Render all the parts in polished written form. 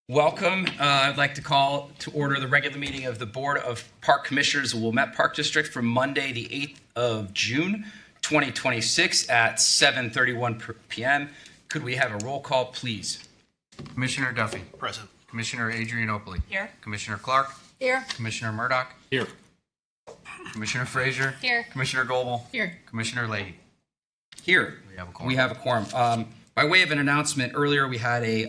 Welcome. I'd like to call to order the regular meeting of the Board of Park Commissioners of Wilmette Park District for Monday, the 8th of June, 2026 at 7:31 p.m. Could we have a roll call, please? Commissioner Duffy. Present. Commissioner Adrianopoli. Here. Commissioner Clark. Here. Commissioner Murdoch. Here. Commissioner Frazier. Here. Commissioner Goebel. Here. Commissioner Leahy. Here. We have a quorum. By way of an announcement, earlier we had a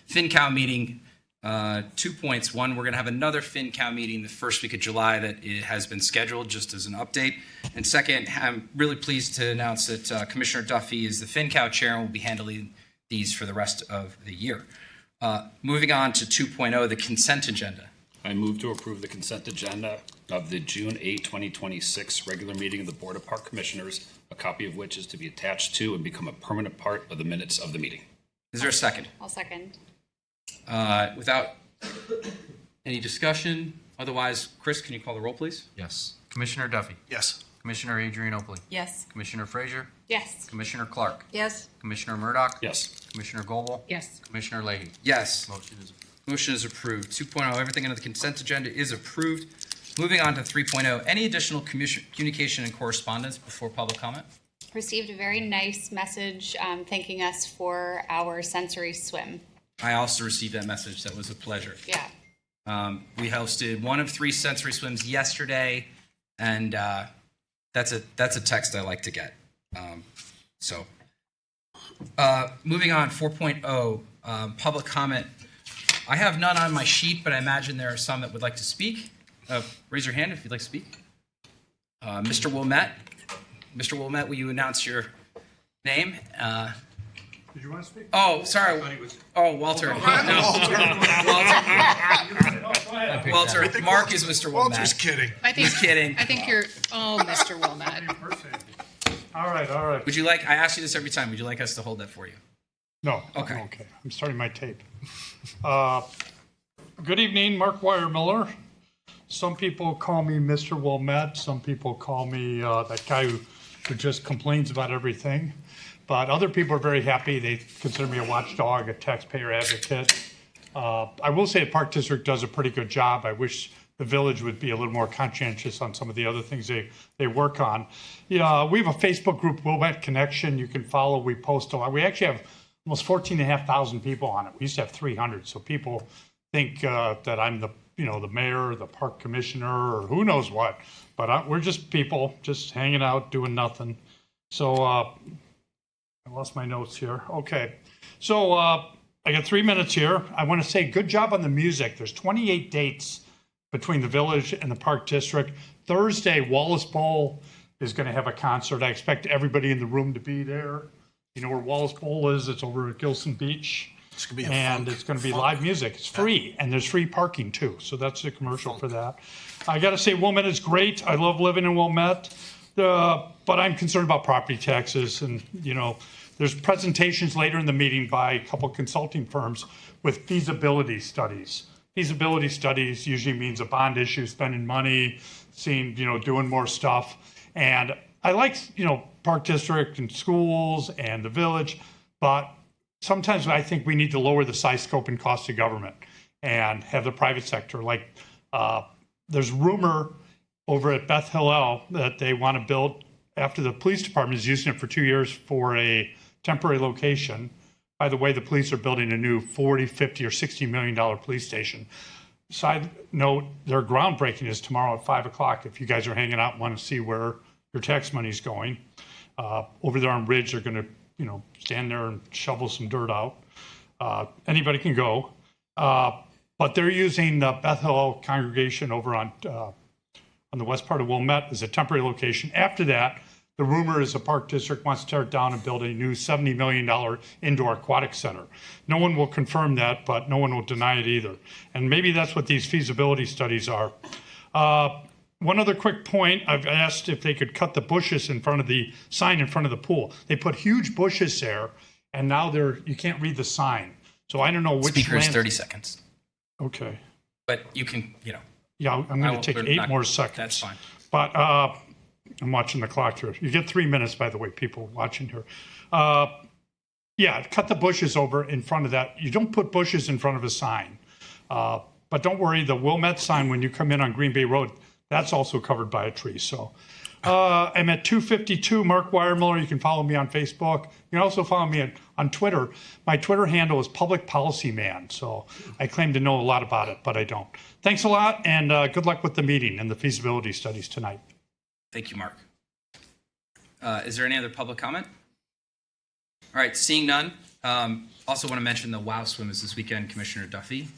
FinCal meeting. 2 points. One, we're going to have another FinCal meeting the first week of July that it has been scheduled just as an update. And second, I'm really pleased to announce that Commissioner Duffy is the FinCal chair and will be handling these for the rest of the year. Moving on to 2.0, the consent agenda. I move to approve the consent agenda of the June 8, 2026 regular meeting of the Board of Park Commissioners, a copy of which is to be attached to and become a permanent part of the minutes of the meeting. Is there a second? I'll second. Without any discussion, otherwise, Chris, can you call the roll, please? Yes. Commissioner Duffy. Yes. Commissioner Adrianopoli. Yes. Commissioner Frazier. Yes. Commissioner Clark. Yes. Commissioner Murdoch. Yes. Commissioner Goebel. Yes. Commissioner Leahy. Yes. Motion is approved. Motion is approved. 2.0, everything under the consent agenda is approved. Moving on to 3.0, any additional communication and correspondence before public comment? Received a very nice message thanking us for our sensory swim. I also received that message. That was a pleasure. Yeah. We hosted one of 3 sensory swims yesterday, and that's a text I like to get. Moving on, 4.0, public comment. I have none on my sheet, but I imagine there are some that would like to speak. Raise your hand if you'd like to speak. Mr. Wilmette. Mr. Wilmette, will you announce your name? Did you want to speak? Oh, sorry. Oh, Walter. No. Walter. Mark is Mr. Wilmette. Walter's kidding. He's kidding. I think you're, Mr. Wilmette. All right. Would you like, I ask you this every time, would you like us to hold that for you? No. Okay. I'm okay. I'm starting my tape. Good evening, Mark Miller. Some people call me Mr. Wilmette. Some people call me that guy who just complains about everything. But other people are very happy. They consider me a watchdog, a taxpayer advocate. I will say the Park District does a pretty good job. I wish the village would be a little more conscientious on some of the other things they work on. Yeah, we have a Facebook group, Wilmette Connection. You can follow. We post a lot. We actually have almost 14,500 people on it. We used to have 300. So people think that I'm the mayor, the park commissioner, or who knows what. But we're just people just hanging out, doing nothing. So I lost my notes here. Okay. So I got 3 minutes here. I want to say good job on the music. There's 28 dates between the village and the park district. Thursday, Wallace Bowl is going to have a concert. I expect everybody in the room to be there. You know where Wallace Bowl is? It's over at Gilson Beach. It's going to be It's going to be live music. It's free, and there's free parking too. So that's a commercial for that. I got to say, Wilmette is great. I love living in Wilmette, but I'm concerned about property taxes. And there's presentations later in the meeting by a couple consulting firms with feasibility studies. Feasibility studies usually means a bond issue, spending money, seeing doing more stuff. And I like Park District and schools and the village, but sometimes I think we need to lower the size, scope, and cost of government and have the private sector. Like there's rumor over at Beth Hillel that they want to build, after the police department is using it for 2 years for a temporary location. By the way, the police are building a new $40, $50, or $60 million police station. Side note, their groundbreaking is tomorrow at 5 o'clock. If you guys are hanging out and want to see where your tax money is going. Over there on Ridge, they're going to stand there and shovel some dirt out. Anybody can go. But they're using the Beth Hillel congregation over on the west part of Wilmette as a temporary location. After that, the rumor is the Park District wants to tear it down and build a new $70 million indoor aquatic center. No one will confirm that, but no one will deny it either. And maybe that's what these feasibility studies are. One other quick point, I've asked if they could cut the bushes in front of the sign in front of the pool. They put huge bushes there, and now you can't read the sign. So I don't know which Speaker's 30 seconds. Okay. But you can, Yeah, I'm going to take 8 more seconds. That's fine. But I'm watching the clock here. You get 3 minutes, by the way, people watching here. Yeah, cut the bushes over in front of that. You don't put bushes in front of a sign. But don't worry, the Wilmette sign, when you come in on Green Bay Road, that's also covered by a tree. So I'm at 252 Mark Weiermiller. You can follow me on Facebook. You can also follow me on Twitter. My Twitter handle is Public Policy Man. So I claim to know a lot about it, but I don't. Thanks a lot, and good luck with the meeting and the feasibility studies tonight. Thank you, Mark. Is there any other public comment? All right, seeing none. Also want to mention the WOW Swim is this weekend. Commissioner Duffy,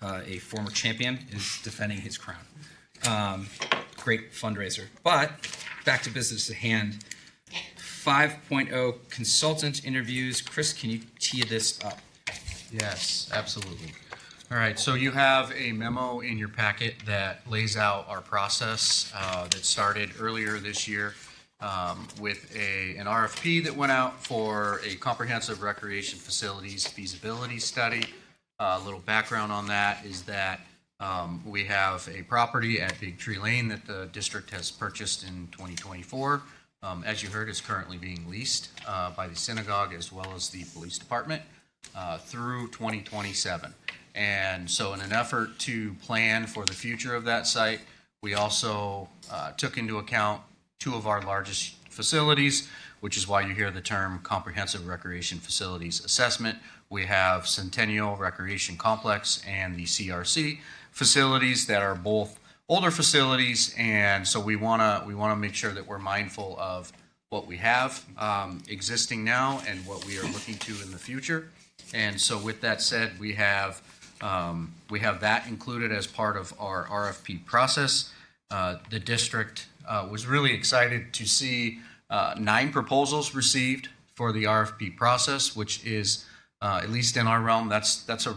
a former champion, is defending his crown. Great fundraiser. But back to business at hand. 5.0 consultant interviews. Chris, can you tee this up? Yes, absolutely. All right, so you have a memo in your packet that lays out our process that started earlier this year with an RFP that went out for a comprehensive recreation facilities feasibility study. A little background on that is that we have a property at Big Tree Lane that the district has purchased in 2024. As you heard, is currently being leased by the synagogue as well as the police department through 2027. And so in an effort to plan for the future of that site, we also took into account two of our largest facilities, which is why you hear the term Comprehensive Recreation Facilities Assessment. We have Centennial Recreation Complex and the CRC facilities that are both older facilities, and so we want to make sure that we're mindful of what we have existing now and what we are looking to in the future. And so with that said, we have that included as part of our RFP process. The district was really excited to see 9 proposals received for the RFP process, which is, at least in our realm, that's a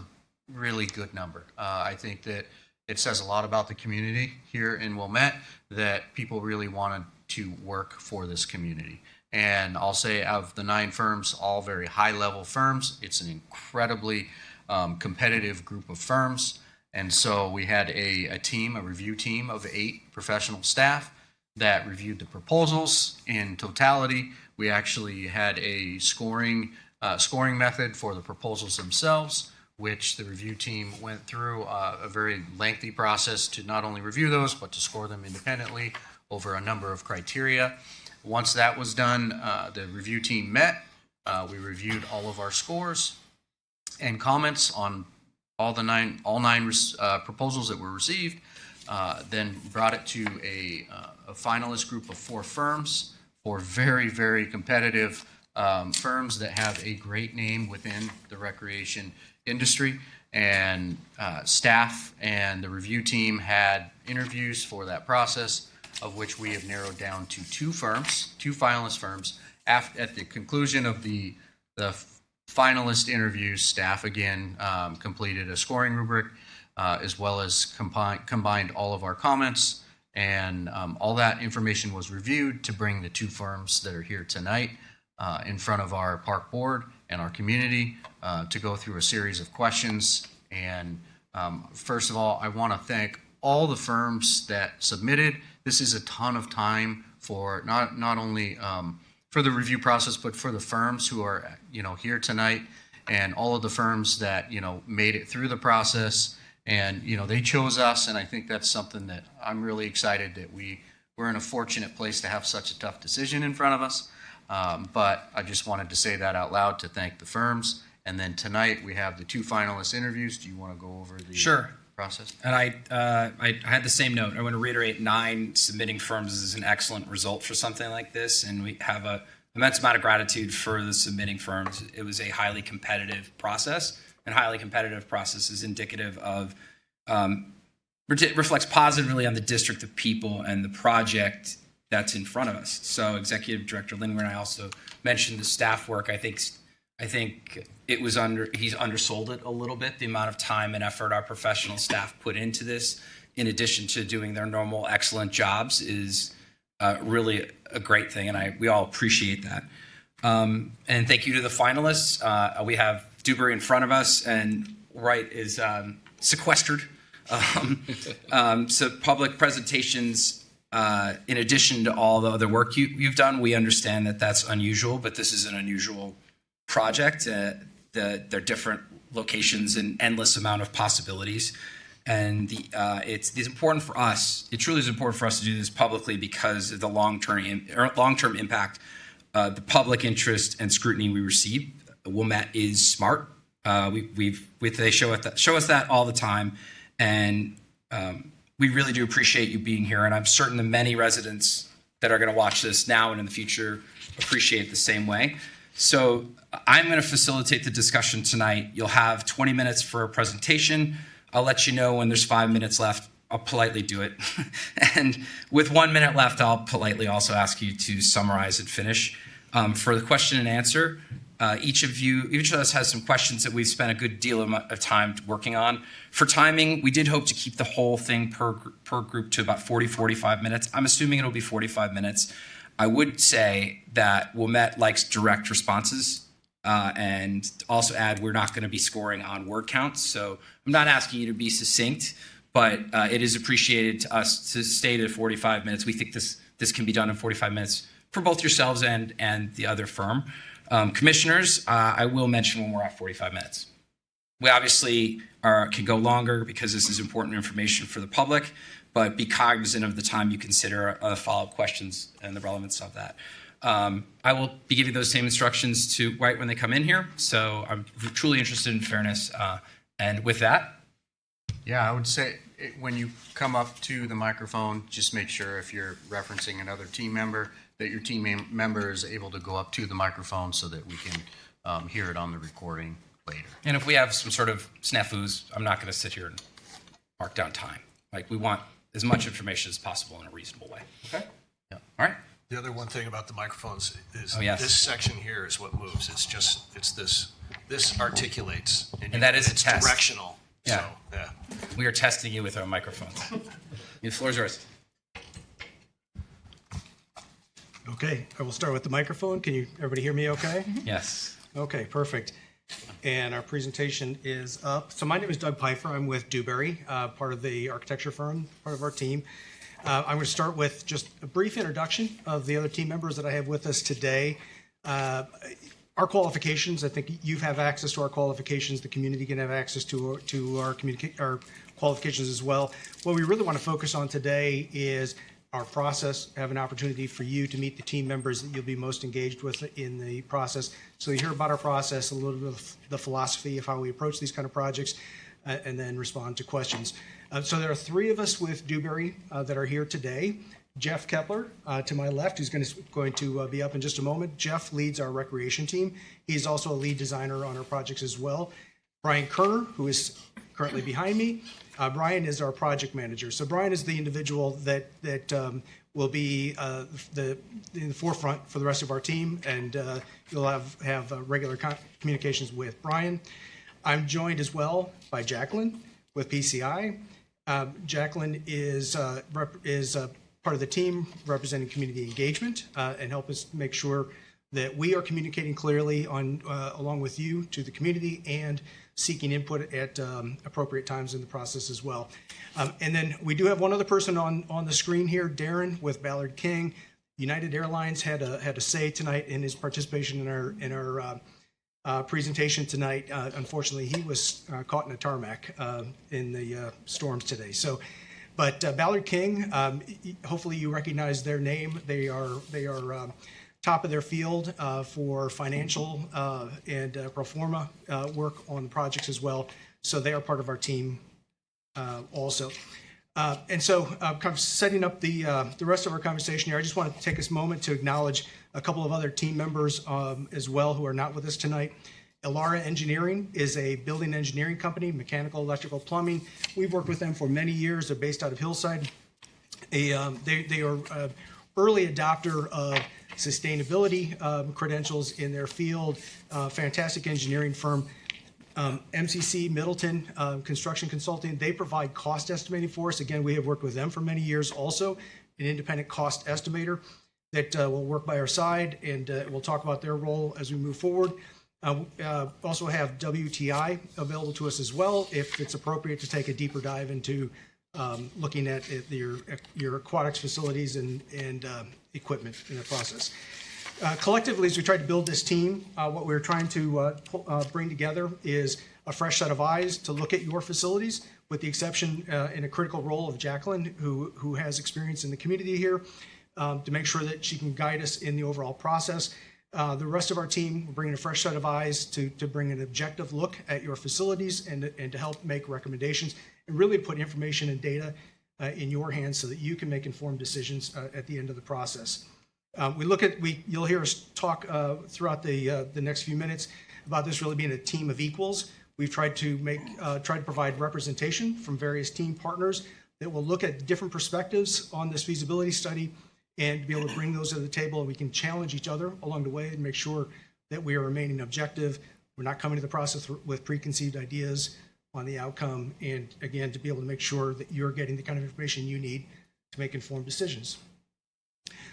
really good number. I think that it says a lot about the community here in Wilmette, that people really wanted to work for this community. And I'll say of the 9 firms, all very high-level firms, it's an incredibly competitive group of firms. And so we had a review team of 8 professional staff that reviewed the proposals in totality. We actually had a scoring method for the proposals themselves, which the review team went through a very lengthy process to not only review those, but to score them independently over a number of criteria. Once that was done, the review team met. We reviewed all of our scores and comments on all 9 proposals that were received, then brought it to a finalist group of 4 firms, 4 very, very competitive firms that have a great name within the recreation industry. And staff and the review team had interviews for that process, of which we have narrowed down to 2 finalist firms. At the conclusion of the finalist interviews, staff again completed a scoring rubric as well as combined all of our comments, and all that information was reviewed to bring the 2 firms that are here tonight in front of our park board and our community to go through a series of questions. And first of all, I want to thank all the firms that submitted. This is a ton of time for not only for the review process, but for the firms who are here tonight, and all of the firms that made it through the process. And they chose us, and I think that's something that I'm really excited that we're in a fortunate place to have such a tough decision in front of us. But I just wanted to say that out loud to thank the firms. And then tonight we have the 2 finalist interviews. Do you want to go over the process? And I had the same note. I want to reiterate 9 submitting firms is an excellent result for something like this, and we have an immense amount of gratitude for the submitting firms. It was a highly competitive process, and highly competitive process is indicative of reflects positively on the district, the people, and the project that's in front of us. So Executive Director Lindgren and I also mentioned the staff work. I think he's undersold it a little bit, the amount of time and effort our professional staff put into this, in addition to doing their normal excellent jobs, is really a great thing, and we all appreciate that. And thank you to the finalists. We have Dewberry in front of us, and Wight is sequestered. So public presentations, in addition to all the other work you've done, we understand that that's unusual, but this is an unusual project. They're different locations and endless amount of possibilities. And it's important for us. It truly is important for us to do this publicly because of the long-term impact, the public interest and scrutiny we receive. Wilmette is smart. They show us that all the time, and we really do appreciate you being here. And I'm certain the many residents that are going to watch this now and in the future appreciate it the same way. So I'm going to facilitate the discussion tonight. You'll have 20 minutes for a presentation. I'll let you know when there's 5 minutes left. I'll politely do it. And with 1 minute left, I'll politely also ask you to summarize and finish. For the question and answer, each of us has some questions that we've spent a good deal of time working on. For timing, we did hope to keep the whole thing per group to about 45 minutes. I'm assuming it'll be 45 minutes. I would say that Wilmette likes direct responses. And also add, we're not going to be scoring on word counts. So I'm not asking you to be succinct, but it is appreciated to us to stay to 45 minutes. We think this can be done in 45 minutes for both yourselves and the other firm. Commissioners, I will mention when we're at 45 minutes. We obviously can go longer because this is important information for the public, but be cognizant of the time you consider follow-up questions and the relevance of that. I will be giving those same instructions to Wight when they come in here. So I'm truly interested in fairness. And with that. Yeah, I would say when you come up to the microphone, just make sure if you're referencing another team member, that your team member is able to go up to the microphone so that we can hear it on the recording later. And if we have some sort of snafus, I'm not going to sit here and mark down time. Like, we want as much information as possible in a reasonable way. Okay? Yeah. All right. The other one thing about the microphones is yes. this section here is what moves. It's this articulates. And that is a it's test. directional. Yeah. So, yeah. We are testing you with our microphones. The floor is yours. Okay, I will start with the microphone. Can everybody hear me okay? Yes. Okay, perfect. And our presentation is up. So my name is Doug Pfeiffer. I'm with Dewberry, part of the architecture firm, part of our team. I'm going to start with just a brief introduction of the other team members that I have with us today. Our qualifications, I think you have access to our qualifications. The community can have access to our qualifications as well. What we really want to focus on today is our process, have an opportunity for you to meet the team members that you'll be most engaged with in the process. So you hear about our process, a little bit of the philosophy of how we approach these kind of projects, and then respond to questions. So there are three of us with Dewberry that are here today. Jeff Kepler to my left, who's going to be up in just a moment. Jeff leads our recreation team. He's also a lead designer on our projects as well. Brian Kerner, who is currently behind me. Brian is our project manager. So Brian is the individual that will be in the forefront for the rest of our team, and you'll have regular communications with Brian. I'm joined as well by Jacqueline with PCI. Jacqueline is part of the team representing community engagement and help us make sure that we are communicating clearly along with you to the community and seeking input at appropriate times in the process as well. And then we do have one other person on the screen here, Darren with Ballard King. United Airlines had a say tonight in his participation in our presentation tonight. Unfortunately, he was caught in a tarmac in the storms today. But Ballard King, hopefully you recognize their name. They are top of their field for financial and pro forma work on the projects as well. So they are part of our team also. And so kind of setting up the rest of our conversation here, I just want to take this moment to acknowledge a couple of other team members as well who are not with us tonight. Elara Engineering is a building engineering company, mechanical, electrical, plumbing. We've worked with them for many years. They're based out of Hillside. They are early adopter of sustainability credentials in their field. Fantastic engineering firm. MCC Middleton Construction Consulting, they provide cost estimating for us. Again, we have worked with them for many years also, an independent cost estimator that will work by our side, and we'll talk about their role as we move forward. Also have WTI available to us as well if it's appropriate to take a deeper dive into looking at your aquatics facilities and equipment in the process. Collectively, as we tried to build this team, what we're trying to bring together is a fresh set of eyes to look at your facilities, with the exception in a critical role of Jacqueline, who has experience in the community here, to make sure that she can guide us in the overall process. The rest of our team, we're bringing a fresh set of eyes to bring an objective look at your facilities and to help make recommendations and really put information and data in your hands so that you can make informed decisions at the end of the process. You'll hear us talk throughout the next few minutes about this really being a team of equals. We've tried to provide representation from various team partners that will look at different perspectives on this feasibility study and be able to bring those to the table, and we can challenge each other along the way and make sure that we are remaining objective. We're not coming to the process with preconceived ideas on the outcome, and again, to be able to make sure that you're getting the kind of information you need to make informed decisions.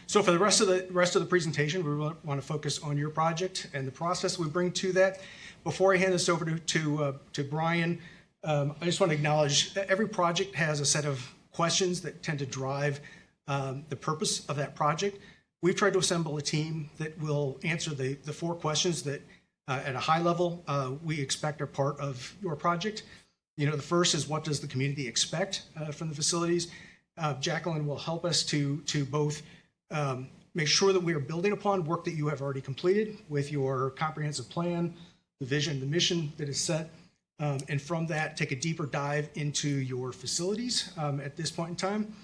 So for the rest of the presentation, we want to focus on your project and the process we bring to that. Before I hand this over to Brian, I just want to acknowledge that every project has a set of questions that tend to drive the purpose of that project. We've tried to assemble a team that will answer the 4 questions that at a high level we expect are part of your project. The first is, what does the community expect from the facilities? Jacqueline will help us to both make sure that we are building upon work that you have already completed with your comprehensive plan, the vision, the mission that is set, and from that take a deeper dive into your facilities at this point in time.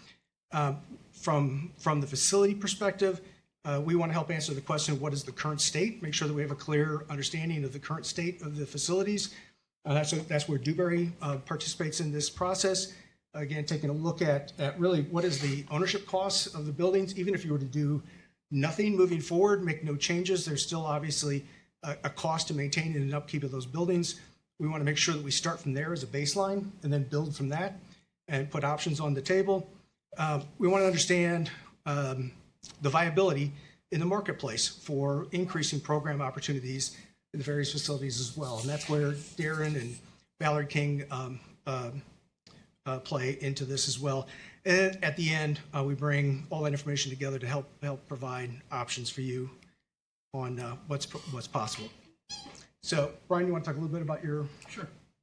From the facility perspective, we want to help answer the question, what is the current state? Make sure that we have a clear understanding of the current state of the facilities. That's where Dewberry participates in this process. Again, taking a look at really what is the ownership costs of the buildings. Even if you were to do nothing moving forward, make no changes, there's still obviously a cost to maintain and upkeep of those buildings. We want to make sure that we start from there as a baseline and then build from that and put options on the table. We want to understand the viability in the marketplace for increasing program opportunities in the various facilities as well. And that's where Darren and Valerie King play into this as well. And at the end, we bring all that information together to help provide options for you on what's possible. So, Brian, you want to talk a little bit about your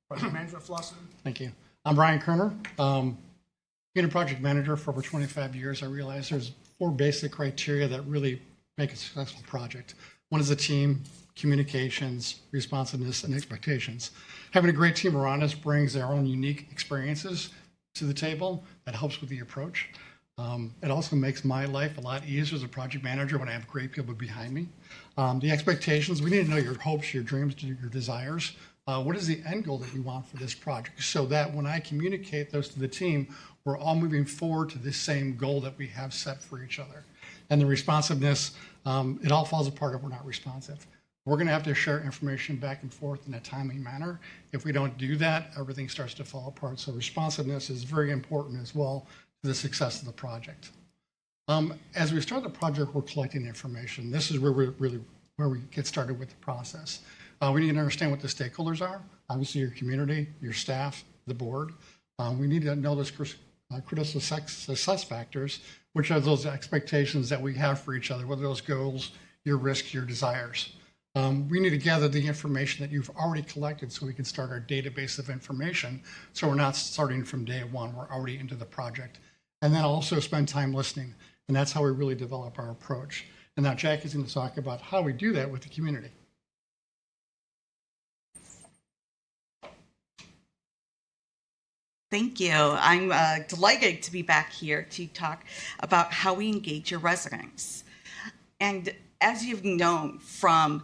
project management philosophy? Thank you. I'm Brian Kerner. Being a project manager for over 25 years, I realized there's 4 basic criteria that really make a successful project. One is the team, communications, responsiveness, and expectations. Having a great team around us brings their own unique experiences to the table. That helps with the approach. It also makes my life a lot easier as a project manager when I have great people behind me. The expectations, we need to know your hopes, your dreams, your desires. What is the end goal that you want for this project? So that when I communicate those to the team, we're all moving forward to this same goal that we have set for each other. And the responsiveness, it all falls apart if we're not responsive. We're going to have to share information back and forth in a timely manner. If we don't do that, everything starts to fall apart. So responsiveness is very important as well to the success of the project. As we start the project, we're collecting information. This is where we get started with the process. We need to understand what the stakeholders are. Obviously, your community, your staff, the board. We need to know those critical success factors, which are those expectations that we have for each other, whether those goals, your risks, your desires. We need to gather the information that you've already collected so we can start our database of information, so we're not starting from day one, we're already into the project. And then also spend time listening, and that's how we really develop our approach. And now Jack is going to talk about how we do that with the community. Thank you. I'm delighted to be back here to talk about how we engage your residents. And as you've known from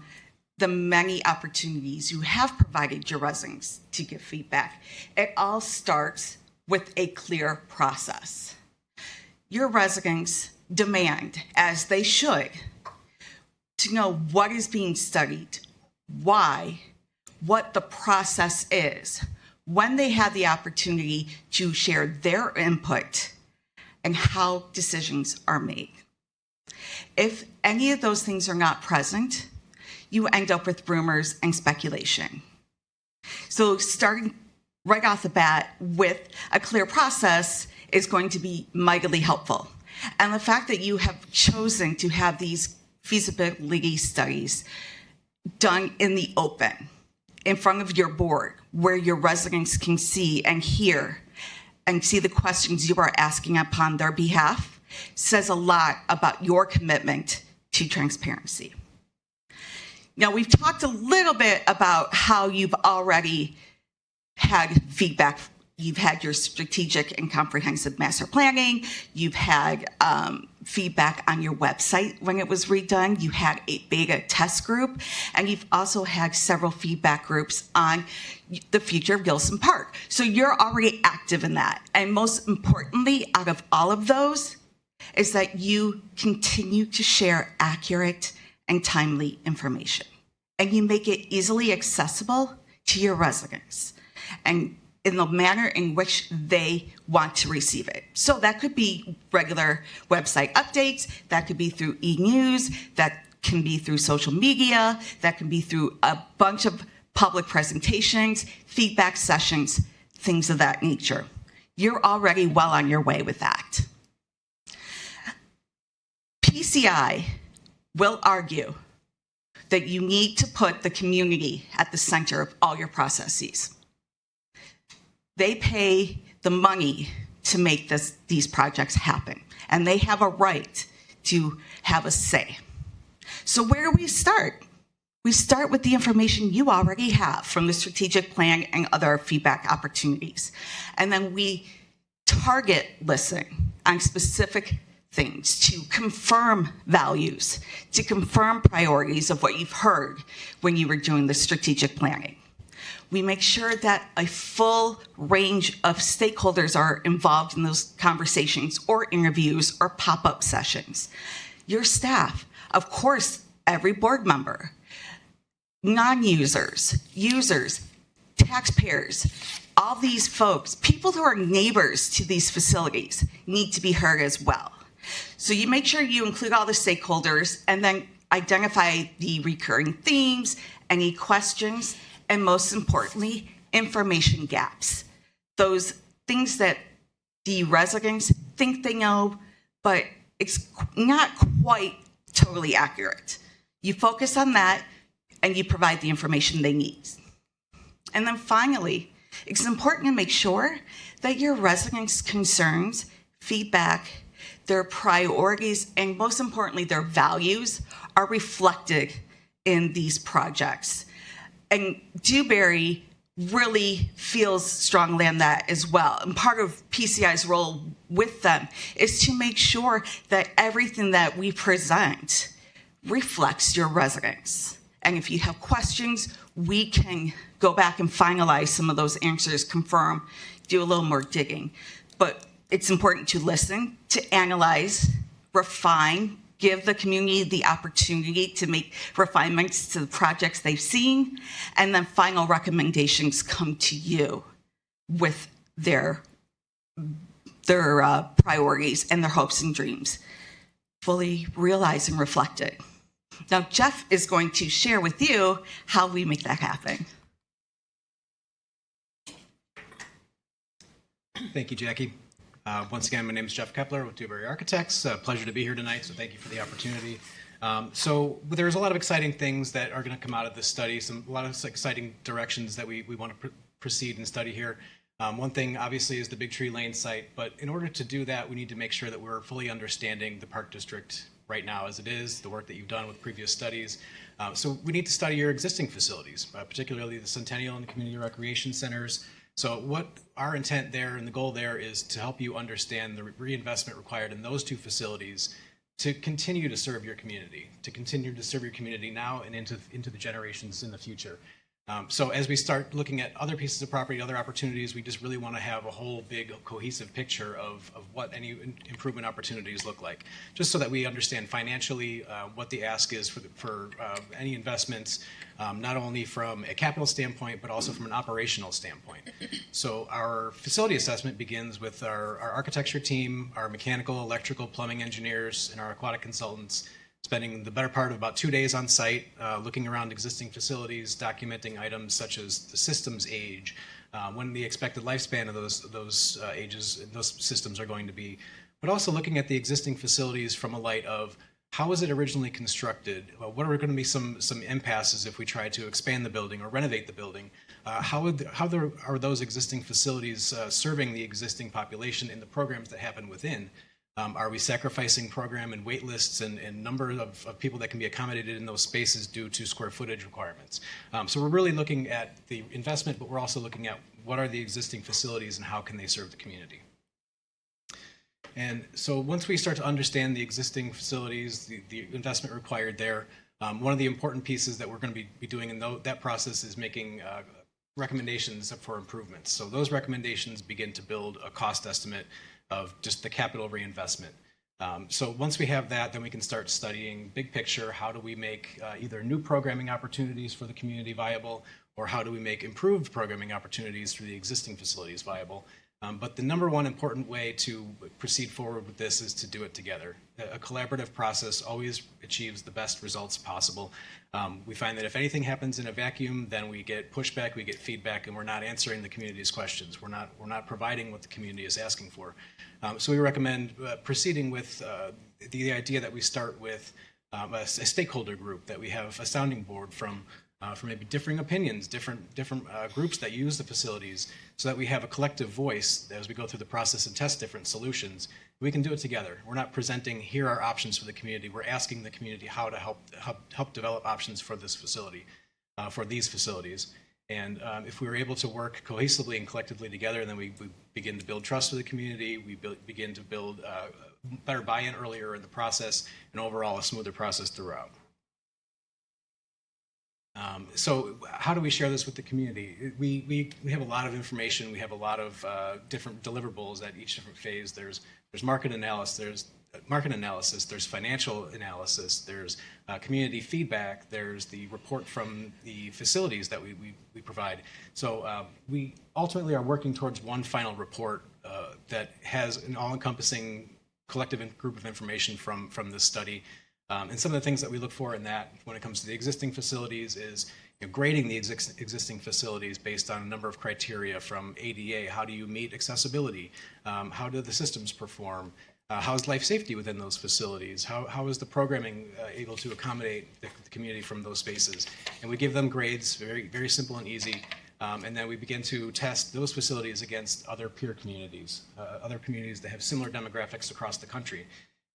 the many opportunities you have provided your residents to give feedback, it all starts with a clear process. Your residents demand, as they should, to know what is being studied, why, what the process is, when they have the opportunity to share their input, and how decisions are made. If any of those things are not present, you end up with rumors and speculation. So starting right off the bat with a clear process is going to be mightily helpful. And the fact that you have chosen to have these feasibility studies done in the open, in front of your board, where your residents can see and hear and see the questions you are asking upon their behalf, says a lot about your commitment to transparency. Now, we've talked a little bit about how you've already had feedback. You've had your strategic and comprehensive master planning. You've had feedback on your website when it was redone. You had a beta test group, and you've also had several feedback groups on the future of Gilson Park. So you're already active in that. And most importantly, out of all of those, is that you continue to share accurate and timely information. And you make it easily accessible to your residents and in the manner in which they want to receive it. So that could be regular website updates, that could be through e-news, that can be through social media, that can be through a bunch of public presentations, feedback sessions, things of that nature. You're already well on your way with that. PCI will argue that you need to put the community at the center of all your processes. They pay the money to make these projects happen, and they have a right to have a say. So where do we start? We start with the information you already have from the strategic plan and other feedback opportunities. And then we target listen on specific things to confirm values, to confirm priorities of what you've heard when you were doing the strategic planning. We make sure that a full range of stakeholders are involved in those conversations or interviews or pop-up sessions. Your staff, of course, every board member, non-users, users, taxpayers, all these folks, people who are neighbors to these facilities need to be heard as well. So you make sure you include all the stakeholders and then identify the recurring themes, any questions, and most importantly, information gaps. Those things that the residents think they know, but it's not quite totally accurate. You focus on that and you provide the information they need. And then finally, it's important to make sure that your residents' concerns, feedback, their priorities, and most importantly, their values are reflected in these projects. And Dewberry really feels strongly on that as well. And part of PCI's role with them is to make sure that everything that we present reflects your residents. And if you have questions, we can go back and finalize some of those answers, confirm, do a little more digging. But it's important to listen, to analyze, refine, give the community the opportunity to make refinements to the projects they've seen, and then final recommendations come to you with their priorities and their hopes and dreams, fully realized and reflected. Now, Jeff is going to share with you how we make that happen. Thank you, Jackie. Once again, my name is Jeff Kepler with Dewberry Architects. Pleasure to be here tonight, so thank you for the opportunity. So there's a lot of exciting things that are going to come out of this study, a lot of exciting directions that we want to proceed and study here. One thing, obviously, is the Big Tree Lane site, but in order to do that, we need to make sure that we're fully understanding the Park District right now as it is, the work that you've done with previous studies. So we need to study your existing facilities, particularly the Centennial and Community Recreation Centers. So what our intent there and the goal there is to help you understand the reinvestment required in those two facilities to continue to serve your community, now and into the generations in the future. So as we start looking at other pieces of property, other opportunities, we just really want to have a whole big cohesive picture of what any improvement opportunities look like, just so that we understand financially what the ask is for any investments, not only from a capital standpoint, but also from an operational standpoint. So our facility assessment begins with our architecture team, our mechanical, electrical, plumbing engineers, and our aquatic consultants, spending the better part of about 2 days on site, looking around existing facilities, documenting items such as the system's age, when the expected lifespan of those ages, those systems are going to be, but also looking at the existing facilities from a light of how was it originally constructed? What are going to be some impasses if we try to expand the building or renovate the building? How are those existing facilities serving the existing population in the programs that happen within? Are we sacrificing program and wait lists and number of people that can be accommodated in those spaces due to square footage requirements? So we're really looking at the investment, but we're also looking at what are the existing facilities and how can they serve the community. And so once we start to understand the existing facilities, the investment required there, one of the important pieces that we're going to be doing in that process is making recommendations for improvements. So those recommendations begin to build a cost estimate of just the capital reinvestment. So once we have that, then we can start studying big picture. How do we make either new programming opportunities for the community viable, or how do we make improved programming opportunities through the existing facilities viable? But the number one important way to proceed forward with this is to do it together. A collaborative process always achieves the best results possible. We find that if anything happens in a vacuum, then we get pushback, we get feedback, and we're not answering the community's questions. We're not providing what the community is asking for. So we recommend proceeding with the idea that we start with a stakeholder group, that we have a sounding board from maybe differing opinions, different groups that use the facilities, so that we have a collective voice as we go through the process and test different solutions. We can do it together. We're not presenting, here are options for the community. We're asking the community how to help develop options for this facility, for these facilities. And if we were able to work cohesively and collectively together, then we begin to build trust with the community. We begin to build better buy-in earlier in the process, and overall a smoother process throughout. So how do we share this with the community? We have a lot of information. We have a lot of different deliverables at each different phase. There's market analysis, there's financial analysis, there's community feedback, there's the report from the facilities that we provide. So we ultimately are working towards one final report that has an all-encompassing collective group of information from this study. And some of the things that we look for in that, when it comes to the existing facilities, is grading the existing facilities based on a number of criteria, from ADA. How do you meet accessibility? How do the systems perform? How is life safety within those facilities? How is the programming able to accommodate the community from those spaces? And we give them grades, very, very simple and easy. And then we begin to test those facilities against other peer communities, other communities that have similar demographics across the country.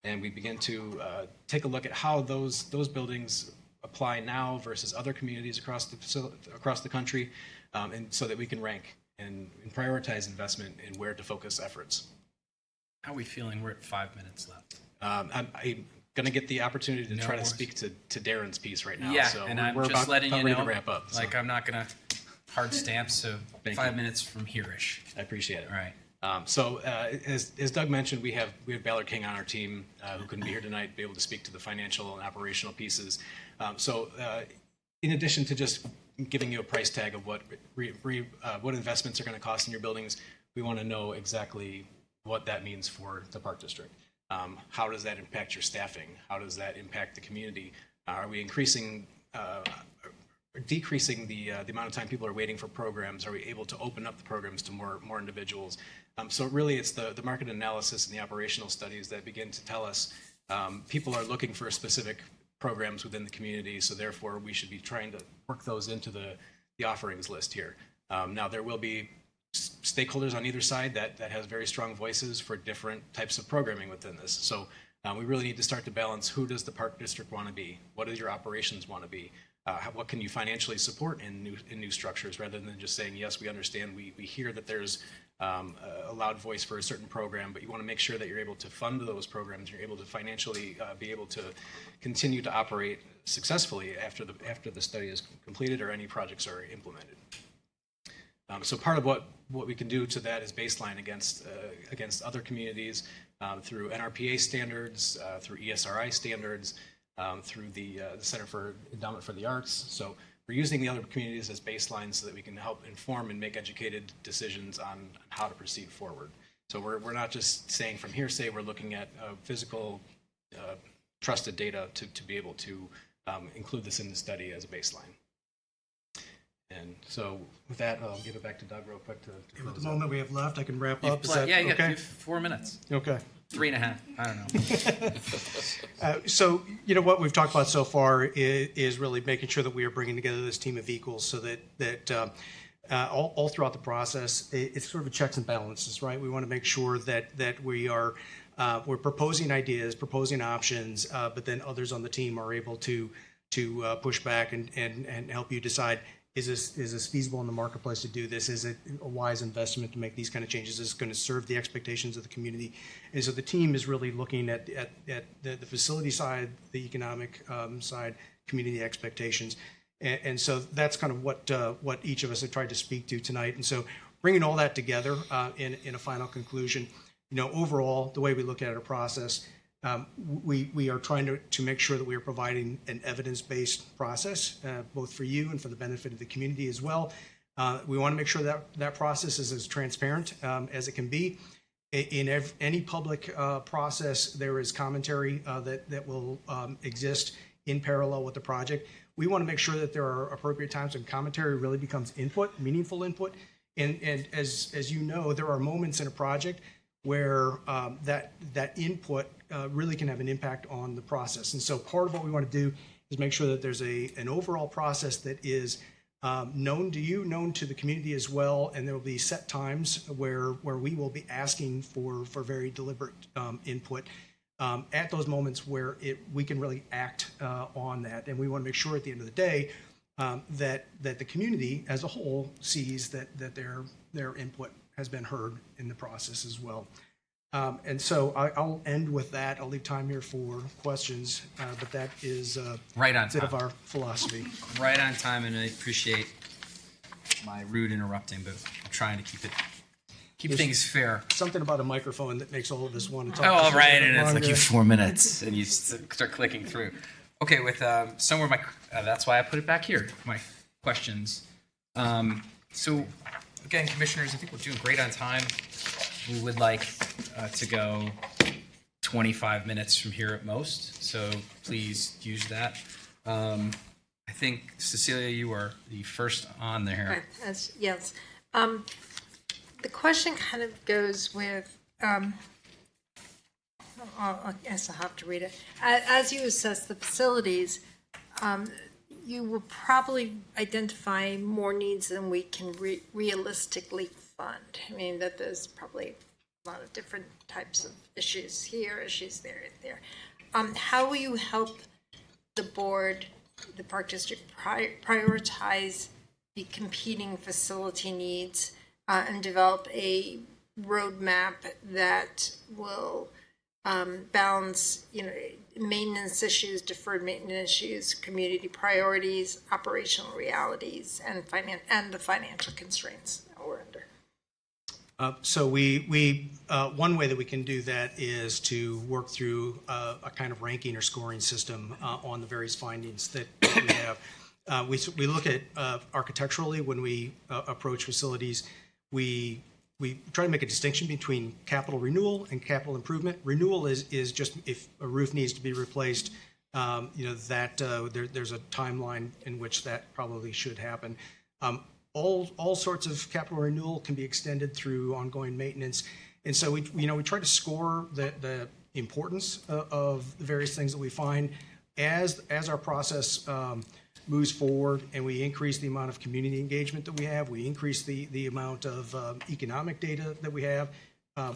And we begin to take a look at how those buildings apply now versus other communities across the country, and so that we can rank and prioritize investment and where to focus efforts. How are we feeling? We're at 5 minutes left. I'm going to get the opportunity to try to speak to Darren's piece right now. Yeah, so and we're I'm just letting you ready know, to wrap up. like, I'm not going to hard stamp, so 5 minutes from here-ish. I appreciate it. All right. So as Doug mentioned, we have Ballard King on our team who couldn't be here tonight, be able to speak to the financial and operational pieces. So in addition to just giving you a price tag of what investments are going to cost in your buildings, we want to know exactly what that means for the Park District. How does that impact your staffing? How does that impact the community? Are we increasing decreasing the amount of time people are waiting for programs? Are we able to open up the programs to more individuals? So really it's the market analysis and the operational studies that begin to tell us people are looking for specific programs within the community, so therefore we should be trying to work those into the offerings list here. Now there will be stakeholders on either side that has very strong voices for different types of programming within this. So we really need to start to balance, who does the Park District want to be? What does your operations want to be? What can you financially support in new structures, rather than just saying, yes, we understand, we hear that there's a loud voice for a certain program, but you want to make sure that you're able to fund those programs, you're able to financially be able to continue to operate successfully after the study is completed or any projects are implemented. So part of what we can do to that is baseline against other communities through NRPA standards, through ESRI standards, through the Center for Endowment for the Arts. So we're using the other communities as baselines so that we can help inform and make educated decisions on how to proceed forward. So we're not just saying from hearsay, we're looking at physical trusted data to be able to include this in the study as a baseline. And so with that, I'll give it back to Doug real quick to with the moment we have left, I can wrap You've up. Is pla- that yeah, you okay? got 4 minutes. Okay. 3.5. I don't know. So, you know, what we've talked about so far is really making sure that we are bringing together this team of equals so that all throughout the process, it's sort of a checks and balances, right? We want to make sure that we are we're proposing ideas, proposing options, but then others on the team are able to push back and help you decide, is this feasible in the marketplace to do this? Is it a wise investment to make these kind of changes? Is it going to serve the expectations of the community? And so the team is really looking at the facility side, the economic side, community expectations. And so that's kind of what each of us have tried to speak to tonight. And so bringing all that together in a final conclusion, you know, overall, the way we look at our process, we are trying to make sure that we are providing an evidence-based process, both for you and for the benefit of the community as well. We want to make sure that process is as transparent as it can be. In any public process, there is commentary that will exist in parallel with the project. We want to make sure that there are appropriate times when commentary really becomes input, meaningful input. And as you know, there are moments in a project where that input really can have an impact on the process. And so part of what we want to do is make sure that there's an overall process that is known to you, known to the community as well, and there will be set times where we will be asking for very deliberate input at those moments where we can really act on that. And we want to make sure at the end of the day that the community as a whole sees that their input has been heard in the process as well. And so I'll end with that. I'll leave time here for questions, but that is Right on a bit time. of our philosophy. Right on time, and I appreciate my rude interrupting, but I'm trying to keep things fair. Something about a microphone that makes all of us want to Oh, talk. all just a right, little and bit it's like longer. you 4 minutes, and you start clicking through. Okay, with somewhere my that's why I put it back here. My questions. So again, commissioners, I think we're doing great on time. We would like to go 25 minutes from here at most, so please use that. I think Cecilia, you are the first on there. Yes. The question kind of goes with, I guess I'll have to read it. As you assess the facilities, you will probably identify more needs than we can realistically fund. I mean, that there's probably a lot of different types of issues here, issues there. How will you help the board, the Park District, prioritize the competing facility needs and develop a roadmap that will balance, maintenance issues, deferred maintenance issues, community priorities, operational realities, and the financial constraints that we're under? So we one way that we can do that is to work through a kind of ranking or scoring system on the various findings that we have. We look at architecturally when we approach facilities. We try to make a distinction between capital renewal and capital improvement. Renewal is just if a roof needs to be replaced, there's a timeline in which that probably should happen. All sorts of capital renewal can be extended through ongoing maintenance, and so we try to score the importance of the various things that we find as our process moves forward, and we increase the amount of community engagement that we have. We increase the amount of economic data that we have,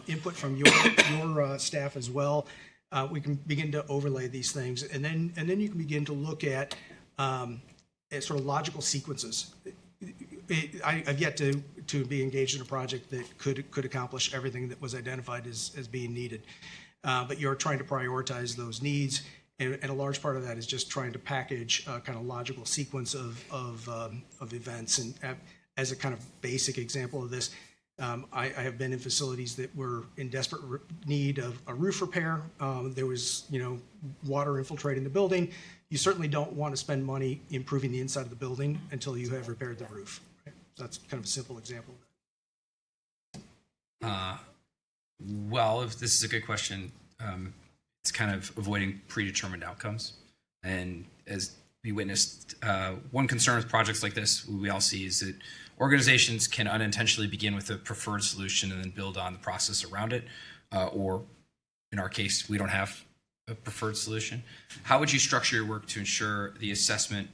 input from your staff as well. We can begin to overlay these things, and then you can begin to look at sort of logical sequences. I've yet to be engaged in a project that could accomplish everything that was identified as being needed, but you're trying to prioritize those needs. And a large part of that is just trying to package a kind of logical sequence of events. And as a kind of basic example of this, I have been in facilities that were in desperate need of a roof repair. There was, water infiltrating the building. You certainly don't want to spend money improving the inside of the building until you have repaired the roof. Right? So that's kind of a simple example of that. Well, if this is a good question, it's kind of avoiding predetermined outcomes. And as we witnessed one concern with projects like this we all see is that organizations can unintentionally begin with a preferred solution and then build on the process around it, or in our case, we don't have a preferred solution. How would you structure your work to ensure the assessment,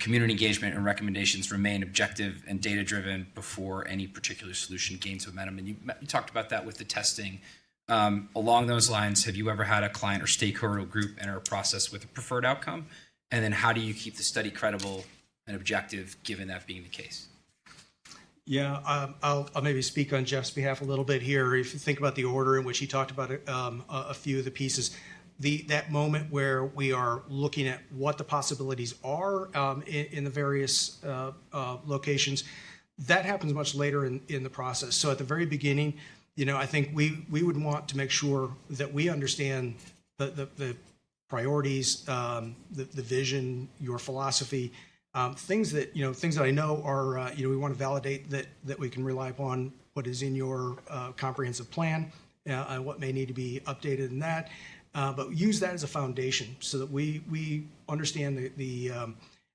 community engagement, and recommendations remain objective and data-driven before any particular solution gains momentum? And you talked about that with the testing. Along those lines, have you ever had a client or stakeholder group enter a process with a preferred outcome? And then how do you keep the study credible and objective, given that being the case? Yeah, I'll maybe speak on Jeff's behalf a little bit here. If you think about the order in which he talked about a few of the pieces, that moment where we are looking at what the possibilities are in the various locations, that happens much later in the process. So at the very beginning, I think we would want to make sure that we understand the priorities, the vision, your philosophy. Things that I know are we want to validate that we can rely upon what is in your comprehensive plan and what may need to be updated in that, but use that as a foundation so that we understand the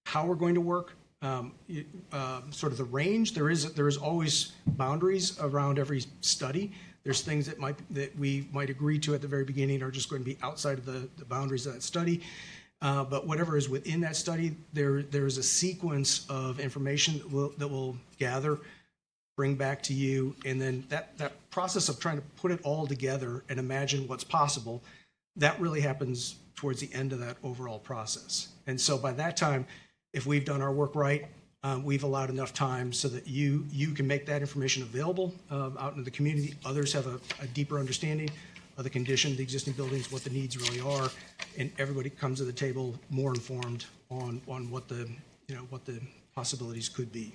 how we're going to work, sort of the range. There is always boundaries around every study. There's things that we might agree to at the very beginning are just going to be outside of the boundaries of that study. But whatever is within that study, there is a sequence of information that we'll gather, bring back to you, and then that process of trying to put it all together and imagine what's possible, that really happens towards the end of that overall process. And so by that time, if we've done our work right, we've allowed enough time so that you can make that information available out in the community. Others have a deeper understanding of the condition of the existing buildings, what the needs really are, and everybody comes to the table more informed on what the possibilities could be.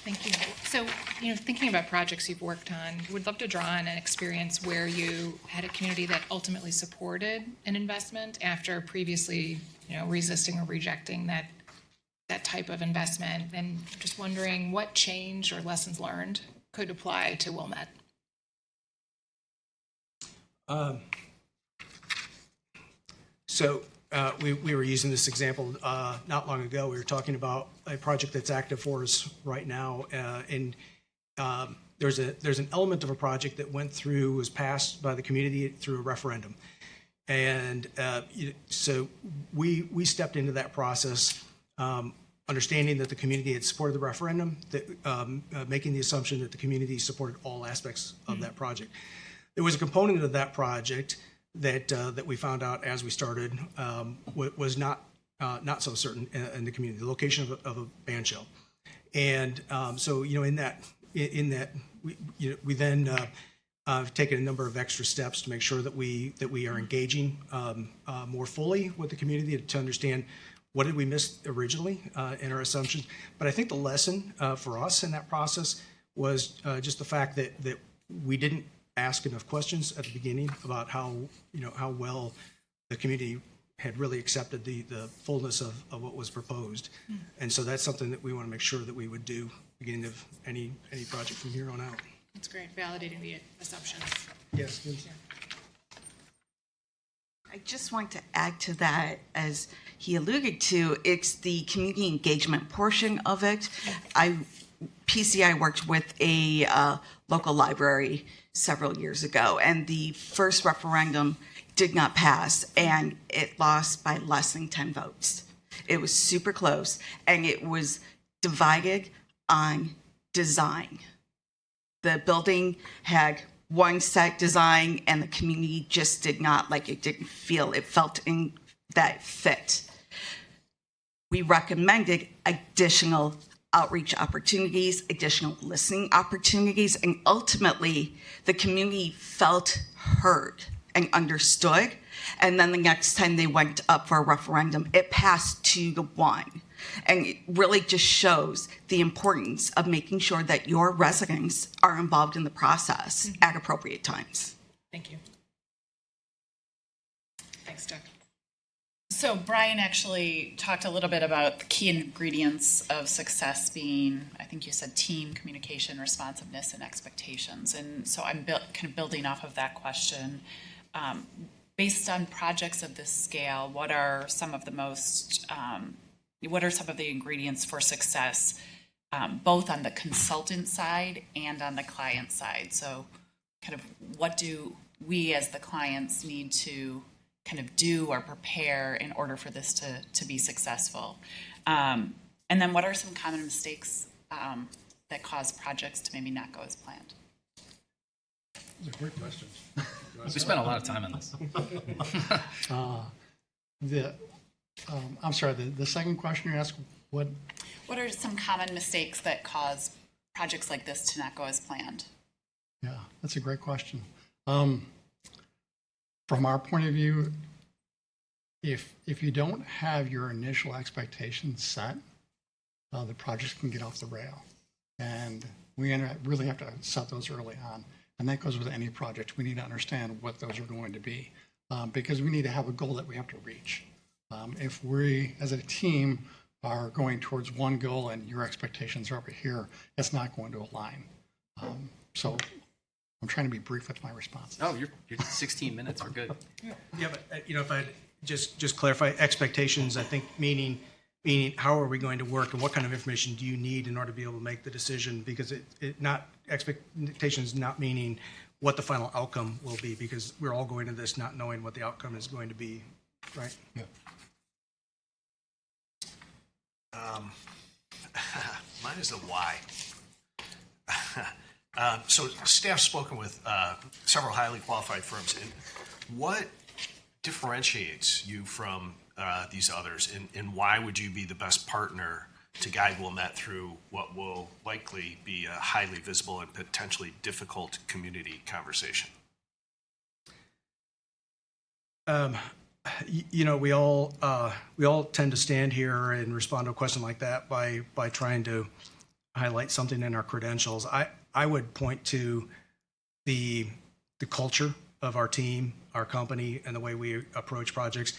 Thank you. So, thinking about projects you've worked on, would love to draw on an experience where you had a community that ultimately supported an investment after previously, resisting or rejecting that type of investment, and just wondering what change or lessons learned could apply to Wilmette. So we were using this example not long ago. We were talking about a project that's active for us right now, and there's an element of a project that was passed by the community through a referendum, and so we stepped into that process, understanding that the community had supported the referendum, that making the assumption that the community supported all aspects of that project. There was a component of that project that we found out as we started was not so certain in the community, the location of a band shell, and so in that we then have taken a number of extra steps to make sure that we are engaging more fully with the community to understand what did we miss originally in our assumptions. But I think the lesson for us in that process was just the fact that we didn't ask enough questions at the beginning about how well the community had really accepted the fullness of what was proposed. And so that's something that we want to make sure that we would do beginning of any project from here on out. That's great, validating the assumptions. Yes, please. I just want to add to that, as he alluded to, it's the community engagement portion of it. PCI worked with a local library several years ago, and the first referendum did not pass, and it lost by less than 10 votes. It was super close, and it was divided on design. The building had one set design, and the community just did not like it, didn't feel it, felt in that fit. We recommended additional outreach opportunities, additional listening opportunities, and ultimately the community felt heard and understood. And then the next time they went up for a referendum, it passed 2-1. And it really just shows the importance of making sure that your residents are involved in the process at appropriate times. Thank you. Thanks, Doug. So Brian actually talked a little bit about the key ingredients of success being, I think you said, team, communication, responsiveness, and expectations. And so I'm kind of building off of that question. based on projects of this scale, what are some of the ingredients for success, both on the consultant side and on the client side? So kind of what do we as the clients need to kind of do or prepare in order for this to be successful? And then what are some common mistakes that cause projects to maybe not go as planned? Those are great questions. We spent a lot of time on this. I'm sorry, the second question you asked, what? What are some common mistakes that cause projects like this to not go as planned? Yeah, that's a great question. From our point of view, if you don't have your initial expectations set, the project can get off the rail. And we really have to set those early on. And that goes with any project. We need to understand what those are going to be because we need to have a goal that we have to reach. If we, as a team, are going towards one goal and your expectations are over here, it's not going to align. So I'm trying to be brief with my responses. Oh, you're 16 minutes. We're good. Yeah, but if I just clarify expectations, I think meaning how are we going to work and what kind of information do you need in order to be able to make the decision? Because expectations not meaning what the final outcome will be, because we're all going to this not knowing what the outcome is going to be, right? Yeah. Mine is the why. So staff's spoken with several highly qualified firms. And what differentiates you from these others, and why would you be the best partner to guide Wilmette through what will likely be a highly visible and potentially difficult community conversation? We all tend to stand here and respond to a question like that by trying to highlight something in our credentials. I would point to the culture of our team, our company, and the way we approach projects.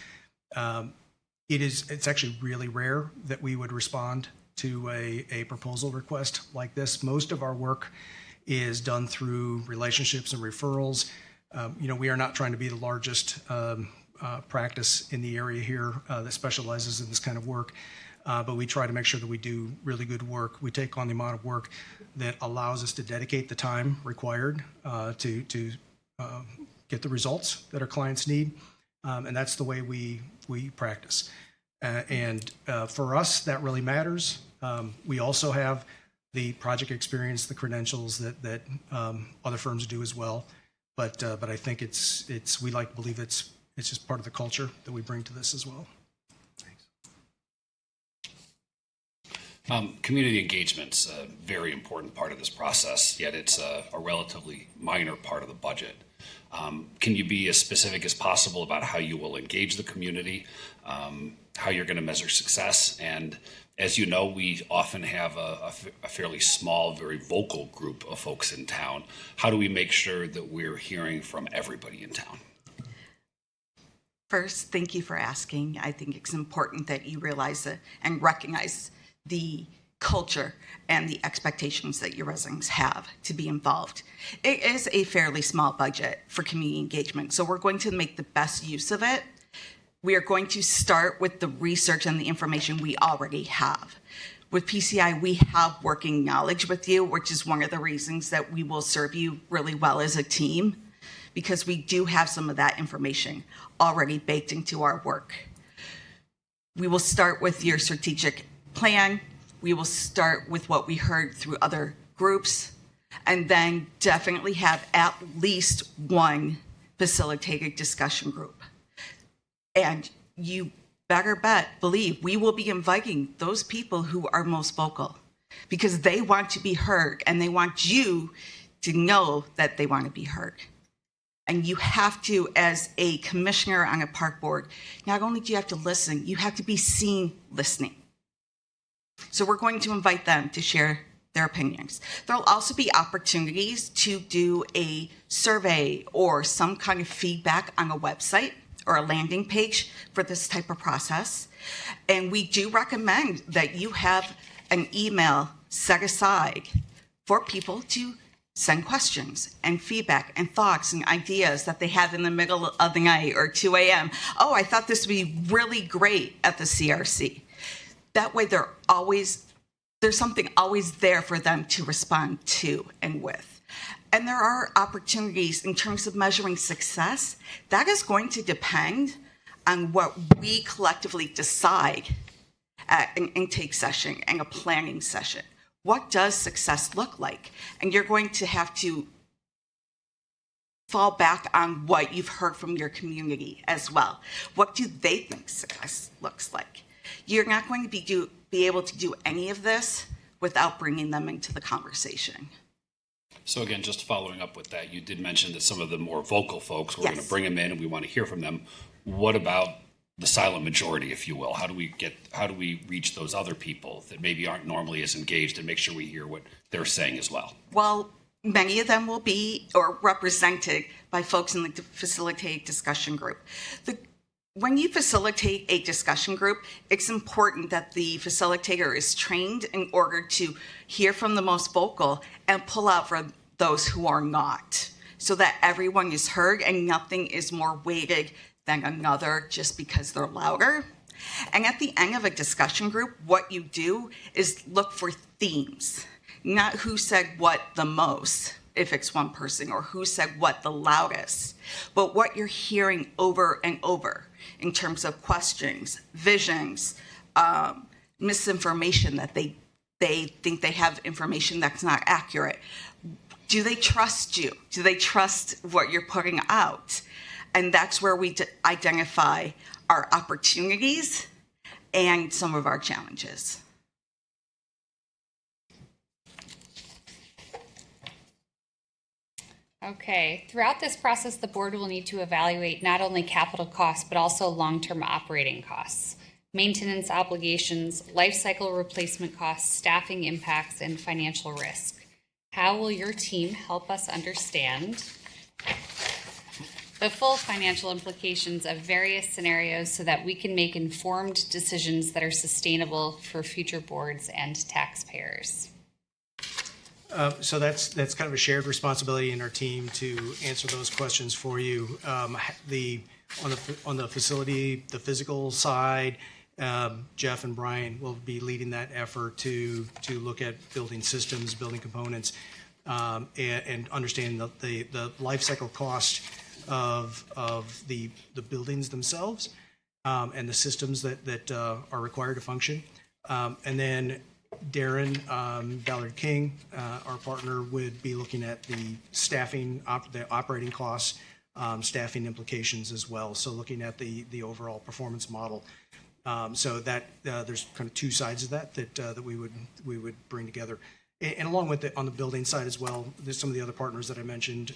It's actually really rare that we would respond to a proposal request like this. Most of our work is done through relationships and referrals. We are not trying to be the largest practice in the area here that specializes in this kind of work, but we try to make sure that we do really good work. We take on the amount of work that allows us to dedicate the time required to get the results that our clients need, and that's the way we practice. And for us, that really matters. We also have the project experience, the credentials that other firms do as well. But I think we like to believe it's just part of the culture that we bring to this as well. Thanks. Community engagement's a very important part of this process, yet it's a relatively minor part of the budget. Can you be as specific as possible about how you will engage the community, how you're going to measure success? And as you know, we often have a fairly small, very vocal group of folks in town. How do we make sure that we're hearing from everybody in town? First, thank you for asking. I think it's important that you realize and recognize the culture and the expectations that your residents have to be involved. It is a fairly small budget for community engagement, so we're going to make the best use of it. We are going to start with the research and the information we already have. With PCI, we have working knowledge with you, which is one of the reasons that we will serve you really well as a team, because we do have some of that information already baked into our work. We will start with your strategic plan. We will start with what we heard through other groups, and then definitely have at least one facilitated discussion group. And you better believe we will be inviting those people who are most vocal, because they want to be heard and they want you to know that they want to be heard. And you have to, as a commissioner on a park board, not only do you have to listen, you have to be seen listening. So we're going to invite them to share their opinions. There'll also be opportunities to do a survey or some kind of feedback on a website or a landing page for this type of process. And we do recommend that you have an email set aside for people to send questions and feedback and thoughts and ideas that they have in the middle of the night or 2 a.m. Oh, I thought this would be really great at the CRC. That way there's something always there for them to respond to and with. And there are opportunities in terms of measuring success. That is going to depend on what we collectively decide at an intake session and a planning session. What does success look like? And you're going to have to fall back on what you've heard from your community as well. What do they think success looks like? You're not going to be able to do any of this without bringing them into the conversation. So again, just following up with that, you did mention that some of the more vocal folks, we're going to Yes. bring them in and we want to hear from them. What about the silent majority, if you will? How do we reach those other people that maybe aren't normally as engaged and make sure we hear what they're saying as well? Well, many of them will be or represented by folks in the facilitated discussion group. When you facilitate a discussion group, it's important that the facilitator is trained in order to hear from the most vocal and pull out for those who are not, so that everyone is heard and nothing is more weighted than another just because they're louder. And at the end of a discussion group, what you do is look for themes, not who said what the most, if it's one person, or who said what the loudest, but what you're hearing over and over in terms of questions, visions, misinformation that they think they have information that's not accurate. Do they trust you? Do they trust what you're putting out? And that's where we identify our opportunities and some of our challenges. Okay, throughout this process, the board will need to evaluate not only capital costs, but also long-term operating costs, maintenance obligations, life cycle replacement costs, staffing impacts, and financial risk. How will your team help us understand the full financial implications of various scenarios so that we can make informed decisions that are sustainable for future boards and taxpayers? So that's kind of a shared responsibility in our team to answer those questions for you. On the facility, the physical side, Jeff and Brian will be leading that effort to look at building systems, building components, and understanding the life cycle cost of the buildings themselves, and the systems that are required to function. And then Darren, Ballard King, our partner, would be looking at the staffing, the operating costs, staffing implications as well. So looking at the overall performance model. So that there's kind of two sides of that we would bring together. And along with it, on the building side as well, there's some of the other partners that I mentioned,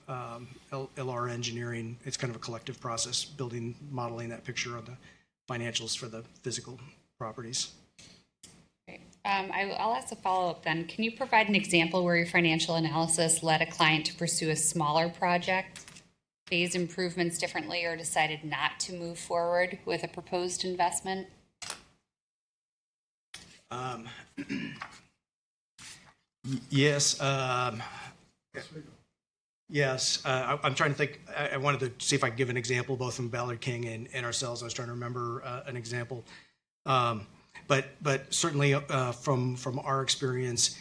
LR Engineering. It's kind of a collective process, modeling that picture of the financials for the physical properties. I'll ask a follow-up then. Can you provide an example where your financial analysis led a client to pursue a smaller project, phase improvements differently, or decided not to move forward with a proposed investment? Yes. Yes. I'm trying to think. I wanted to see if I could give an example, both from Ballard King and ourselves. I was trying to remember an example. But certainly from our experience,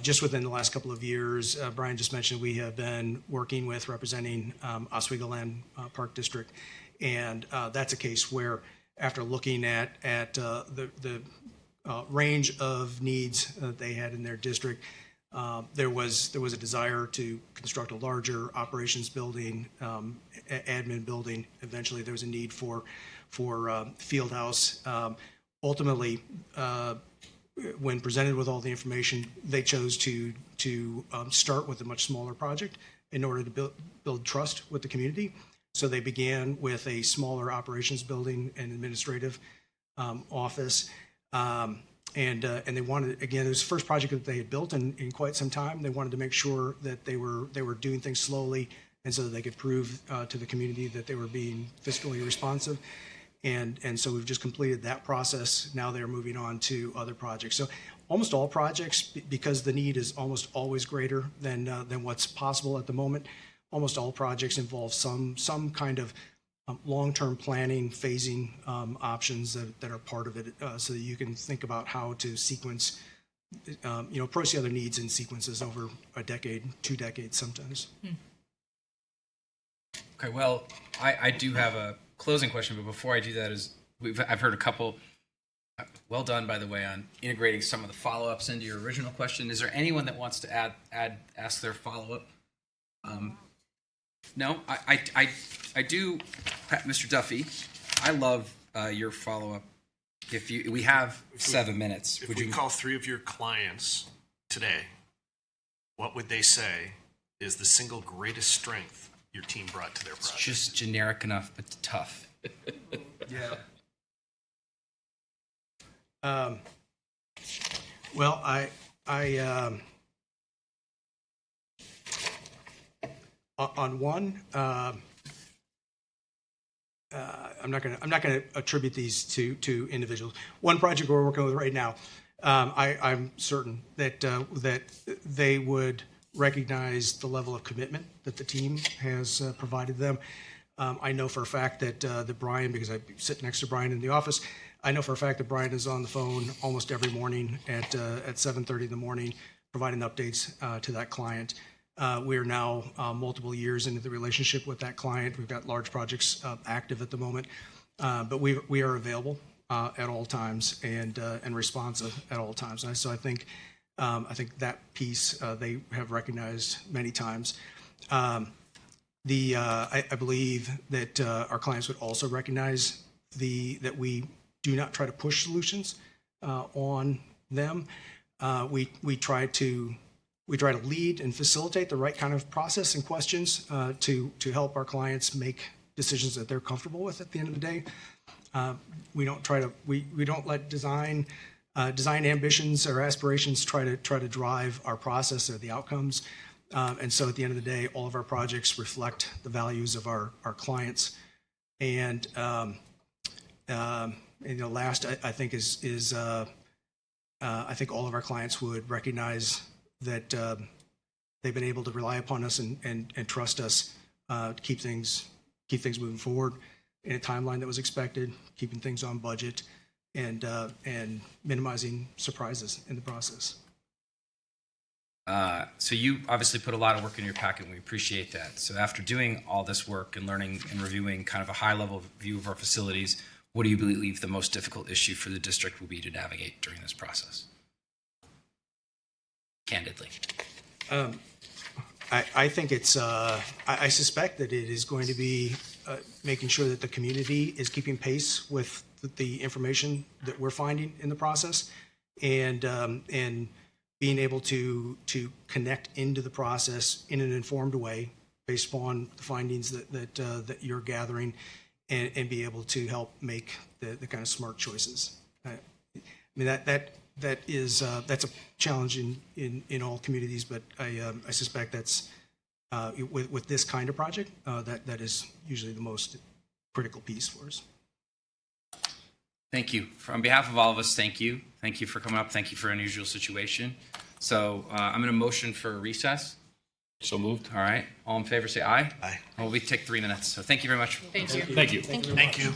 just within the last couple of years, Brian just mentioned we have been working with representing Oswego Land Park District, and that's a case where after looking at the range of needs that they had in their district, there was a desire to construct a larger operations building, admin building. Eventually, there was a need for field house. Ultimately, when presented with all the information, they chose to start with a much smaller project in order to build trust with the community. So they began with a smaller operations building and administrative office. And they wanted, again, it was the first project that they had built in quite some time. They wanted to make sure that they were doing things slowly, and so that they could prove to the community that they were being fiscally responsive. And so we've just completed that process. Now they're moving on to other projects. So almost all projects, because the need is almost always greater than what's possible at the moment. Almost all projects involve some kind of long-term planning, phasing options that are part of it, so that you can think about how to sequence, approach the other needs in sequences over a decade, 2 decades sometimes. Okay, well, I do have a closing question, but before I do that, I've heard a couple. Well done, by the way, on integrating some of the follow-ups into your original question. Is there anyone that wants to ask their follow-up? No, I do, Mr. Duffy. I love your follow-up. We have 7 minutes. If we call 3 of your clients today, what would they say is the single greatest strength your team brought to their project? It's just generic enough, but tough. Yeah. Well, on one, I'm not gonna attribute these to individuals. One project we're working with right now, I'm certain that they would recognize the level of commitment that the team has provided them. I know for a fact that Brian, because I sit next to Brian in the office, I know for a fact that Brian is on the phone almost every morning at 7:30 in the morning, providing updates to that client. We are now multiple years into the relationship with that client. We've got large projects active at the moment, but we are available at all times and responsive at all times. And so I think that piece they have recognized many times. I believe that our clients would also recognize that we do not try to push solutions on them. We try to lead and facilitate the right kind of process and questions to help our clients make decisions that they're comfortable with at the end of the day. We don't let design ambitions or aspirations try to drive our process or the outcomes. And so at the end of the day, all of our projects reflect the values of our clients. And last, I think is I think all of our clients would recognize that they've been able to rely upon us and trust us to keep things moving forward in a timeline that was expected, keeping things on budget, and minimizing surprises in the process. So you obviously put a lot of work in your packet, and we appreciate that. So after doing all this work and learning and reviewing kind of a high-level view of our facilities, what do you believe the most difficult issue for the district will be to navigate during this process? Candidly. I think it's, I suspect that it is going to be making sure that the community is keeping pace with the information that we're finding in the process, and being able to connect into the process in an informed way based upon the findings that you're gathering, and be able to help make the kind of smart choices. I mean, that's a challenge in all communities, but I suspect that's with this kind of project that is usually the most critical piece for us. Thank you. On behalf of all of us, thank you. Thank you for coming up. Thank you for an unusual situation. So I'm going to motion for a recess. So moved. All right. All in favor, say aye. Aye. Well, we take 3 minutes. So thank you very much. Thank you. Thank you. Thank you.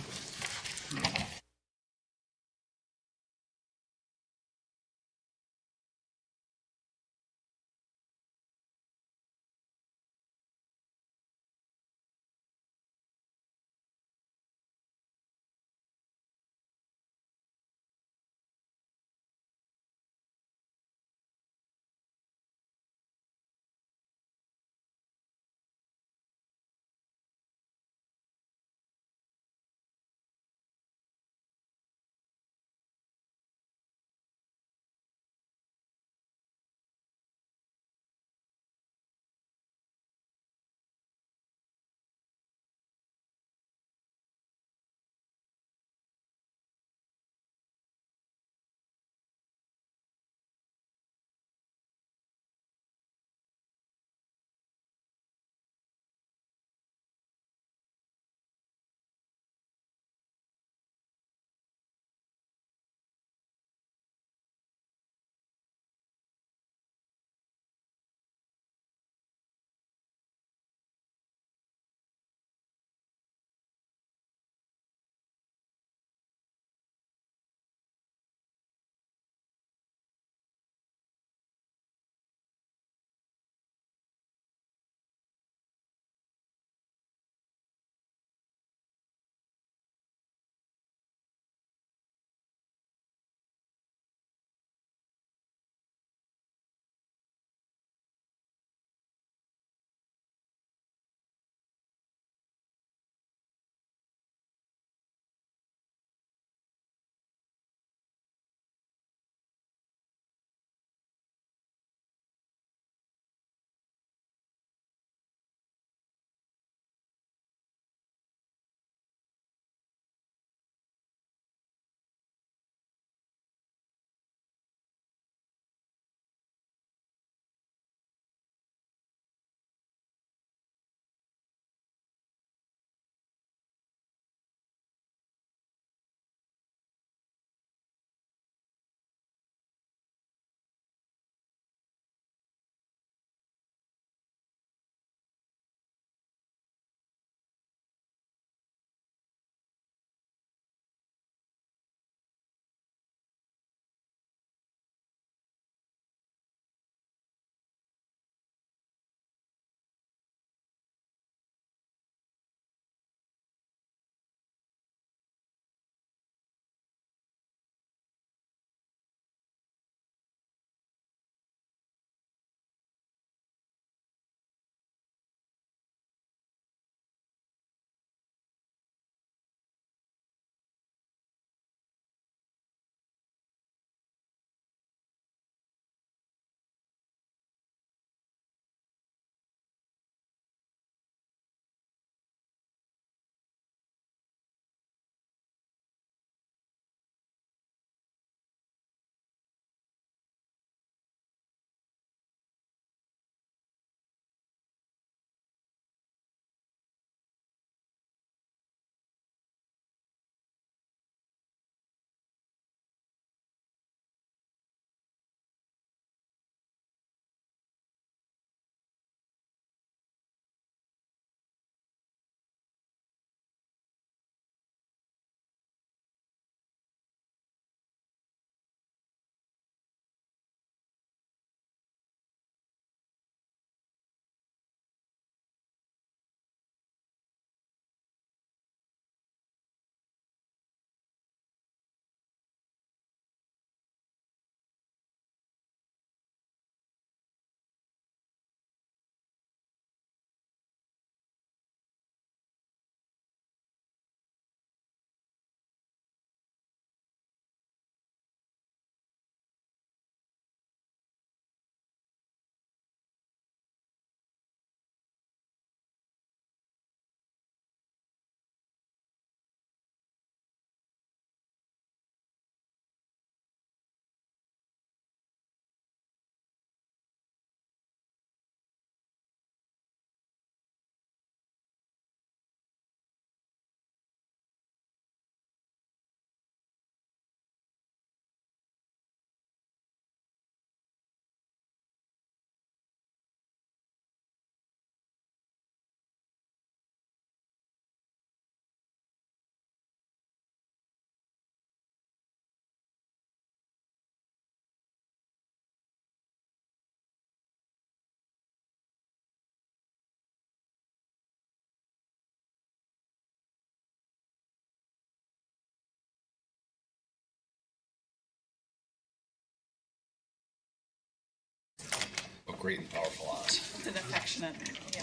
great and powerful Oz. It's an affectionate.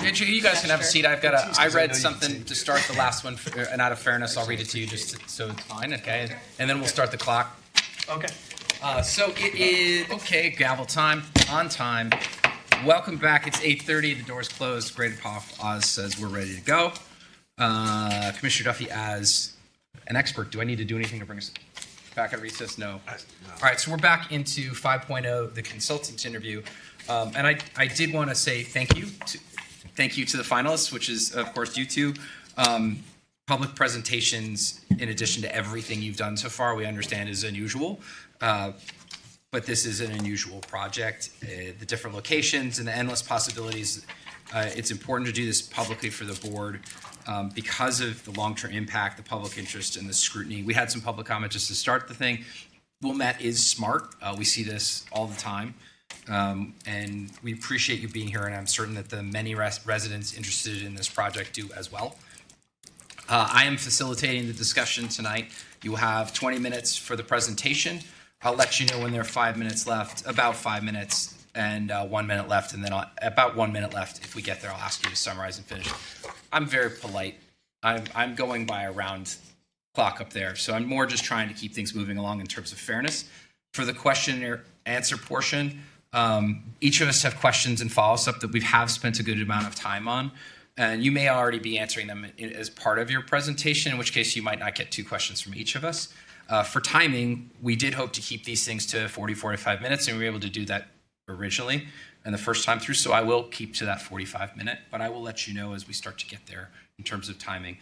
You guys can have a seat. I read something to start the last one, and out of fairness, I'll read it to you so it's fine, okay? And then we'll start the clock. Okay. So it is, okay, gavel time, on time. Welcome back. It's 8:30. The door's closed. Great and powerful Oz says we're ready to go. Commissioner Duffy, as an expert, do I need to do anything to bring us back at recess? No. All right, so we're back into 5.0, the consultant interview. And I did want to say thank you to the finalists, which is, of course, you two. Public presentations, in addition to everything you've done so far, we understand is unusual. But this is an unusual project. The different locations and the endless possibilities. It's important to do this publicly for the board because of the long-term impact, the public interest, and the scrutiny. We had some public comment just to start the thing. Wilmette is smart. We see this all the time. And we appreciate you being here, and I'm certain that the many residents interested in this project do as well. I am facilitating the discussion tonight. You will have 20 minutes for the presentation. I'll let you know when there are 5 minutes left, about 5 minutes, and 1 minute left, and then about 1 minute left. If we get there, I'll ask you to summarize and finish. I'm very polite. I'm going by a round clock up there, so I'm more just trying to keep things moving along in terms of fairness. For the question and answer portion, each of us have questions and follow-ups up that we have spent a good amount of time on, and you may already be answering them as part of your presentation, in which case you might not get 2 questions from each of us. For timing, we did hope to keep these things to 40, 45 minutes, and we were able to do that originally and the first time through, so I will keep to that 45-minute, but I will let you know as we start to get there in terms of timing.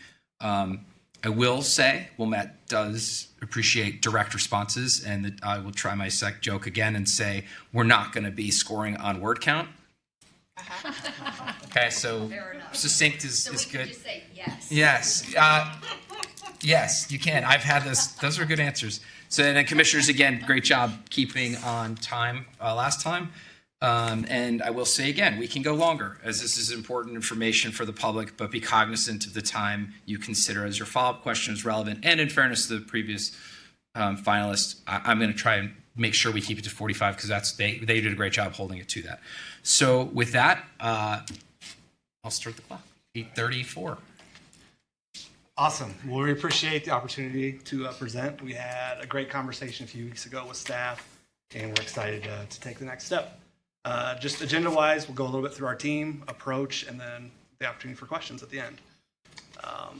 I will say Wilmette does appreciate direct responses, and I will try my joke again and say we're not going to be scoring on word count. Okay, so succinct is good. So we can just say yes. Yes. Yes, you can. I've had this. Those are good answers. So then, commissioners, again, great job keeping on time last time. And I will say again, we can go longer, as this is important information for the public, but be cognizant of the time you consider as your follow-up question is relevant. And in fairness to the previous finalists, I'm going to try and make sure we keep it to 45 because they did a great job holding it to that. So with that, I'll start the clock. 8:34. Awesome. Well, we appreciate the opportunity to present. We had a great conversation a few weeks ago with staff, and we're excited to take the next step. Just agenda-wise, we'll go a little bit through our team, approach, and then the opportunity for questions at the end.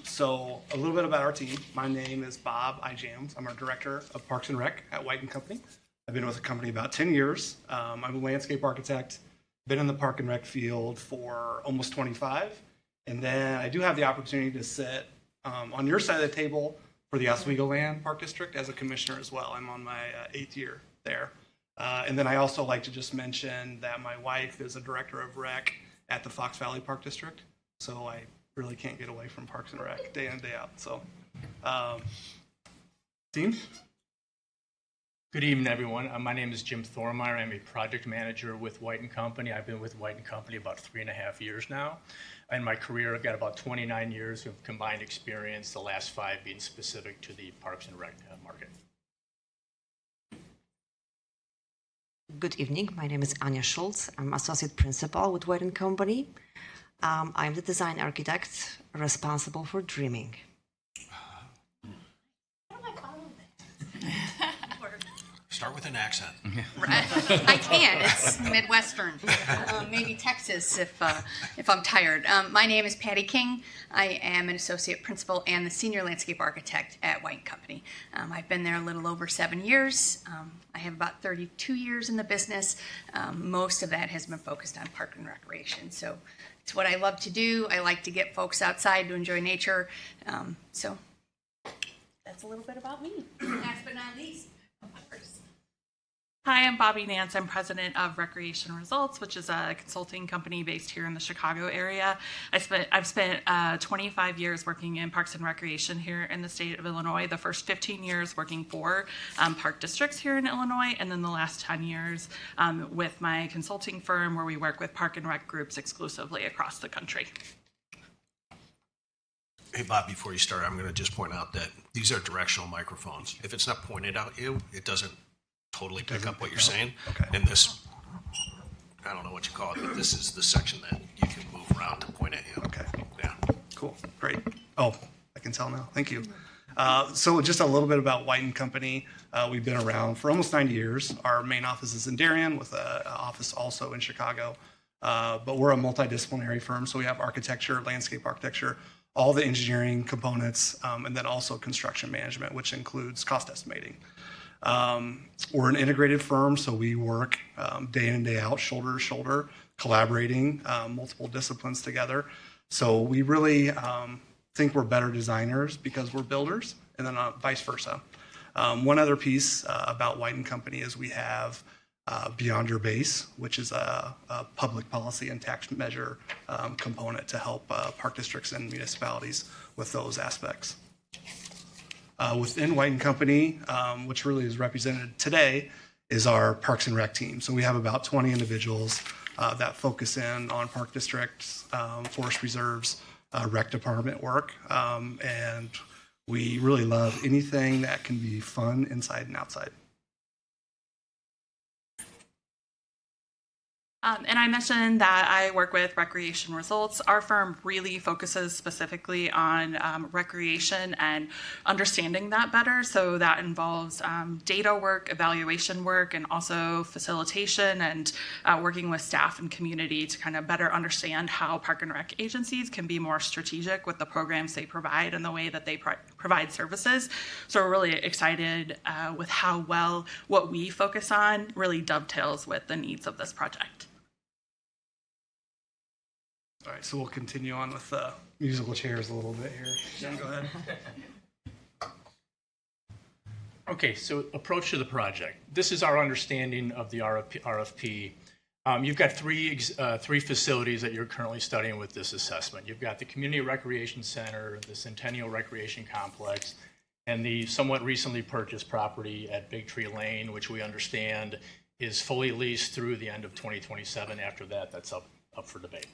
So a little bit about our team. My name is Bob Ijams. I'm our Director of Parks and Rec at Wight & Company. I've been with the company about 10 years. I'm a landscape architect, been in the Park and Rec field for almost 25. And then I do have the opportunity to sit on your side of the table for the Oswego Land Park District as a commissioner as well. I'm on my 8th year there. And then I also like to just mention that my wife is a director of rec at the Fox Valley Park District. So I really can't get away from Parks and Rec day in and day out. So, team? Good evening, everyone. My name is Jim Thormeyer. I'm a project manager with Wight & Company. I've been with Wight & Company about 3.5 years now. In my career, I've got about 29 years of combined experience, the last 5 being specific to the Parks and Rec market. Good evening. My name is Anya Schultz. I'm associate principal with Wight & Company. I'm the design architect responsible for dreaming. Start with an accent. I can. It's Midwestern. Maybe Texas if I'm tired. My name is Patty King. I am an associate principal and the senior landscape architect at Wight & Company. I've been there a little over 7 years. I have about 32 years in the business. Most of that has been focused on park and recreation. So it's what I love to do. I like to get folks outside to enjoy nature. So that's a little bit about me. Last but not least. Hi, I'm Bobby Nance. I'm president of Recreation Results, which is a consulting company based here in the Chicago area. I've spent 25 years working in parks and recreation here in the state of Illinois. The first 15 years working for park districts here in Illinois, and then the last 10 years with my consulting firm where we work with park and rec groups exclusively across the country. Hey, Bob, before you start, I'm going to just point out that these are directional microphones. If it's not pointed at you, it doesn't totally pick up what you're saying. Okay. And this, I don't know what what you call it, but this is the section that you can move around to point at you. Okay. Yeah. Cool, great. Oh, I can tell now, thank you. So just a little bit about Wight and Company. We've been around for almost 90 years. Our main office is in Darien with an office also in Chicago. But we're a multidisciplinary firm, so we have architecture, landscape architecture, all the engineering components, and then also construction management, which includes cost estimating. We're an integrated firm, so we work day in and day out, shoulder to shoulder, collaborating multiple disciplines together. So we really think we're better designers because we're builders, and then vice versa. One other piece about Wight and Company is we have Beyond Your Base, which is a public policy and tax measure component to help park districts and municipalities with those aspects. Within Wight and Company, which really is represented today, is our Parks and Rec team. So we have about 20 individuals that focus in on park districts, forest reserves, rec department work, and we really love anything that can be fun inside and outside. And I mentioned that I work with Recreation Results. Our firm really focuses specifically on recreation and understanding that better. So that involves data work, evaluation work, and also facilitation and working with staff and community to kind of better understand how park and rec agencies can be more strategic with the programs they provide and the way that they provide services. So we're really excited with how well what we focus on really dovetails with the needs of this project. All right, so we'll continue on with the musical chairs a little bit here. Jim, go ahead. Okay, so approach to the project. This is our understanding of the RFP. You've got three facilities that you're currently studying with this assessment. You've got the Community Recreation Center, the Centennial Recreation Complex, and the somewhat recently purchased property at Big Tree Lane, which we understand is fully leased through the end of 2027. After that, that's up for debate.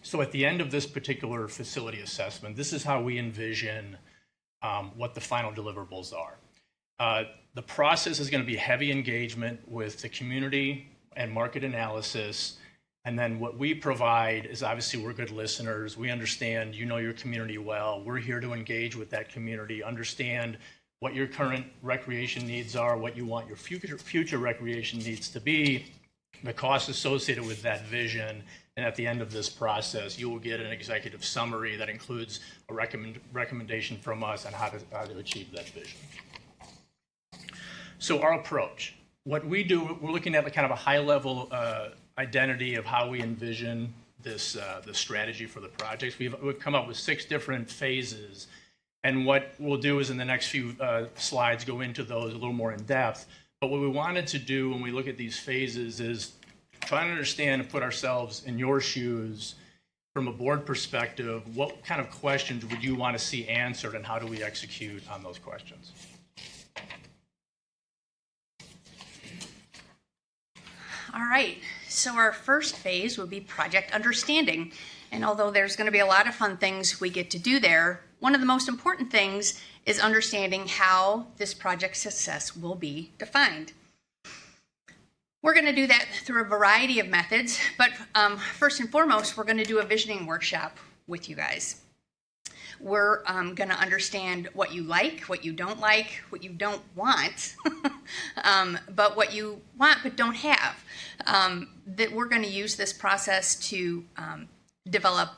So at the end of this particular facility assessment, this is how we envision what the final deliverables are. The process is going to be heavy engagement with the community and market analysis. And then what we provide is, obviously, we're good listeners. We understand you know your community well. We're here to engage with that community, understand what your current recreation needs are, what you want your future recreation needs to be, the costs associated with that vision. And at the end of this process, you will get an executive summary that includes a recommendation from us on how to achieve that vision. So our approach, what we do, we're looking at kind of a high-level identity of how we envision this the strategy for the projects. We've come up with 6 different phases, and what we'll do is in the next few slides go into those a little more in depth. But what we wanted to do when we look at these phases is try to understand and put ourselves in your shoes from a board perspective. What kind of questions would you want to see answered, and how do we execute on those questions? All right, so our first phase would be project understanding. And although there's going to be a lot of fun things we get to do there, one of the most important things is understanding how this project's success will be defined. We're going to do that through a variety of methods, but first and foremost, we're going to do a visioning workshop with you guys. We're going to understand what you like, what you don't want, but what you want but don't have. That we're going to use this process to develop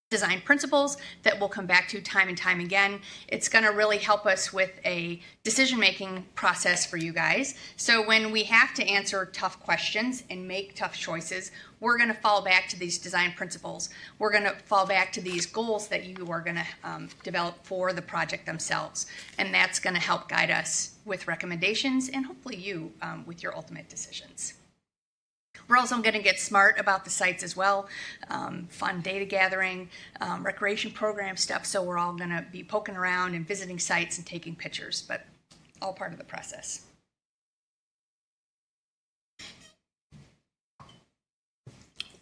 design principles that we'll come back to time and time again. It's going to really help us with a decision-making process for you guys. So when we have to answer tough questions and make tough choices, we're going to fall back to these design principles. We're going to fall back to these goals that you are going to develop for the project themselves. And that's going to help guide us with recommendations and hopefully you with your ultimate decisions. We're also going to get smart about the sites as well, fun data gathering, recreation program stuff. So we're all going to be poking around and visiting sites and taking pictures, but all part of the process.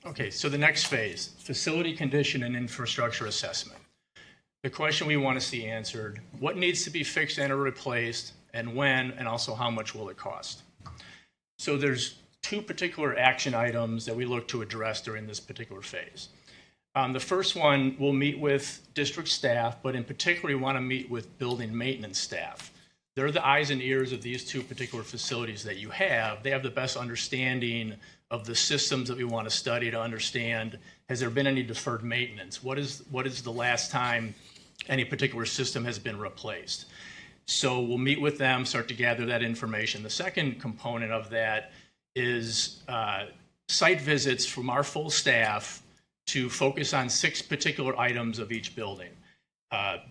Okay, so the next phase, facility condition and infrastructure assessment. The question we want to see answered, what needs to be fixed and or replaced, and when, and also how much will it cost? So there's two particular action items that we look to address during this particular phase. The first one, we'll meet with district staff, but in particular, we want to meet with building maintenance staff. They're the eyes and ears of these two particular facilities that you have. They have the best understanding of the systems that we want to study to understand, has there been any deferred maintenance? What is the last time any particular system has been replaced? So we'll meet with them, start to gather that information. The second component of that is site visits from our full staff to focus on 6 particular items of each building.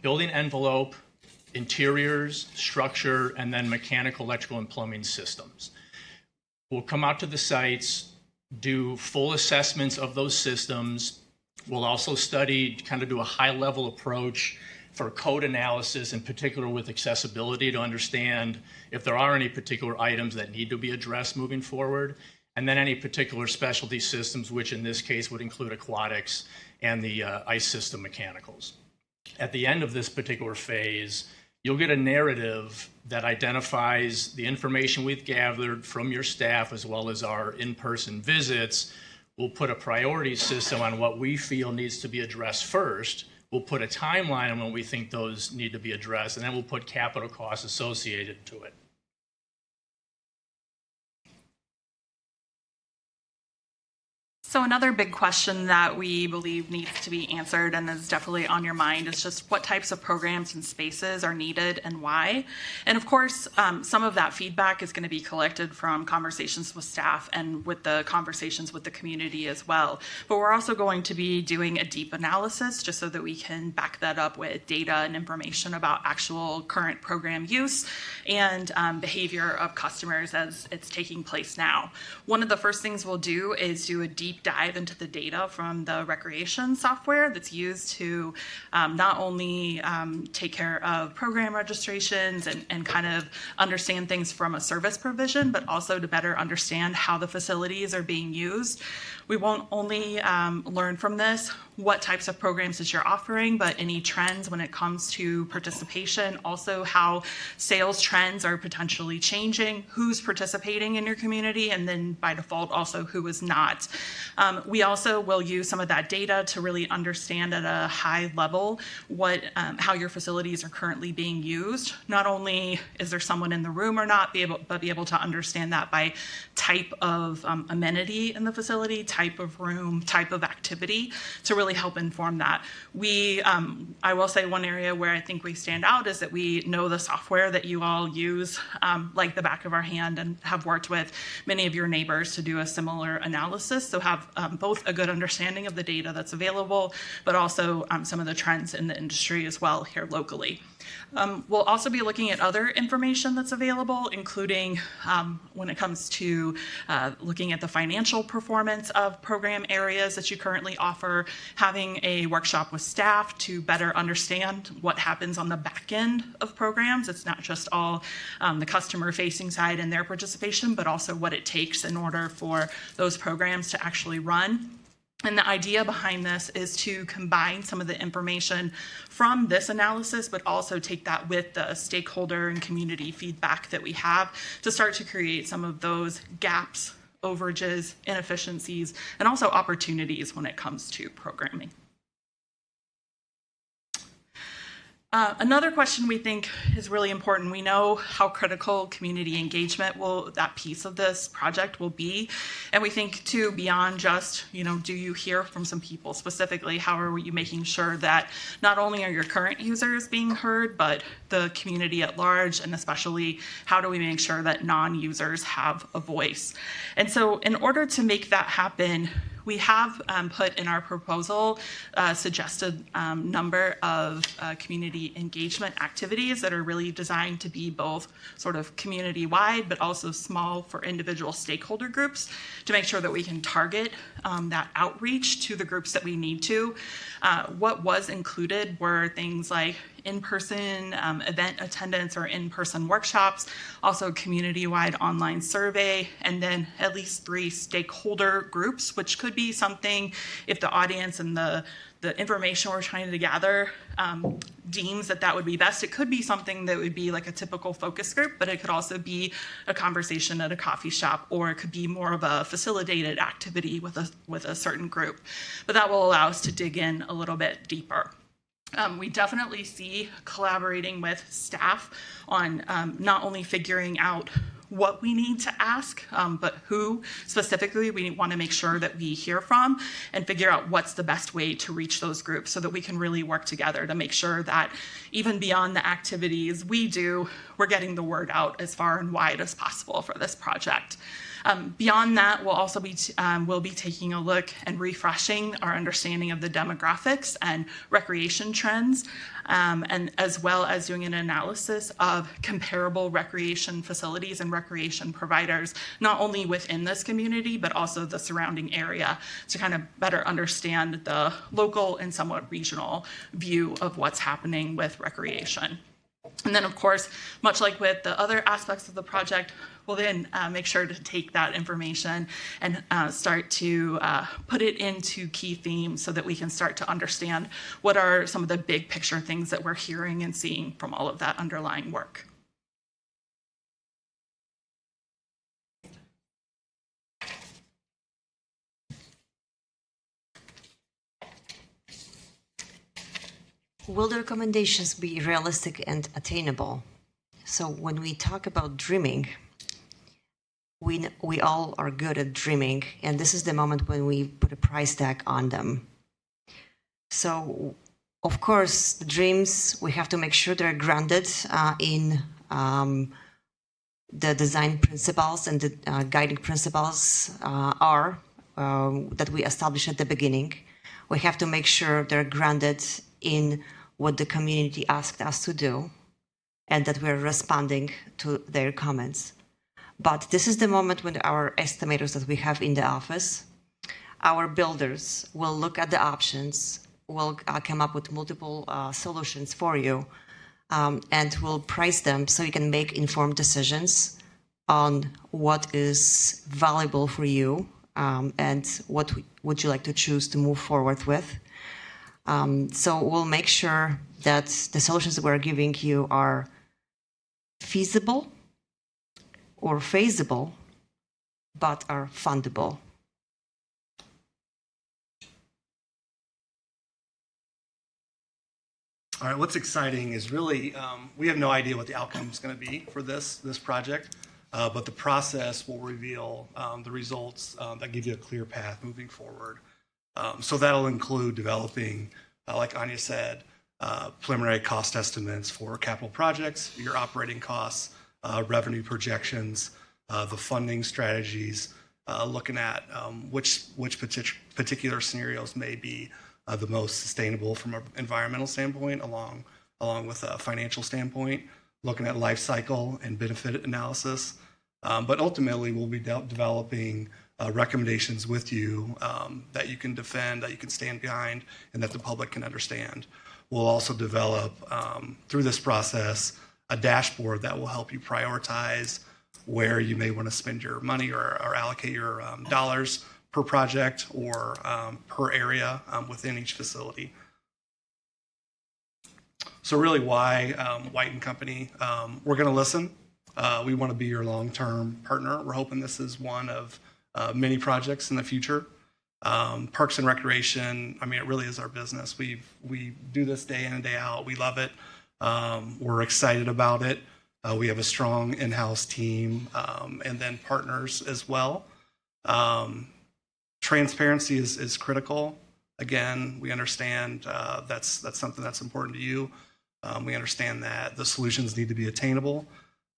Building envelope, interiors, structure, and then mechanical, electrical, and plumbing systems. We'll come out to the sites, do full assessments of those systems. We'll also study, kind of do a high-level approach for code analysis, in particular with accessibility, to understand if there are any particular items that need to be addressed moving forward, and then any particular specialty systems, which in this case would include aquatics and the ice system mechanicals. At the end of this particular phase, you'll get a narrative that identifies the information we've gathered from your staff as well as our in-person visits. We'll put a priority system on what we feel needs to be addressed first. We'll put a timeline on when we think those need to be addressed, and then we'll put capital costs associated to it. So another big question that we believe needs to be answered and is definitely on your mind is just what types of programs and spaces are needed and why. And of course, some of that feedback is going to be collected from conversations with staff and with the conversations with the community as well. But we're also going to be doing a deep analysis just so that we can back that up with data and information about actual current program use and behavior of customers as it's taking place now. One of the first things we'll do is do a deep dive into the data from the recreation software that's used to not only take care of program registrations and kind of understand things from a service provision, but also to better understand how the facilities are being used. We won't only learn from this what types of programs that you're offering, but any trends when it comes to participation, also how sales trends are potentially changing, who's participating in your community, and then by default also who is not. We also will use some of that data to really understand at a high level how your facilities are currently being used. Not only is there someone in the room or not, but be able to understand that by type of amenity in the facility, type of room, type of activity, to really help inform that. I will say one area where I think we stand out is that we know the software that you all use like the back of our hand and have worked with many of your neighbors to do a similar analysis. So have both a good understanding of the data that's available, but also some of the trends in the industry as well here locally. We'll also be looking at other information that's available, including when it comes to looking at the financial performance of program areas that you currently offer, having a workshop with staff to better understand what happens on the back end of programs. It's not just all the customer-facing side and their participation, but also what it takes in order for those programs to actually run. And the idea behind this is to combine some of the information from this analysis, but also take that with the stakeholder and community feedback that we have to start to create some of those gaps, overages, inefficiencies, and also opportunities when it comes to programming. Another question we think is really important. We know how critical community engagement that piece of this project will be. And we think too, beyond just, do you hear from some people specifically? How are you making sure that not only are your current users being heard, but the community at large, and especially how do we make sure that non-users have a voice? And so in order to make that happen, we have put in our proposal a suggested number of community engagement activities that are really designed to be both sort of community-wide, but also small for individual stakeholder groups to make sure that we can target that outreach to the groups that we need to. What was included were things like in-person event attendance or in-person workshops, also community-wide online survey, and then at least 3 stakeholder groups, which could be something if the audience and the information we're trying to gather deems that would be best. It could be something that would be like a typical focus group, but it could also be a conversation at a coffee shop, or it could be more of a facilitated activity with a certain group. But that will allow us to dig in a little bit deeper. We definitely see collaborating with staff on not only figuring out what we need to ask, but who specifically we want to make sure that we hear from and figure out what's the best way to reach those groups so that we can really work together to make sure that even beyond the activities we do, we're getting the word out as far and wide as possible for this project. Beyond that, we'll also be taking a look and refreshing our understanding of the demographics and recreation trends, and as well as doing an analysis of comparable recreation facilities and recreation providers, not only within this community, but also the surrounding area, to kind of better understand the local and somewhat regional view of what's happening with recreation. And then, of course, much like with the other aspects of the project, we'll then make sure to take that information and start to put it into key themes so that we can start to understand what are some of the big picture things that we're hearing and seeing from all of that underlying work. Will the recommendations be realistic and attainable? So when we talk about dreaming, we all are good at dreaming, and this is the moment when we put a price tag on them. So, of course, the dreams, we have to make sure they're grounded in the design principles and the guiding principles that we established at the beginning. We have to make sure they're grounded in what the community asked us to do and that we're responding to their comments. But this is the moment when our estimators that we have in the office, our builders will look at the options, will come up with multiple solutions for you, and will price them so you can make informed decisions on what is valuable for you and what would you like to choose to move forward with. So we'll make sure that the solutions that we're giving you are feasible or feasible, but are fundable. All right, what's exciting is really, we have no idea what the outcome is going to be for this project, but the process will reveal the results that give you a clear path moving forward. So that'll include developing, like Anya said, preliminary cost estimates for capital projects, your operating costs, revenue projections, the funding strategies, looking at which particular scenarios may be the most sustainable from an environmental standpoint, along with a financial standpoint, looking at life cycle and benefit analysis. But ultimately, we'll be developing recommendations with you that you can defend, that you can stand behind, and that the public can understand. We'll also develop, through this process, a dashboard that will help you prioritize where you may want to spend your money or allocate your dollars per project or per area within each facility. So really why Wight & Company? We're going to listen. We want to be your long-term partner. We're hoping this is one of many projects in the future. Parks and Recreation, I mean, it really is our business. We do this day in and day out. We love it. We're excited about it. We have a strong in-house team and then partners as well. Transparency is critical. Again, we understand that's something that's important to you. We understand that the solutions need to be attainable,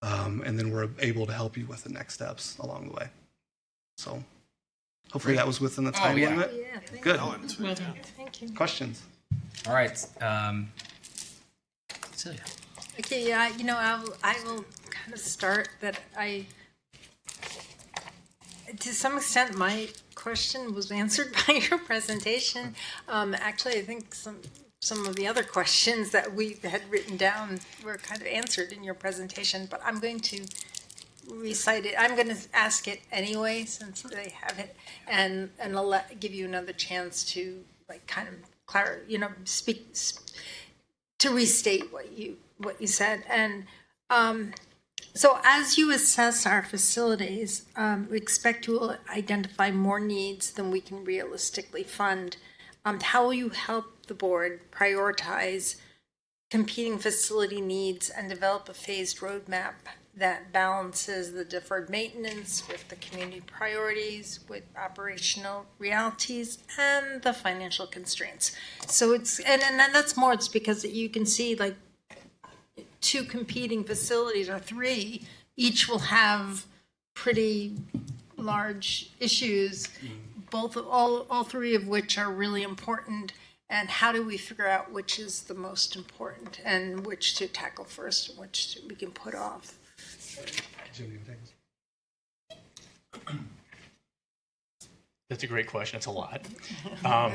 and then we're able to help you with the next steps along the way. So hopefully that was within the time limit. Yeah, Good. Well done. Thank you. Questions? All right. Celia. Okay, I will kind of start that to some extent, my question was answered by your presentation. Actually, I think some of the other questions that we had written down were kind of answered in your presentation, but I'm going to recite it. I'm going to ask it anyway, since they have it, and I'll give you another chance to like kind of speak to restate what you said. And so as you assess our facilities, we expect to identify more needs than we can realistically fund. How will you help the board prioritize competing facility needs and develop a phased roadmap that balances the deferred maintenance with the community priorities, with operational realities, and the financial constraints? So it's, and that's more, it's because you can see like two competing facilities or three, each will have pretty large issues, all three of which are really important. And how do we figure out which is the most important and which to tackle first and which we can put off? That's a great question. It's a lot.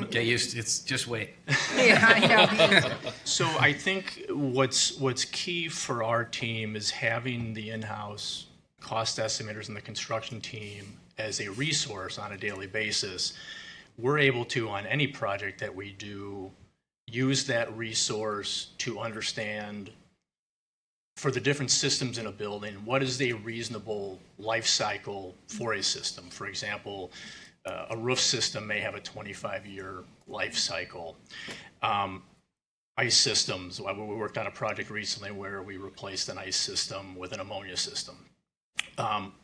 Get used. It's just wait. Yeah, I know. So I think what's key for our team is having the in-house cost estimators and the construction team as a resource on a daily basis. We're able to, on any project that we do, use that resource to understand, for the different systems in a building, what is a reasonable life cycle for a system. For example, a roof system may have a 25-year life cycle. Ice systems, we worked on a project recently where we replaced an ice system with an ammonia system.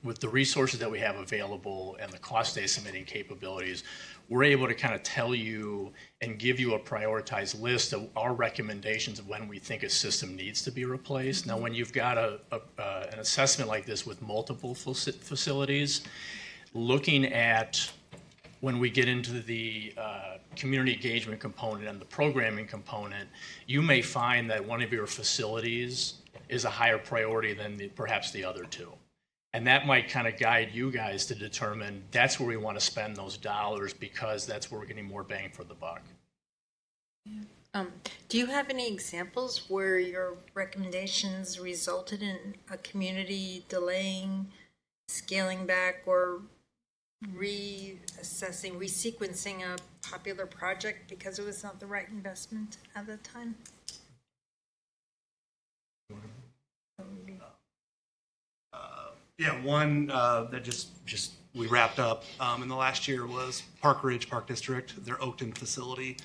With the resources that we have available and the cost estimating capabilities, we're able to kind of tell you and give you a prioritized list of our recommendations of when we think a system needs to be replaced. Now, when you've got an assessment like this with multiple facilities, looking at when we get into the community engagement component and the programming component, you may find that one of your facilities is a higher priority than perhaps the other two. And that might kind of guide you guys to determine that's where we want to spend those dollars because that's where we're getting more bang for the buck. Do you have any examples where your recommendations resulted in a community delaying, scaling back, or reassessing, resequencing a popular project because it was not the right investment at the time? Yeah, one that just we wrapped up in the last year was Park Ridge Park District, their Oakton facility.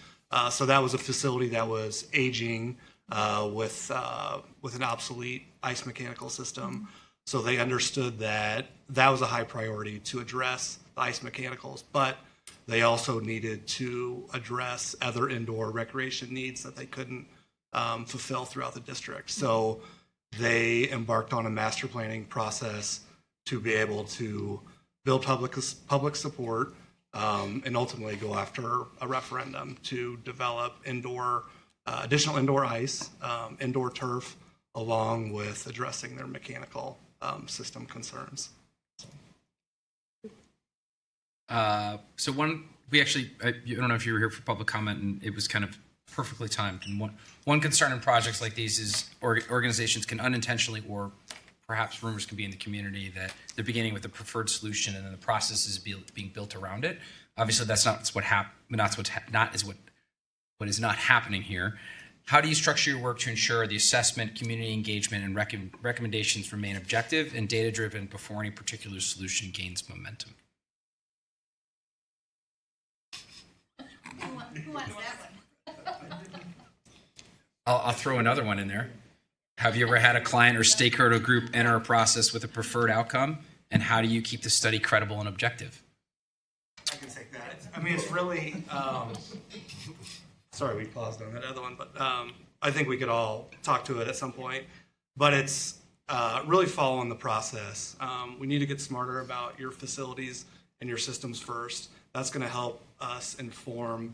So that was a facility that was aging with an obsolete ice mechanical system. So they understood that that was a high priority to address the ice mechanicals, but they also needed to address other indoor recreation needs that they couldn't fulfill throughout the district. So they embarked on a master planning process to be able to build public support and ultimately go after a referendum to develop additional indoor ice, indoor turf, along with addressing their mechanical system concerns. So we actually, I don't know if you were here for public comment, and it was kind of perfectly timed. And one concern in projects like these is organizations can unintentionally, or perhaps rumors can be in the community, that they're beginning with a preferred solution and then the process is being built around it. Obviously, that's not what is not happening here. How do you structure your work to ensure the assessment, community engagement, and recommendations remain objective and data-driven before any particular solution gains momentum? Who wants that one? I'll throw another one in there. Have you ever had a client or stakeholder group enter a process with a preferred outcome? And how do you keep the study credible and objective? I can take that. I mean, it's really, sorry we paused on that other one, but I think we could all talk to it at some point. But it's really following the process. We need to get smarter about your facilities and your systems first. That's going to help us inform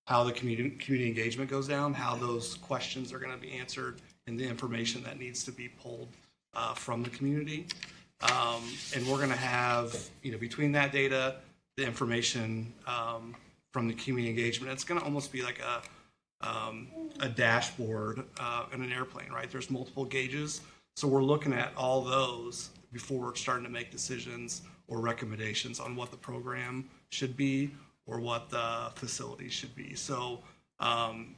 how the community engagement goes down, how those questions are going to be answered, and the information that needs to be pulled from the community. And we're going to have, between that data, the information from the community engagement, it's going to almost be like a dashboard in an airplane, right? There's multiple gauges. So we're looking at all those before we're starting to make decisions or recommendations on what the program should be or what the facility should be. So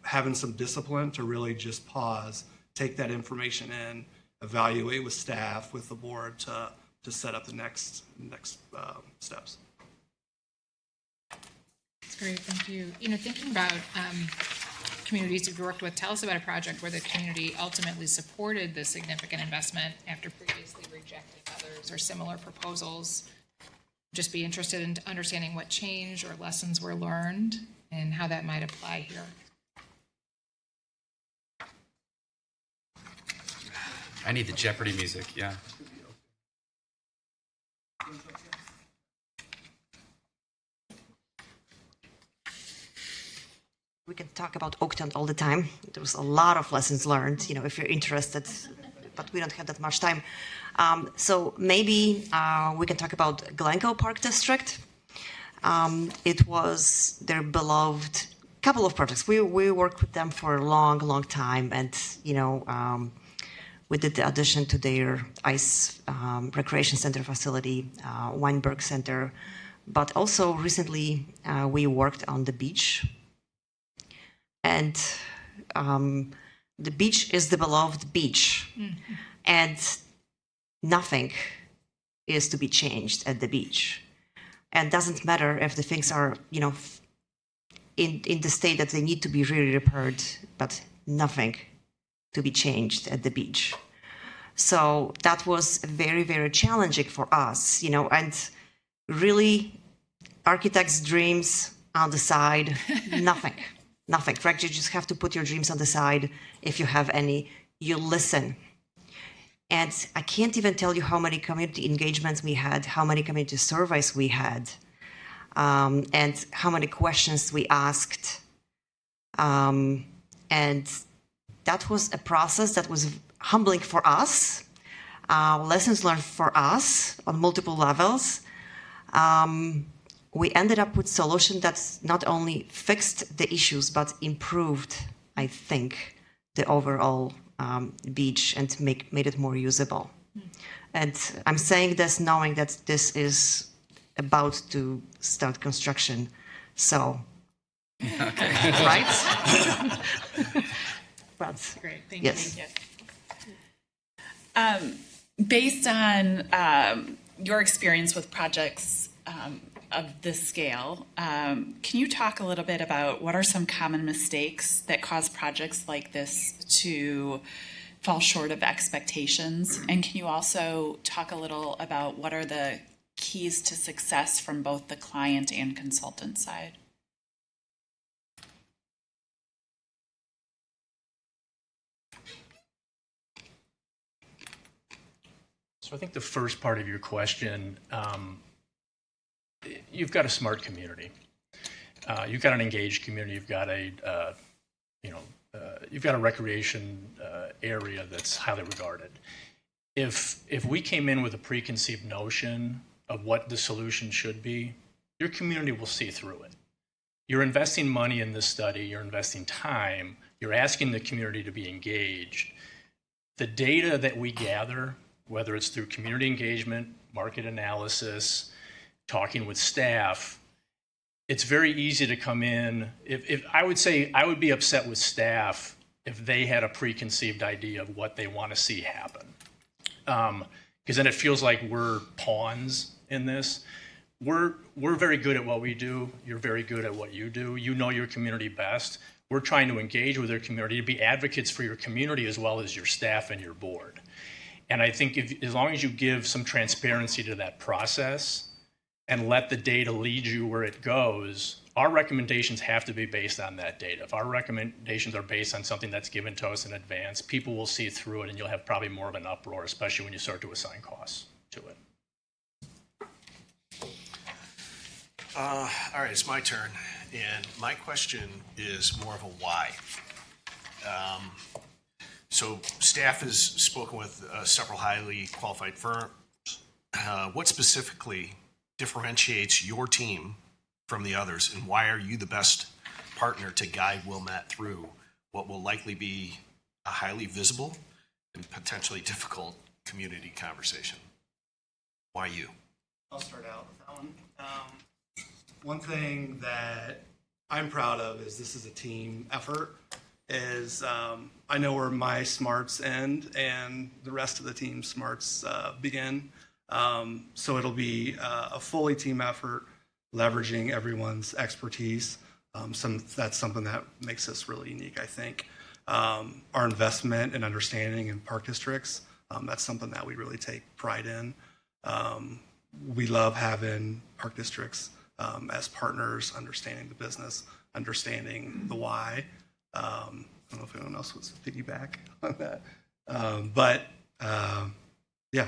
having some discipline to really just pause, take that information in, evaluate with staff, with the board to set up the next steps. That's great, thank you. You know, thinking about communities you've worked with, tell us about a project where the community ultimately supported the significant investment after previously rejecting others or similar proposals. Just be interested in understanding what changed or lessons were learned and how that might apply here. I need the Jeopardy music, yeah. We can talk about Oakton all the time. There was a lot of lessons learned, you know, if you're interested, but we don't have that much time. So maybe we can talk about Glencoe Park District. It was their beloved couple of projects. We worked with them for a long time, and you know, we did the addition to their ice recreation center facility, Weinberg Center, but also recently we worked on the beach. And the beach is the beloved beach, and nothing is to be changed at the beach. And doesn't matter if the things are, you know, in the state that they need to be really repaired, but nothing to be changed at the beach. So that was very challenging for us, you know, and really architects' dreams on the side, nothing. Nothing, correct? You just have to put your dreams on the side if you have any. You listen. And I can't even tell you how many community engagements we had, how many community surveys we had, and how many questions we asked. And that was a process that was humbling for us, lessons learned for us on multiple levels. We ended up with a solution that's not only fixed the issues, but improved, I think, the overall beach and made it more usable. And I'm saying this knowing that this is about to start construction. So, right? But, great, thank yes. you. Based on your experience with projects of this scale, can you talk a little bit about what are some common mistakes that cause projects like this to fall short of expectations? And can you also talk a little about what are the keys to success from both the client and consultant side? So I think the first part of your question, you've got a smart community. You've got an engaged community. You've got you've got a recreation area that's highly regarded. If we came in with a preconceived notion of what the solution should be, your community will see through it. You're investing money in this study. You're investing time. You're asking the community to be engaged. The data that we gather, whether it's through community engagement, market analysis, talking with staff, it's very easy to come in. If I would say I would be upset with staff if they had a preconceived idea of what they want to see happen. Because then it feels like we're pawns in this. We're very good at what we do. You're very good at what you do. You know your community best. We're trying to engage with your community, to be advocates for your community as well as your staff and your board. And I think as long as you give some transparency to that process and let the data lead you where it goes, our recommendations have to be based on that data. If our recommendations are based on something that's given to us in advance, people will see through it and you'll have probably more of an uproar, especially when you start to assign costs to it. All right, it's my turn. And my question is more of a why. So staff has spoken with several highly qualified firms. What specifically differentiates your team from the others, and why are you the best partner to guide Wilmette through what will likely be a highly visible and potentially difficult community conversation? Why you? I'll start out with that one. One thing that I'm proud of is this is a team effort. I know where my smarts end and the rest of the team's smarts begin. So it'll be a fully team effort, leveraging everyone's expertise. That's something that makes us really unique, I think. Our investment and understanding in park districts, that's something that we really take pride in. We love having park districts as partners, understanding the business, understanding the why. I don't know if anyone else wants to piggyback on that. Yeah.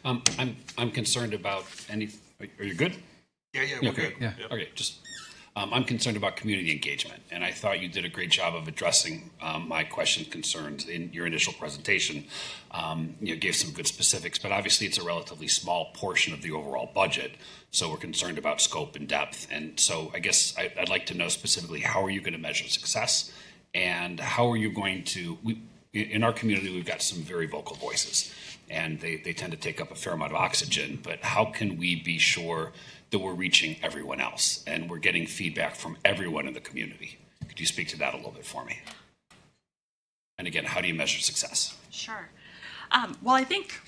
I'm concerned about are you good? Yeah, we're okay. good. Yeah. Okay, I'm concerned about community engagement, and I thought you did a great job of addressing my question concerns in your initial presentation. You gave some good specifics, but obviously it's a relatively small portion of the overall budget, so we're concerned about scope and depth. And so I guess I'd like to know specifically, how are you going to measure success, and how are you going to, in our community, we've got some very vocal voices, and they tend to take up a fair amount of oxygen, but how can we be sure that we're reaching everyone else and we're getting feedback from everyone in the community? Could you speak to that a little bit for me? And again, how do you measure success? Sure. Well, I think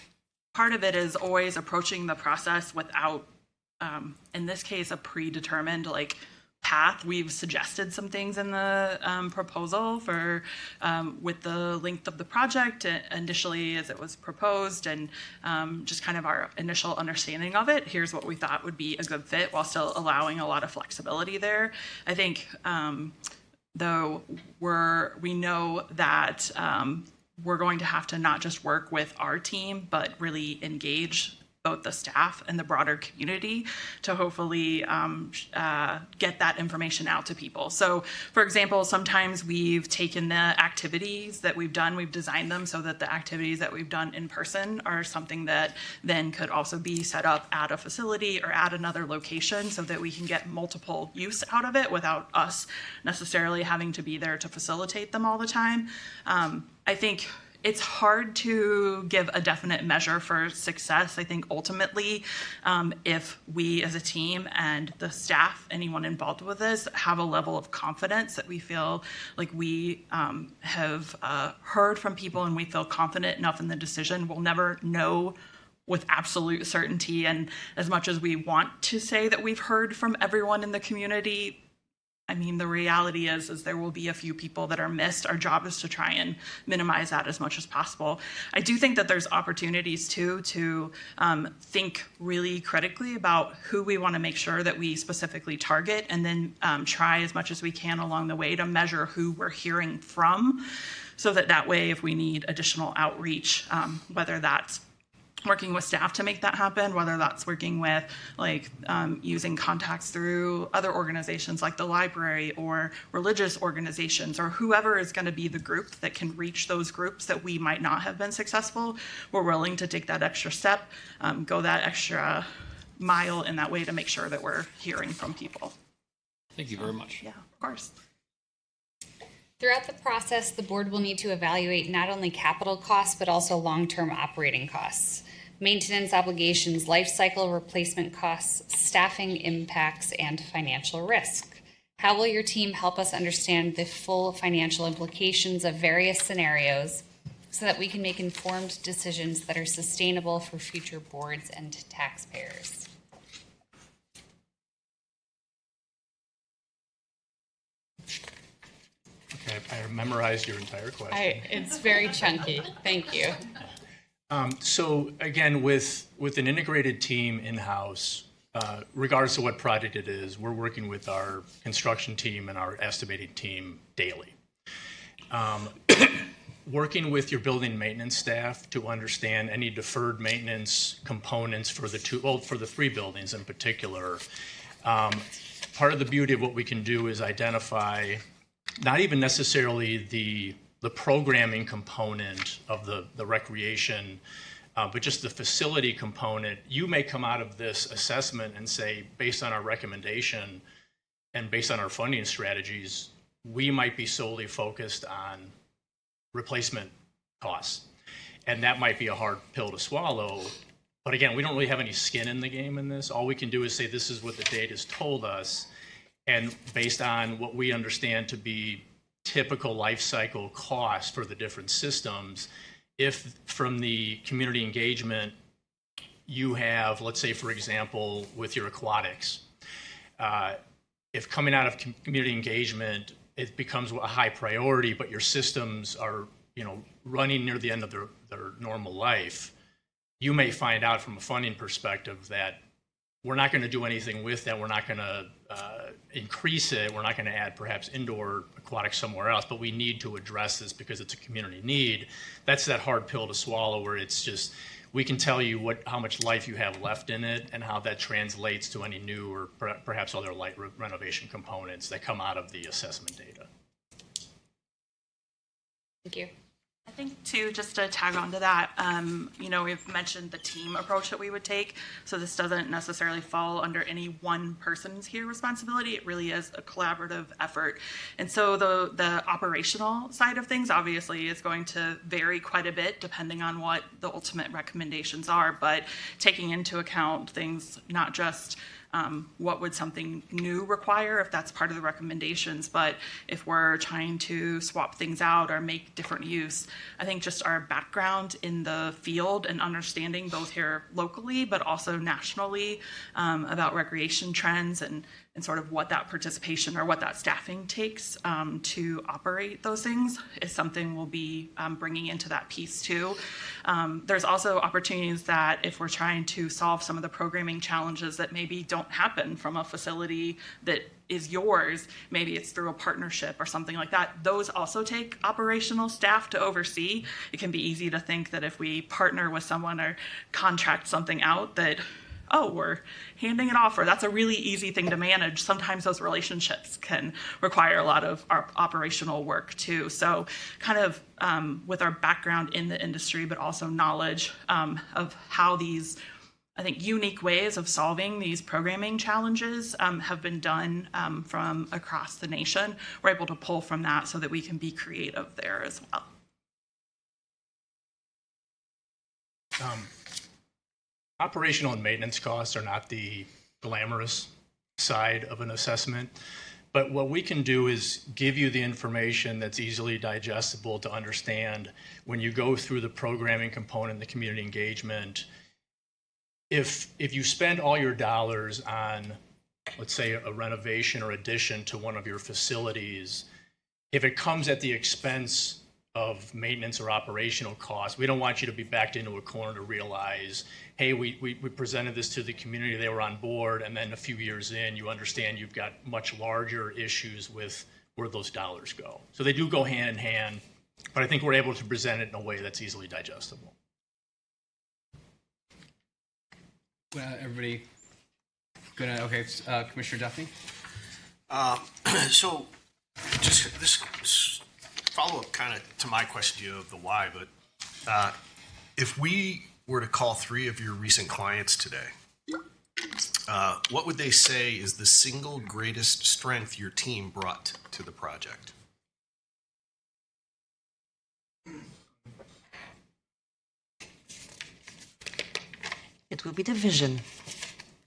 part of it is always approaching the process without, in this case, a predetermined path. We've suggested some things in the proposal for with the length of the project initially as it was proposed, and just kind of our initial understanding of it. Here's what we thought would be a good fit while still allowing a lot of flexibility there. I think though we know that we're going to have to not just work with our team, but really engage both the staff and the broader community to hopefully get that information out to people. So, for example, sometimes we've taken the activities that we've done, we've designed them so that the activities that we've done in person are something that then could also be set up at a facility or at another location so that we can get multiple use out of it without us necessarily having to be there to facilitate them all the time. I think it's hard to give a definite measure for success. I think ultimately, if we as a team and the staff, anyone involved with this, have a level of confidence that we feel like we have heard from people and we feel confident enough in the decision, we'll never know with absolute certainty. And as much as we want to say that we've heard from everyone in the community, I mean, the reality is there will be a few people that are missed. Our job is to try and minimize that as much as possible. I do think that there's opportunities too to think really critically about who we want to make sure that we specifically target, and then try as much as we can along the way to measure who we're hearing from, so that way if we need additional outreach, whether that's working with staff to make that happen, whether that's working with using contacts through other organizations like the library or religious organizations or whoever is going to be the group that can reach those groups that we might not have been successful. We're willing to take that extra step, go that extra mile in that way to make sure that we're hearing from people. Thank you very much. Yeah, of course. Throughout the process, the board will need to evaluate not only capital costs, but also long-term operating costs, maintenance obligations, life cycle replacement costs, staffing impacts, and financial risk. How will your team help us understand the full financial implications of various scenarios so that we can make informed decisions that are sustainable for future boards and taxpayers? Okay, I memorized your entire question. It's very chunky. Thank you. So again, with an integrated team in-house, regardless of what project it is, we're working with our construction team and our estimating team daily. Working with your building maintenance staff to understand any deferred maintenance components for the three buildings in particular. Part of the beauty of what we can do is identify not even necessarily the programming component of the recreation But just the facility component, you may come out of this assessment and say, based on our recommendation and based on our funding strategies, we might be solely focused on replacement costs. And that might be a hard pill to swallow. But again, we don't really have any skin in the game in this. All we can do is say, this is what the data's told us. And based on what we understand to be typical life cycle costs for the different systems, if from the community engagement, you have, let's say, for example, with your aquatics, if coming out of community engagement, it becomes a high priority, but your systems are, running near the end of their normal life, you may find out from a funding perspective that we're not going to do anything with that. We're not going to increase it. We're not going to add perhaps indoor aquatics somewhere else, but we need to address this because it's a community need. That's that hard pill to swallow where it's just, we can tell you how much life you have left in it and how that translates to any new or perhaps other light renovation components that come out of the assessment data. Thank you. I think too, just to tag on to that, we've mentioned the team approach that we would take. So this doesn't necessarily fall under any one person's here responsibility. It really is a collaborative effort. And so the operational side of things obviously is going to vary quite a bit depending on what the ultimate recommendations are, but taking into account things not just what would something new require if that's part of the recommendations, but if we're trying to swap things out or make different use, I think just our background in the field and understanding both here locally but also nationally about recreation trends and sort of what that participation or what that staffing takes to operate those things is something we'll be bringing into that piece too. There's also opportunities that if we're trying to solve some of the programming challenges that maybe don't happen from a facility that is yours, maybe it's through a partnership or something like that, those also take operational staff to oversee. It can be easy to think that if we partner with someone or contract something out that, oh, we're handing it off, or that's a really easy thing to manage. Sometimes those relationships can require a lot of our operational work too. So kind of with our background in the industry, but also knowledge of how these, I think, unique ways of solving these programming challenges have been done from across the nation, we're able to pull from that so that we can be creative there as well. Operational and maintenance costs are not the glamorous side of an assessment, but what we can do is give you the information that's easily digestible to understand when you go through the programming component, the community engagement. If you spend all your dollars on, let's say, a renovation or addition to one of your facilities, if it comes at the expense of maintenance or operational costs, we don't want you to be backed into a corner to realize, hey, we presented this to the community, they were on board, and then a few years in, you understand you've got much larger issues with where those dollars go. So they do go hand in hand, but I think we're able to present it in a way that's easily digestible. Everybody good? Okay, Commissioner Duffy? So just this follow-up kind of to my question to you of the why, but if we were to call 3 of your recent clients today, what would they say is the single greatest strength your team brought to the project? It will be the vision.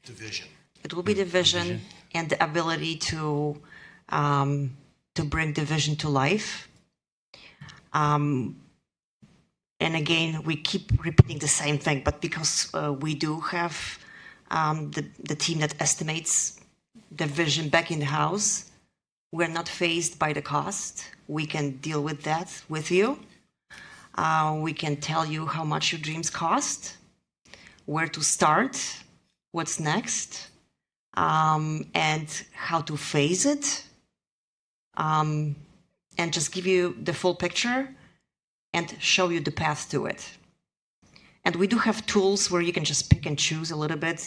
Division. It will be the vision and the ability to bring the vision to life. And again, we keep repeating the same thing, but because we do have the team that estimates the vision back in the house, we're not faced by the cost. We can deal with that with you. We can tell you how much your dreams cost, where to start, what's next, and how to phase it, and just give you the full picture and show you the path to it. And we do have tools where you can just pick and choose a little bit.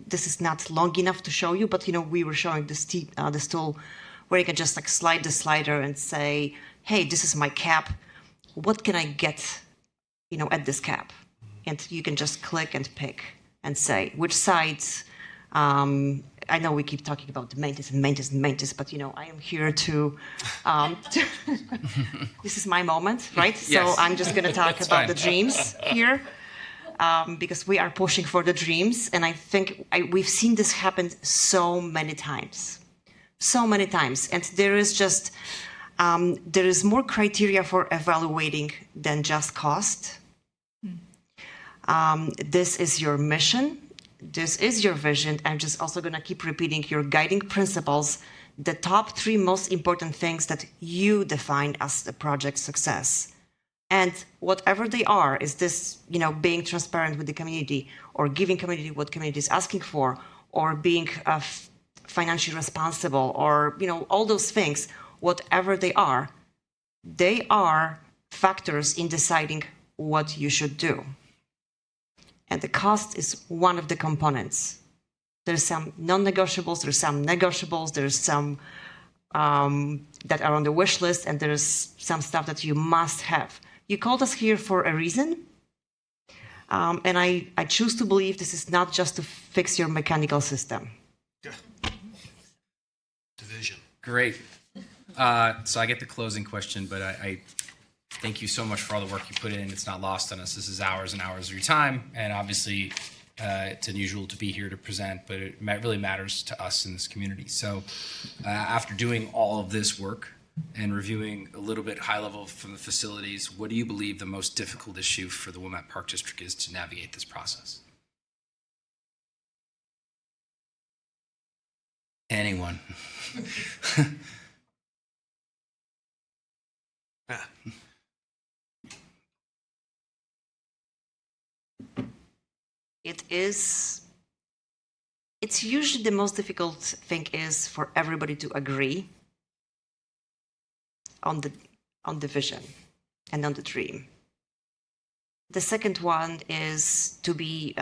This is not long enough to show you, but we were showing this tool where you can just like slide the slider and say, hey, this is my cap. What can I get, at this cap? and you can just click and pick and say which sites. I know we keep talking about the maintenance, but I am here to. This is my moment, right? Yes. So I'm just going to talk That's about fine. the dreams here, because we are pushing for the dreams, and I think we've seen this happen so many times, and there is just there is more criteria for evaluating than just cost. This is your mission. This is your vision. I'm just also going to keep repeating your guiding principles, the top 3 most important things that you define as the project success. And whatever they are, is this, being transparent with the community, or giving community what community is asking for, or being financially responsible, or, all those things, whatever they are factors in deciding what you should do. And the cost is one of the components. There's some non-negotiables, there's some negotiables, there's some that are on the wish list, and there's some stuff that you must have. You called us here for a reason, and I choose to believe this is not just to fix your mechanical system. Division. Great. So I get the closing question, but I thank you so much for all the work you put in. It's not lost on us. This is hours and hours of your time, and obviously it's unusual to be here to present, but it really matters to us in this community. So after doing all of this work and reviewing a little bit high level from the facilities, what do you believe the most difficult issue for the Wilmette Park District is to navigate this process? Anyone? Yeah. It's usually the most difficult thing is for everybody to agree on the vision and on the dream. The second one is to be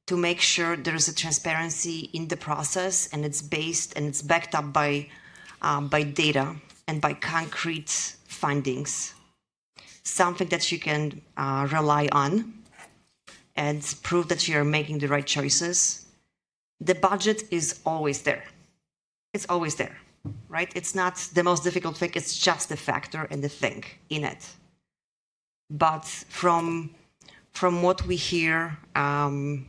to make sure there is a transparency in the process, and it's based and it's backed up by data and by concrete findings, something that you can rely on and prove that you're making the right choices. The budget is always there. It's always there, right? It's not the most difficult thing, it's just the factor and the thing in it. But from what we hear, and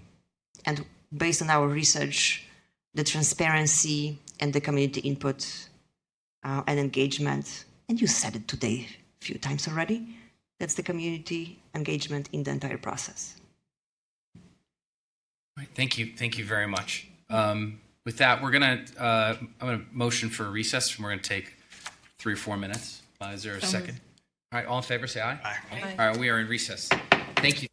based on our research, the transparency and the community input and engagement, and you said it today a few times already, that's the community engagement in the entire process. Right, thank you very much. With that, I'm gonna motion for a recess, and we're gonna take 3 or 4 minutes. Is there a second? All right, all in favor, say aye. Aye. All right, we are in recess. Thank you.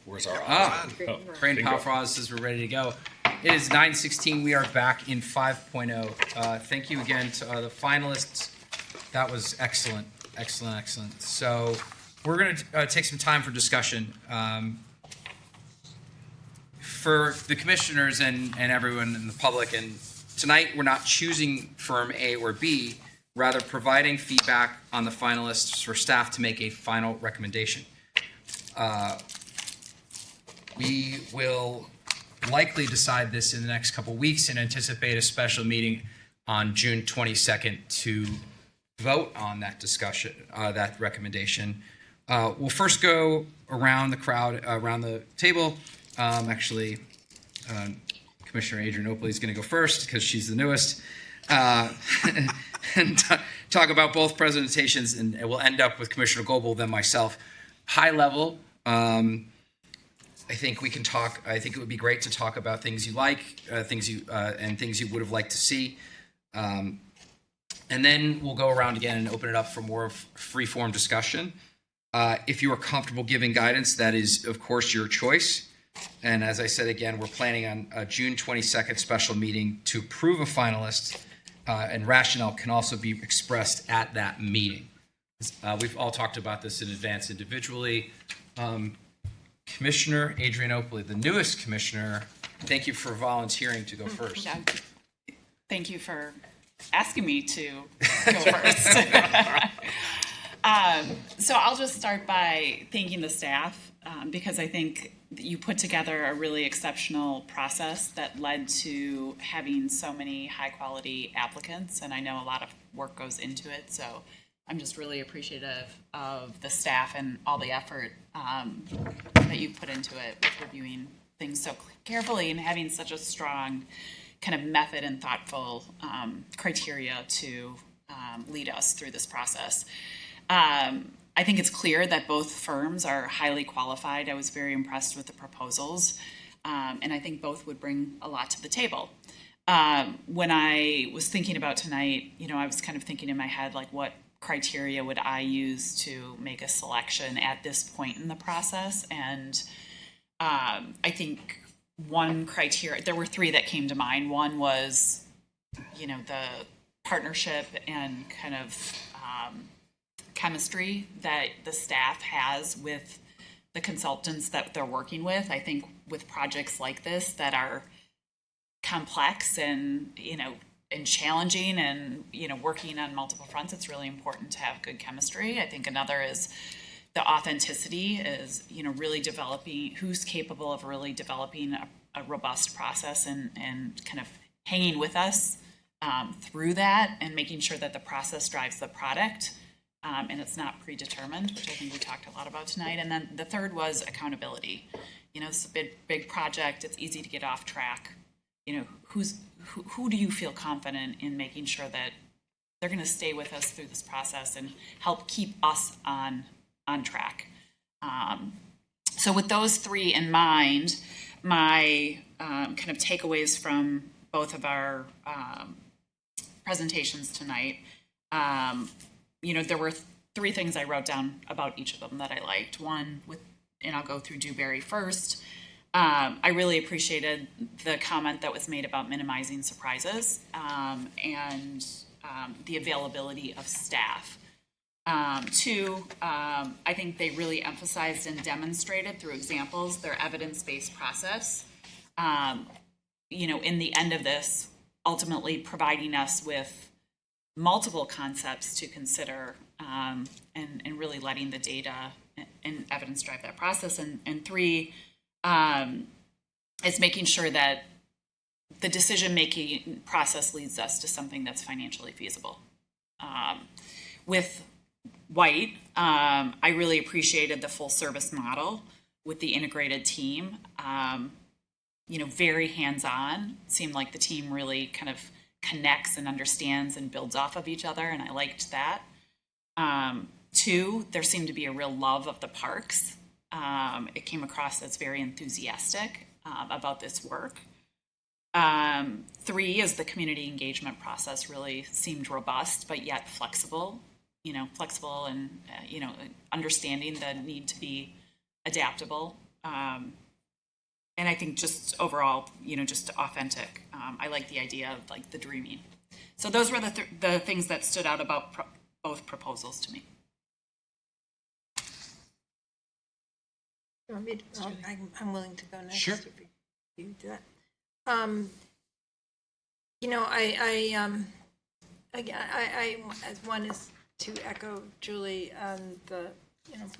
Where's our? Crane Power Frost says we're ready to go. It is 9:16. We are back in 5.0. Thank you again to the finalists. That was excellent, excellent, excellent. So we're going to take some time for discussion. For the commissioners and everyone in the public, and tonight we're not choosing firm A or B, rather providing feedback on the finalists for staff to make a final recommendation. We will likely decide this in the next couple weeks and anticipate a special meeting on June 22nd to vote on that discussion, that recommendation. We'll first go around the crowd, around the table. Commissioner Adrianople is going to go first because she's the newest, and talk about both presentations, and we'll end up with Commissioner Goebel, then myself. High level, I think we can talk. I think it would be great to talk about things you like, things you would have liked to see, and then we'll go around again and open it up for more free-form discussion. If you are comfortable giving guidance, that is, of course, your choice. And as I said again, we're planning on a June 22nd special meeting to approve a finalist, and rationale can also be expressed at that meeting. We've all talked about this in advance individually. Commissioner Adrianople, the newest commissioner, thank you for volunteering to go first. Yeah. Thank you for asking me to go first. So I'll just start by thanking the staff, because I think that you put together a really exceptional process that led to having so many high-quality applicants, and I know a lot of work goes into it, so I'm just really appreciative of the staff and all the effort that you put into it with reviewing things so carefully and having such a strong kind of method and thoughtful criteria to lead us through this process. I think it's clear that both firms are highly qualified. I was very impressed with the proposals, and I think both would bring a lot to the table. When I was thinking about tonight, I was kind of thinking in my head, like, what criteria would I use to make a selection at this point in the process? And I think one criteria, there were three that came to mind. One was, the partnership and kind of chemistry that the staff has with the consultants that they're working with. I think with projects like this that are complex and, and challenging and, working on multiple fronts, it's really important to have good chemistry. I think another is the authenticity is, really developing, who's capable of really developing a robust process and kind of hanging with us through that and making sure that the process drives the product. And it's not predetermined, which I think we talked a lot about tonight. And then the third was accountability. It's a big project. It's easy to get off track. Who do you feel confident in making sure that they're going to stay with us through this process and help keep us on track? So with those three in mind, my kind of takeaways from both of our presentations tonight, there were three things I wrote down about each of them that I liked. One, and I'll go through Dewberry first. I really appreciated the comment that was made about minimizing surprises and the availability of staff. Two, I think they really emphasized and demonstrated through examples their evidence-based process. In the end of this, ultimately providing us with multiple concepts to consider and really letting the data and evidence drive that process. And three, is making sure that the decision-making process leads us to something that's financially feasible. With Wight, I really appreciated the full service model with the integrated team. Very hands-on. It seemed like the team really kind of connects and understands and builds off of each other, and I liked that. Two, there seemed to be a real love of the parks. It came across as very enthusiastic about this work. Three is the community engagement process really seemed robust, but yet flexible, and, understanding the need to be adaptable. And I think just overall, just authentic. I like the idea of like the dreaming. So those were the things that stood out about both proposals to me. You want me to- I'm willing to go next. Sure. If you do that. I as one is to echo Julie and the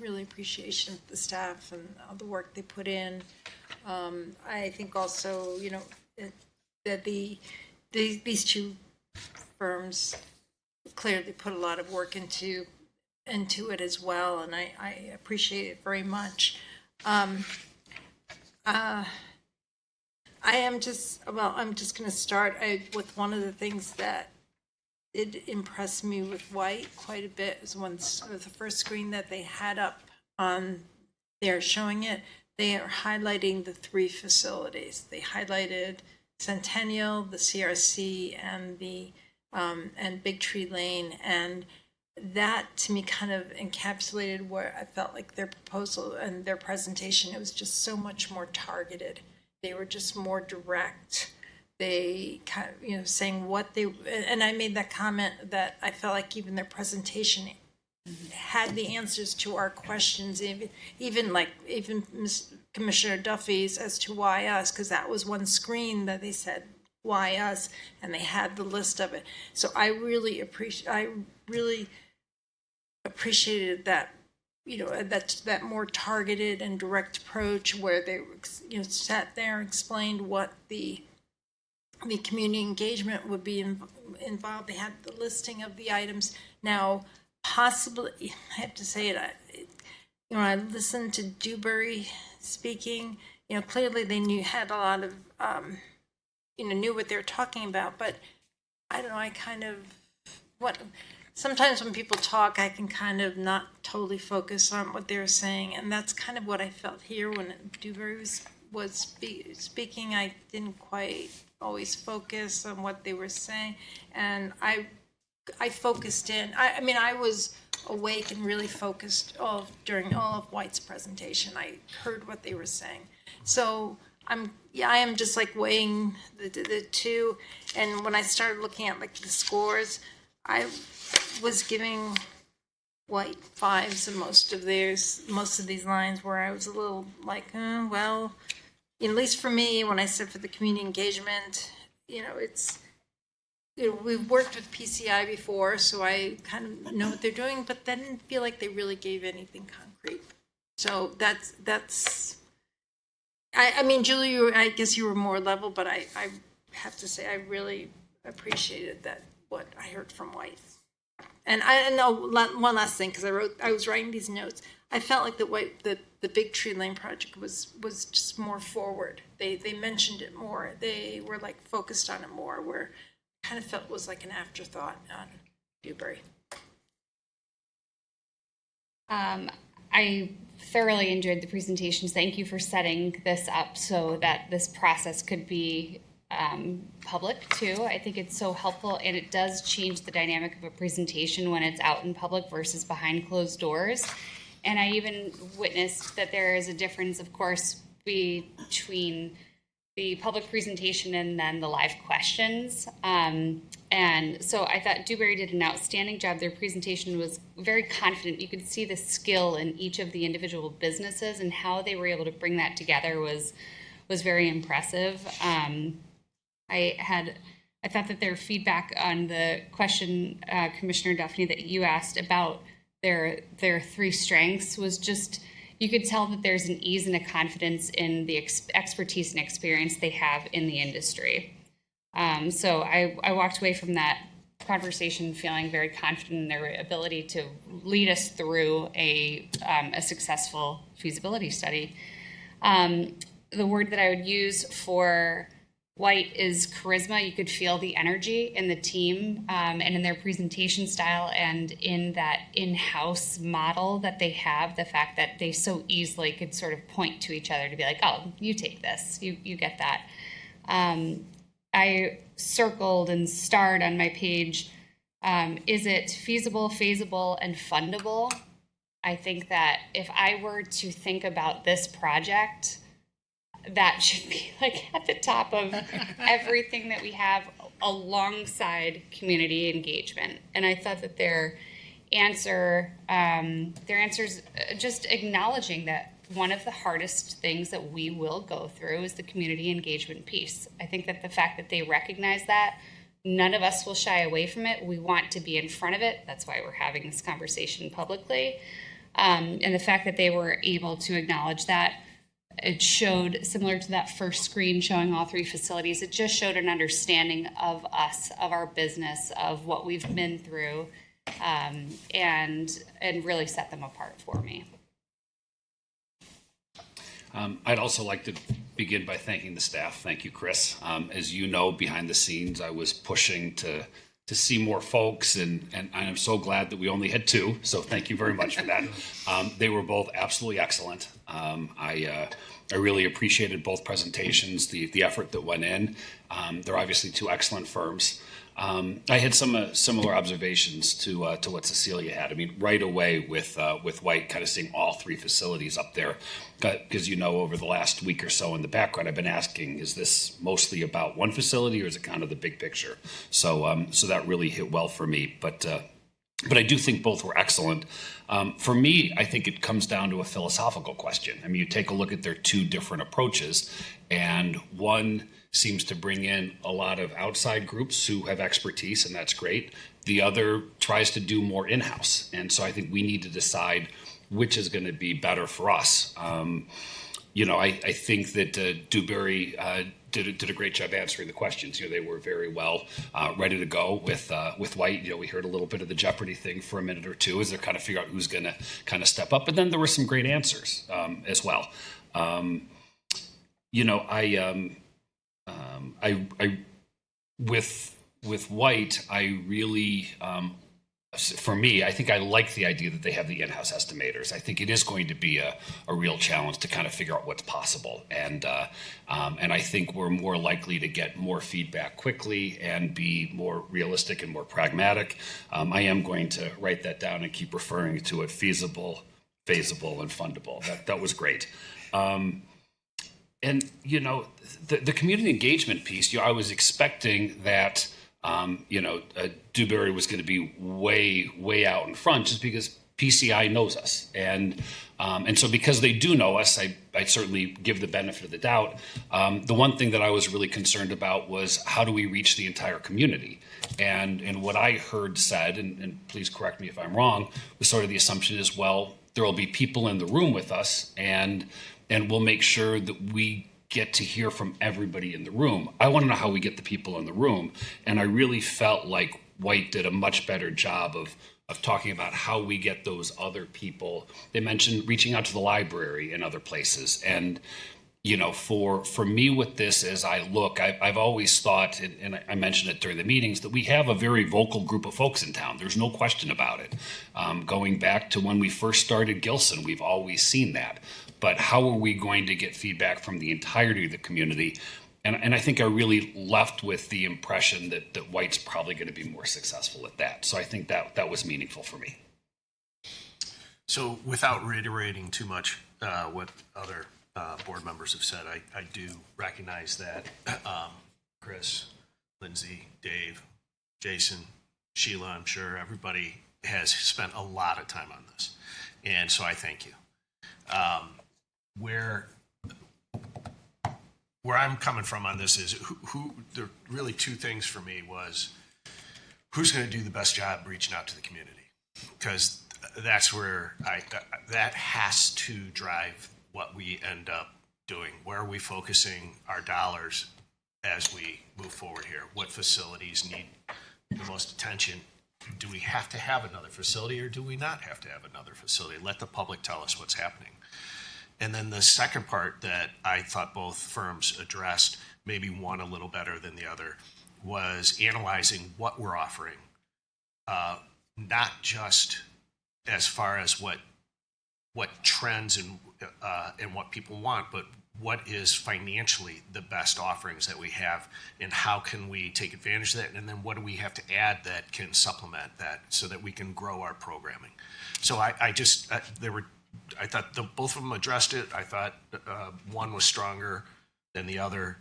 really appreciation of the staff and all the work they put in. I think also that these two firms clearly put a lot of work into it as well, and I appreciate it very much. I'm just going to start with one of the things that did impress me with Wight quite a bit was the first screen that they had up on there showing it. They are highlighting the 3 facilities. They highlighted Centennial, the CRC, and and Big Tree Lane, and that to me kind of encapsulated where I felt like their proposal and their presentation, it was just so much more targeted. They were just more direct. They kind of, saying what they, and I made that comment that I felt like even their presentation had the answers to our questions, even Commissioner Duffy's as to why us, because that was one screen that they said, why us, and they had the list of it. So I really appreciated that, that more targeted and direct approach where they, sat there and explained what the community engagement would be involved. They had the listing of the items. Now, possibly, I have to say it, I listened to Dewberry speaking, clearly they had a lot of, knew what they were talking about, but I don't know, sometimes when people talk, I can kind of not totally focus on what they were saying, and that's kind of what I felt here when Dewberry was speaking. I didn't quite always focus on what they were saying, and I focused in. I was awake and really focused during all of Wight's presentation. I heard what they were saying, so I am just like weighing the two. And when I started looking at like the scores, I was giving Wight 5s in most of these lines, where I was a little like, well, at least for me, when I said for the community engagement, it's, we've worked with PCI before, so I kind of know what they're doing, but that didn't feel like they really gave anything concrete. So that's. Julie, I guess you were more level, but I have to say I really appreciated what I heard from Wight. And I know one last thing, because I was writing these notes. I felt like the Big Tree Lane project was just more forward. They mentioned it more. They were like focused on it more, where I kind of felt it was like an afterthought on Dewberry. I thoroughly enjoyed the presentations. Thank you for setting this up so that this process could be public too. I think it's so helpful, and it does change the dynamic of a presentation when it's out in public versus behind closed doors. And I even witnessed that there is a difference, of course, between the public presentation and then the live questions. And so I thought Dewberry did an outstanding job. Their presentation was very confident. You could see the skill in each of the individual businesses, and how they were able to bring that together was very impressive. I thought that their feedback on the question, Commissioner Duffy, that you asked about their 3 strengths was just, you could tell that there's an ease and a confidence in the expertise and experience they have in the industry. So I walked away from that conversation feeling very confident in their ability to lead us through a successful feasibility study. The word that I would use for Wight is charisma. You could feel the energy in the team, and in their presentation style, and in that in-house model that they have, the fact that they so easily could sort of point to each other to be like, oh, you take this, you get that. I circled and starred on my page, is it feasible, feasible, and fundable? I think that if I were to think about this project, that should be like at the top of everything that we have alongside community engagement. And I thought that their answers just acknowledging that one of the hardest things that we will go through is the community engagement piece. I think that the fact that they recognize that, none of us will shy away from it. We want to be in front of it. That's why we're having this conversation publicly. And the fact that they were able to acknowledge that, it showed, similar to that first screen showing all three facilities, it just showed an understanding of us, of our business, of what we've been through, and really set them apart for me. I'd also like to begin by thanking the staff. Thank you, Chris. As you know, behind the scenes, I was pushing to see more folks, and I'm so glad that we only had 2. So thank you very much for that. They were both absolutely excellent. I really appreciated both presentations, the effort that went in. They're obviously 2 excellent firms. I had some similar observations to what Cecilia had. I mean, right away with Wight, kind of seeing all 3 facilities up there, because over the last week or so in the background, I've been asking, is this mostly about one facility or is it kind of the big picture? So that really hit well for me. But I do think both were excellent. For me, I think it comes down to a philosophical question. I mean, you take a look at their 2 different approaches, and one seems to bring in a lot of outside groups who have expertise, and that's great. The other tries to do more in-house. And so I think we need to decide which is going to be better for us. I think that Dewberry did a great job answering the questions. They were very well ready to go with Wight. We heard a little bit of the Jeopardy thing for a minute or 2 as they're kind of figure out who's going to kind of step up. But then there were some great answers as well. With Wight, I really, for me, I think I like the idea that they have the in-house estimators. I think it is going to be a real challenge to kind of figure out what's possible, and I think we're more likely to get more feedback quickly and be more realistic and more pragmatic. I am going to write that down and keep referring to it: feasible, feasible, and fundable. That was great. And the community engagement piece, I was expecting that Dewberry was going to be way out in front, just because PCI knows us, and so because they do know us, I certainly give the benefit of the doubt. The one thing that I was really concerned about was, how do we reach the entire community? And what I heard said, and please correct me if I'm wrong, was sort of the assumption is, well, there will be people in the room with us, and we'll make sure that we get to hear from everybody in the room. I want to know how we get the people in the room. And I really felt like Wight did a much better job of talking about how we get those other people. They mentioned reaching out to the library and other places. And, for me with this, as I look, I've always thought, and I mentioned it during the meetings, that we have a very vocal group of folks in town. There's no question about it. Going back to when we first started Gilson, we've always seen that. But how are we going to get feedback from the entirety of the community? And I think I really left with the impression that Wight's probably going to be more successful at that. So I think that was meaningful for me. So without reiterating too much what other board members have said, I do recognize that Chris, Lindsay, Dave, Jason, Sheila, I'm sure everybody has spent a lot of time on this. And so I thank you. Where I'm coming from on this is who there are really 2 things for me was, who's going to do the best job reaching out to the community, because that's where that has to drive what we end up doing. Where are we focusing our dollars as we move forward here? What facilities need the most attention? Do we have to have another facility, or do we not have to have another facility? Let the public tell us what's happening. And then the second part that I thought both firms addressed, maybe one a little better than the other, was analyzing what we're offering, not just as far as what trends and what people want, but what is financially the best offerings that we have, and how can we take advantage of that, and then what do we have to add that can supplement that so that we can grow our programming. So I thought both of them addressed it. I thought one was stronger than the other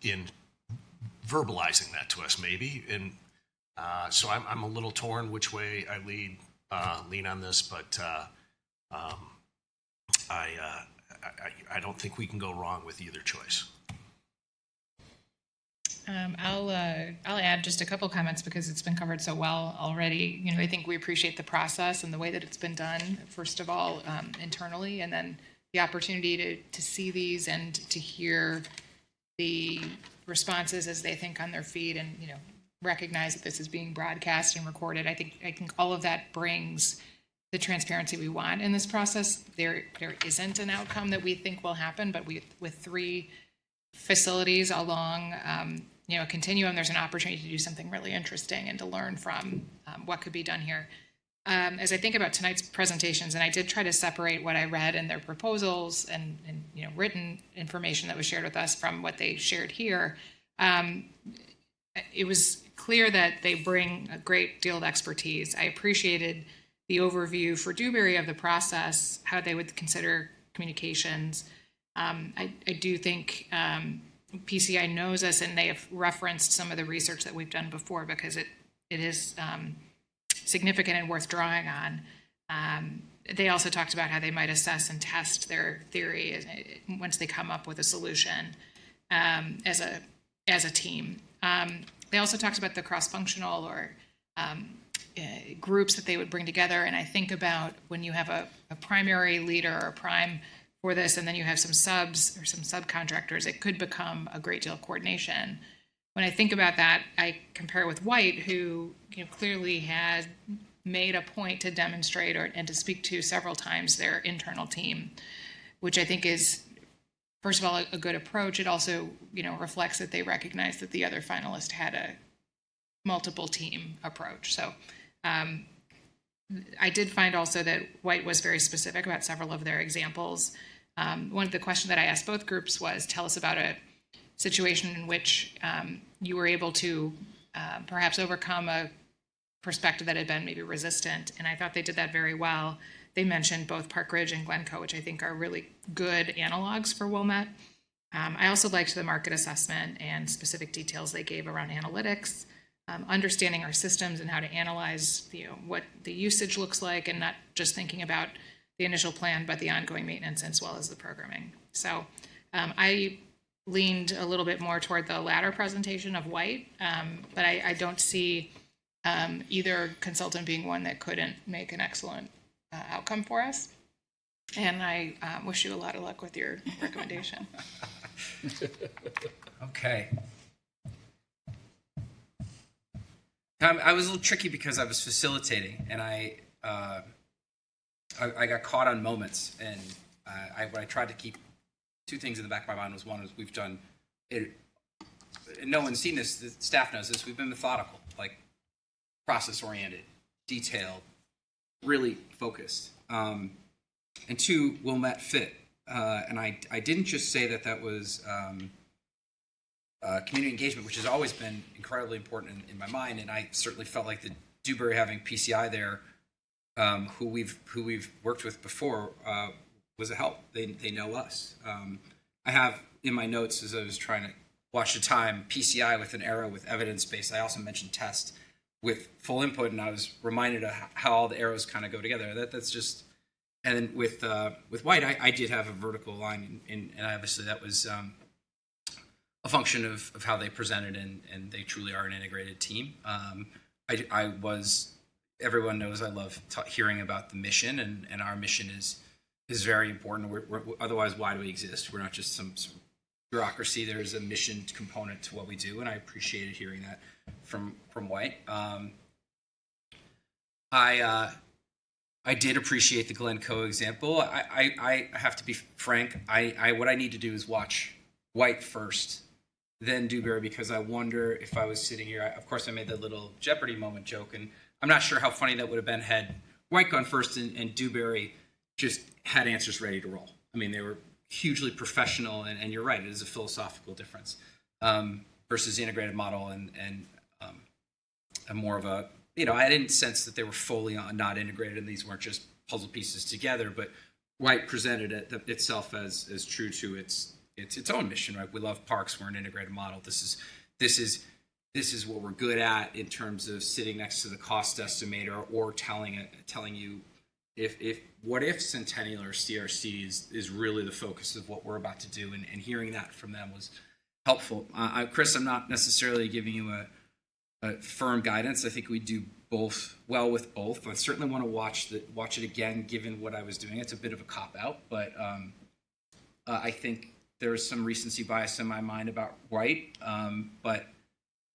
in verbalizing that to us, maybe. And so I'm a little torn which way I lean on this, but I don't think we can go wrong with either choice. I'll add just a couple comments because it's been covered so well already. I think we appreciate the process and the way that it's been done, first of all, internally, and then the opportunity to see these and to hear the responses as they think on their feet and, recognize that this is being broadcast and recorded. I think all of that brings the transparency we want in this process. There isn't an outcome that we think will happen, but with 3 facilities along a continuum, there's an opportunity to do something really interesting and to learn from what could be done here. As I think about tonight's presentations, and I did try to separate what I read in their proposals and written information that was shared with us from what they shared here, it was clear that they bring a great deal of expertise. I appreciated the overview for Dewberry of the process, how they would consider communications. I do think PCI knows us, and they have referenced some of the research that we've done before because it is significant and worth drawing on. They also talked about how they might assess and test their theory once they come up with a solution as a team. They also talked about the cross-functional or groups that they would bring together. And I think about when you have a primary leader or a prime for this, and then you have some subs or some subcontractors, it could become a great deal of coordination. When I think about that, I compare with Wight, who clearly had made a point to demonstrate and to speak to several times their internal team, which I think is, first of all, a good approach. It also, reflects that they recognize that the other finalist had a multiple team approach. So I did find also that Wight was very specific about several of their examples. One of the questions that I asked both groups was, tell us about a situation in which you were able to perhaps overcome a perspective that had been maybe resistant. And I thought they did that very well. They mentioned both Park Ridge and Glencoe, which I think are really good analogs for Wilmette. I also liked the market assessment and specific details they gave around analytics, understanding our systems and how to analyze what the usage looks like, and not just thinking about the initial plan, but the ongoing maintenance as well as the programming. So I leaned a little bit more toward the latter presentation of Wight, but I don't see either consultant being one that couldn't make an excellent outcome for us. And I wish you a lot of luck with your recommendation. Okay. I was a little tricky because I was facilitating, and I got caught on moments, and what I tried to keep 2 things in the back of my mind was, one is we've done it, and no one's seen this, the staff knows this, we've been methodical, like process oriented, detailed, really focused. And 2, Wilmette fit. And I didn't just say that was community engagement, which has always been incredibly important in my mind, and I certainly felt like the Dewberry having PCI there, who we've worked with before, was a help. They know us. I have in my notes, as I was trying to watch the time, PCI with an arrow with evidence base. I also mentioned test with full input, and I was reminded of how all the arrows kind of go together. That's just, and then with Wight, I did have a vertical line, and obviously that was a function of how they presented, and they truly are an integrated team. Everyone knows I love hearing about the mission, and our mission is very important. We're otherwise, why do we exist? We're not just some bureaucracy. There's a mission component to what we do, and I appreciated hearing that from Wight. I did appreciate the Glencoe example. I have to be frank. What I need to do is watch Wight first, then Dewberry, because I wonder if I was sitting here. Of course, I made that little Jeopardy moment joke, and I'm not sure how funny that would have been had Wight gone first and Dewberry just had answers ready to roll. I mean, they were hugely professional, and you're right, it is a philosophical difference versus the integrated model and more of a, I didn't sense that they were fully not integrated and these weren't just puzzle pieces together, but Wight presented itself as true to its own mission, right? We love parks, we're an integrated model. This is what we're good at in terms of sitting next to the cost estimator or telling you if what if Centennial or CRC is really the focus of what we're about to do, and hearing that from them was helpful. Chris, I'm not necessarily giving you a firm guidance. I think we do both well with both. I certainly want to watch it again, given what I was doing. It's a bit of a cop out, but I think there is some recency bias in my mind about Wight, but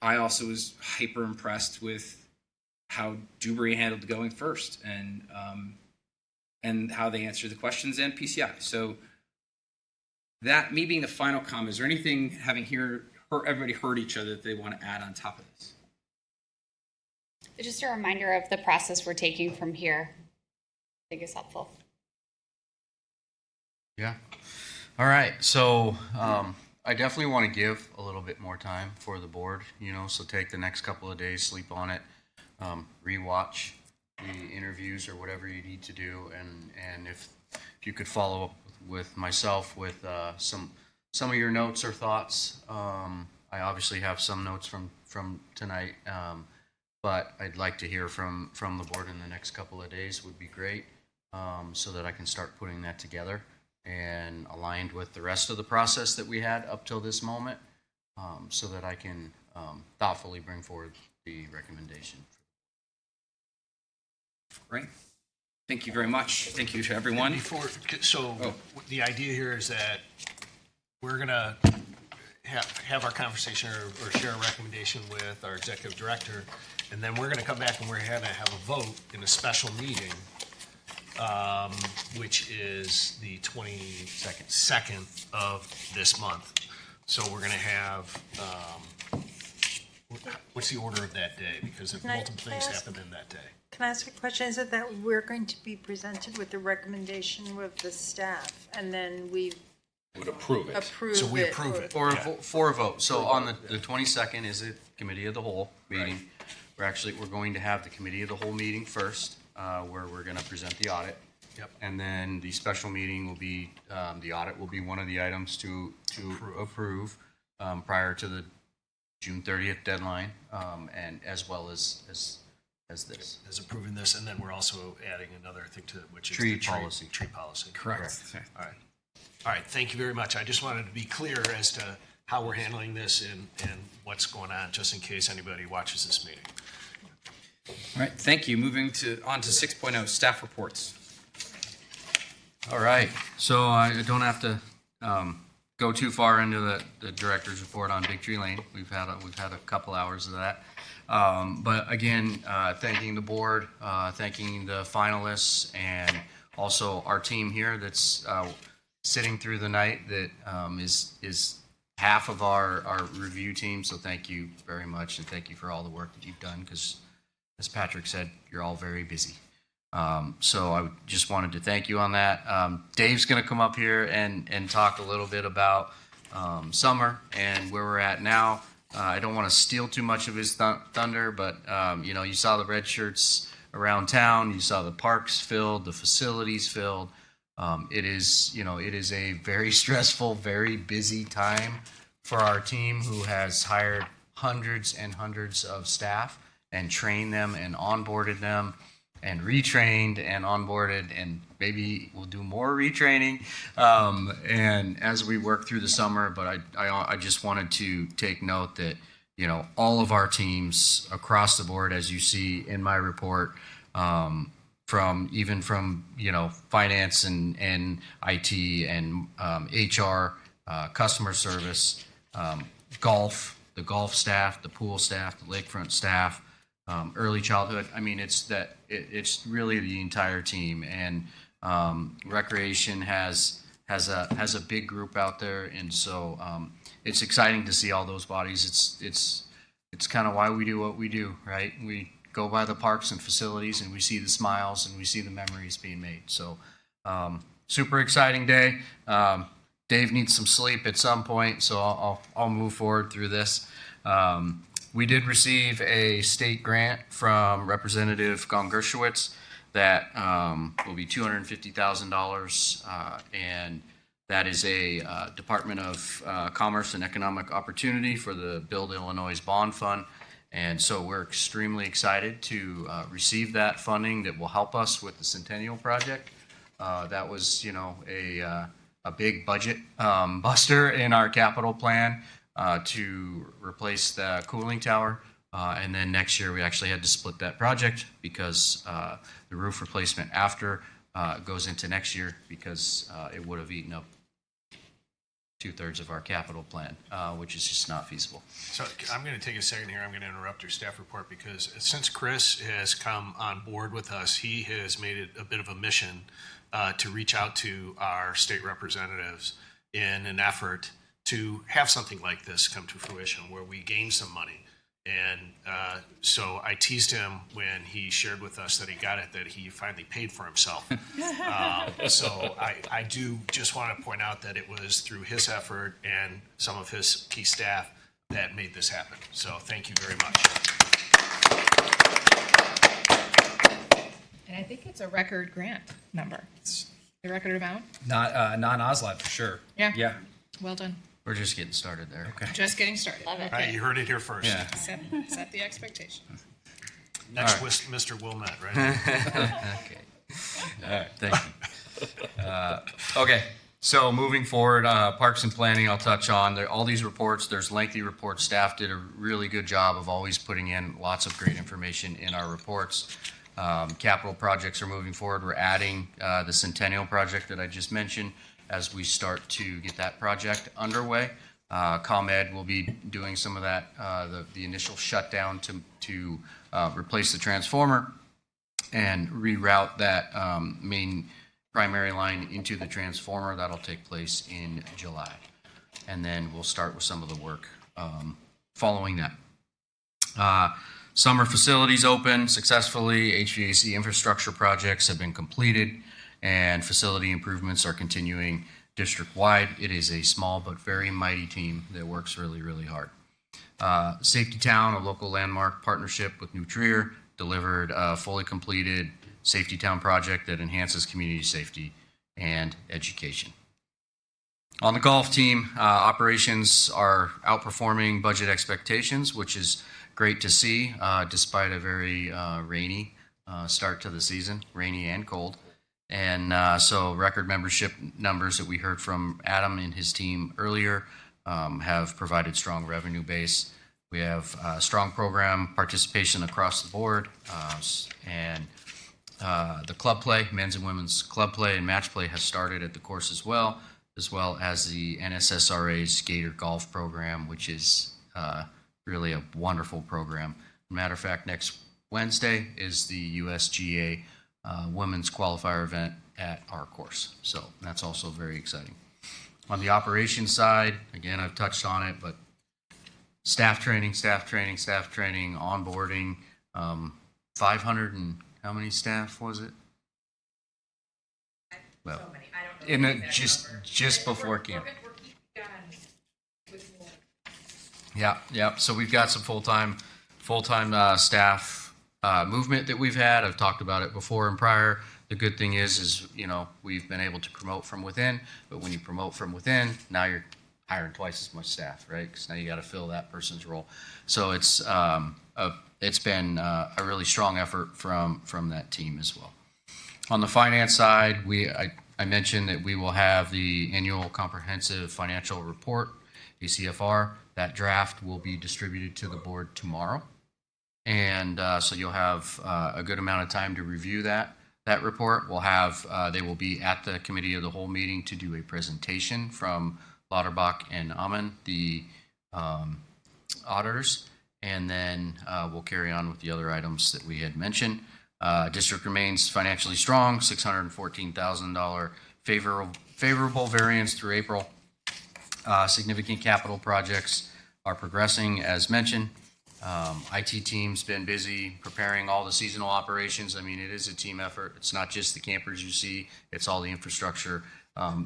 I also was hyper impressed with how Dewberry handled going first and how they answered the questions and PCI. So that, me being the final comment, is there anything, having everybody heard each other, that they want to add on top of this? Just a reminder of the process we're taking from here, I think is helpful. Yeah. All right. So I definitely want to give a little bit more time for the board, so take the next couple of days, sleep on it, rewatch the interviews or whatever you need to do. And if you could follow up with myself with some of your notes or thoughts. I obviously have some notes from tonight, but I'd like to hear from the board in the next couple of days would be great, so that I can start putting that together and aligned with the rest of the process that we had up till this moment, so that I can thoughtfully bring forward the recommendation. Great. Thank you very much. Thank you to everyone. The idea here is that we're going to have our conversation or share a recommendation with our executive director, and then we're going to come back and we're going to have a vote in a special meeting, which is the 22nd of this month. So we're going to have, what's the order of that day? Because if multiple things happen in that day. Can I ask a question? Is it that we're going to be presented with the recommendation with the staff, and then we would approve it? So we approve it. For a vote. So on the 22nd is a committee of the whole meeting. Right. We're going to have the committee of the whole meeting first, where we're going to present the audit. Yep. And then the special meeting will be, the audit will be one of the items to approve prior to the June 30th deadline, and as well as this. As approving this, and then we're also adding another thing to it, which is Tree the policy. Tree policy. Correct. All right. Thank you very much. I just wanted to be clear as to how we're handling this and what's going on, just in case anybody watches this meeting. All right. Thank you. Moving on to 6.0, staff reports. All right. So I don't have to go too far into the director's report on Big Tree Lane. We've had a couple hours of that. But again, thanking the board, thanking the finalists, and also our team here that's sitting through the night that is half of our review team. So thank you very much, and thank you for all the work that you've done, because as Patrick said, you're all very busy. So I just wanted to thank you on that. Dave's going to come up here and talk a little bit about summer and where we're at now. I don't want to steal too much of his thunder, but you saw the red shirts around town. You saw the parks filled, the facilities filled. It is a very stressful, very busy time for our team, who has hired hundreds and hundreds of staff and trained them and onboarded them and retrained and onboarded, and maybe we'll do more retraining and as we work through the summer. But I just wanted to take note that all of our teams across the board, as you see in my report, from finance and IT and HR, customer service, golf, the golf staff, the pool staff, the lakefront staff, early childhood. I mean, it's really the entire team, and recreation has a big group out there, and so it's exciting to see all those bodies. It's kind of why we do what we do, right? We go by the parks and facilities, and we see the smiles and we see the memories being made. So super exciting day. Dave needs some sleep at some point, so I'll move forward through this. We did receive a state grant from Representative Gon Gershowitz that will be $250,000, and that is a Department of Commerce and Economic Opportunity for the Build Illinois Bond Fund. And so we're extremely excited to receive that funding that will help us with the Centennial Project. That was, a big budget buster in our capital plan to replace the cooling tower. And then next year, we actually had to split that project because the roof replacement after goes into next year because it would have eaten up 2/3 of our capital plan, which is just not feasible. So I'm going to take a second here. I'm going to interrupt your staff report because since Chris has come on board with us, he has made it a bit of a mission to reach out to our state representatives in an effort to have something like this come to fruition where we gain some money. And so I teased him when he shared with us that he got it, that he finally paid for himself. So I do just want to point out that it was through his effort and some of his key staff that made this happen. So thank you very much. And I think it's a record grant number. It's the record amount. Not non-OSLAB for sure. Yeah. Yeah. Well done. We're just getting started there. Okay. Just getting started. Love it. All right, you heard it here first. Yeah. Set the expectation. Next, All right. Mr. Wilmette, right? Okay. All right, thank you. Okay, so moving forward, Parks and Planning, I'll touch on. All these reports, there's lengthy reports. Staff did a really good job of always putting in lots of great information in our reports. Capital projects are moving forward. We're adding the Centennial project that I just mentioned as we start to get that project underway. ComEd will be doing some of that, the initial shutdown to replace the transformer and reroute that main primary line into the transformer. That'll take place in July. And then we'll start with some of the work following that. Summer facilities open successfully. HVAC infrastructure projects have been completed and facility improvements are continuing district-wide. It is a small but very mighty team that works really, really hard. Safety Town, a local landmark partnership with New Trier, delivered a fully completed Safety Town project that enhances community safety and education. On the golf team, operations are outperforming budget expectations, which is great to see, despite a very rainy start to the season, rainy and cold. And so record membership numbers that we heard from Adam and his team earlier have provided strong revenue base. We have strong program participation across the board, and the club play, men's and women's club play and match play has started at the course as well as the NSSRA's Gator Golf program, which is really a wonderful program. Matter of fact, next Wednesday is the USGA women's qualifier event at our course. So that's also very exciting. On the operations side, again, I've touched on it, but staff training, onboarding, 500 and how many staff was it? Well, so many. I don't know. in the, just before camp. Yeah. So we've got some full-time staff movement that we've had. I've talked about it before and prior. The good thing is we've been able to promote from within. But when you promote from within, now you're hiring twice as much staff, right? Because now you got to fill that person's role. So it's been a really strong effort from that team as well. On the finance side, I mentioned that we will have the annual comprehensive financial report, ACFR. That draft will be distributed to the board tomorrow. And so you'll have a good amount of time to review that report. They will be at the committee of the whole meeting to do a presentation from Lauterbach and Amann, the auditors. And then we'll carry on with the other items that we had mentioned. District remains financially strong, $614,000 favorable variance through April. Significant capital projects are progressing as mentioned. IT team's been busy preparing all the seasonal operations. I mean, it is a team effort. It's not just the campers you see, it's all the infrastructure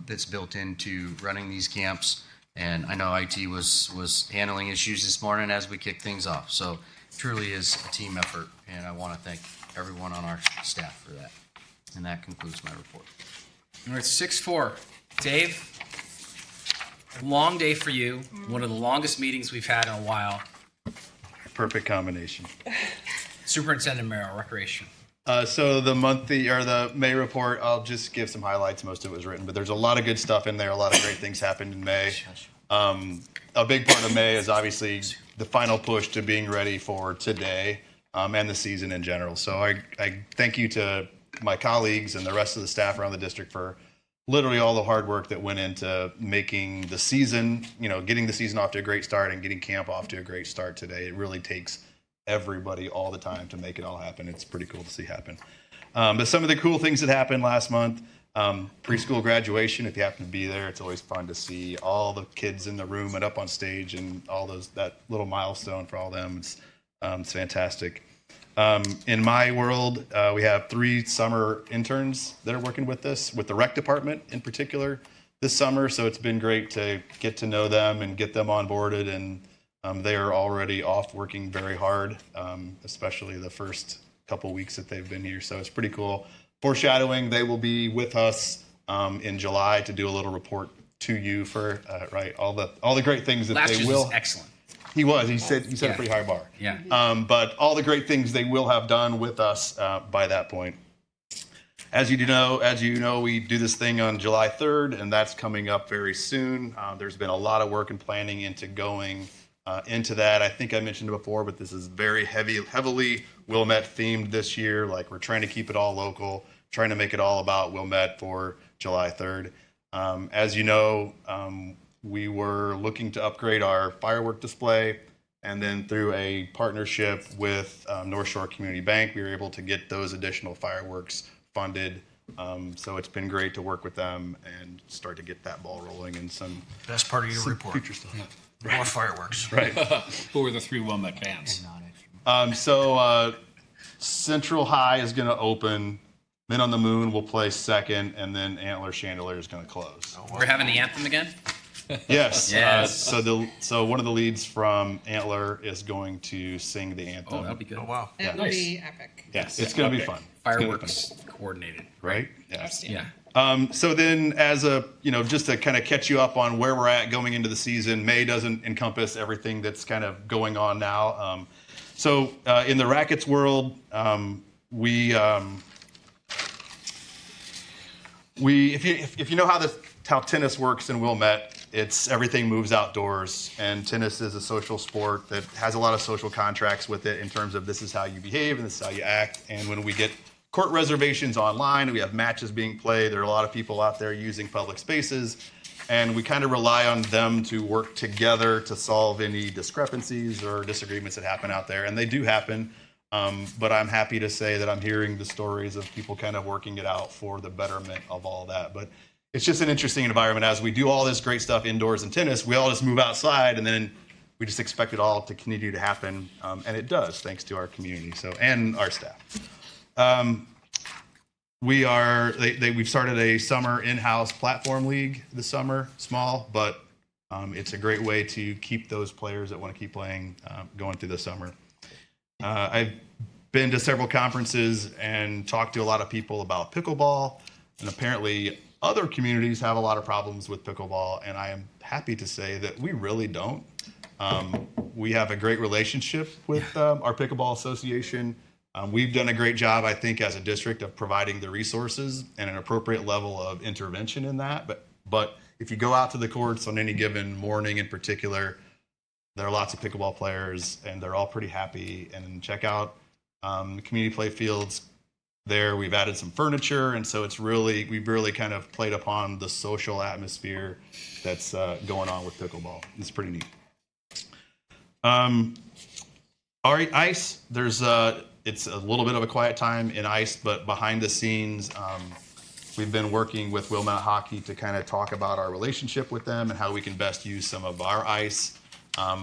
that's built into running these camps. And I know IT was handling issues this morning as we kick things off. So truly is a team effort, and I want to thank everyone on our staff for that. And that concludes my report. All right, 6-4. Dave, long day for you. One of the longest meetings we've had in a while. Perfect combination. Superintendent Merrill, Recreation. So the May report, I'll just give some highlights. Most of it was written, but there's a lot of good stuff in there. A lot of great things happened in May. A big part of May is obviously the final push to being ready for today and the season in general. So I thank you to my colleagues and the rest of the staff around the district for literally all the hard work that went into making the season, getting the season off to a great start and getting camp off to a great start today. It really takes everybody all the time to make it all happen. It's pretty cool to see happen. But some of the cool things that happened last month, preschool graduation, if you happen to be there, it's always fun to see all the kids in the room and up on stage and that little milestone for all them. It's fantastic. In my world, we have 3 summer interns that are working with us, with the rec department in particular this summer. So it's been great to get to know them and get them onboarded, and they are already off working very hard, especially the first couple weeks that they've been here. So it's pretty cool. Foreshadowing, they will be with us in July to do a little report to you for all the great things that Last they year's will. was excellent. He was. He set a pretty high bar. Yeah. But all the great things they will have done with us by that point. As you know, we do this thing on July 3rd, and that's coming up very soon. There's been a lot of work and planning into going into that. I think I mentioned it before, but this is very heavily Wilmette themed this year. Like, we're trying to keep it all local, trying to make it all about Wilmette for July 3rd. As you know, we were looking to upgrade our firework display, and then through a partnership with North Shore Community Bank, we were able to get those additional fireworks funded. So it's been great to work with them and start to get that ball rolling and some Best part of your report. future stuff. More fireworks. Right. Who were the 3 Wilmette bands? Central High is going to open. Men on the Moon will play second, and then Antler Chandelier is going to close. We're having the anthem again? Yes. Yes. So one of the leads from Antler is going to sing the anthem. Oh, that'll be good. Oh, wow. That would be epic. Yes, it's going to be fun. It's gonna be Fireworks coordinated. right? Yes. Yeah. So then, as just to kind of catch you up on where we're at going into the season, May doesn't encompass everything that's kind of going on now. So in the rackets world, if you know how tennis works in Wilmette, it's everything moves outdoors, and tennis is a social sport that has a lot of social contracts with it in terms of this is how you behave and this is how you act. And when we get court reservations online, we have matches being played, there are a lot of people out there using public spaces, and we kind of rely on them to work together to solve any discrepancies or disagreements that happen out there, and they do happen. But I'm happy to say that I'm hearing the stories of people kind of working it out for the betterment of all that. But it's just an interesting environment as we do all this great stuff indoors in tennis. We all just move outside, and then we just expect it all to continue to happen, and it does, thanks to our community and our staff. We've started a summer in-house platform league this summer, small, but it's a great way to keep those players that want to keep playing going through the summer. I've been to several conferences and talked to a lot of people about pickleball, and apparently other communities have a lot of problems with pickleball, and I am happy to say that we really don't. We have a great relationship with our pickleball association. We've done a great job, I think, as a district of providing the resources and an appropriate level of intervention in that. But if you go out to the courts on any given morning in particular, there are lots of pickleball players, and they're all pretty happy. And check out the community play fields there. We've added some furniture, and so we've really kind of played upon the social atmosphere that's going on with pickleball. It's pretty neat. Our ice, it's a little bit of a quiet time in ice, but behind the scenes, we've been working with Wilmette Hockey to kind of talk about our relationship with them and how we can best use some of our ice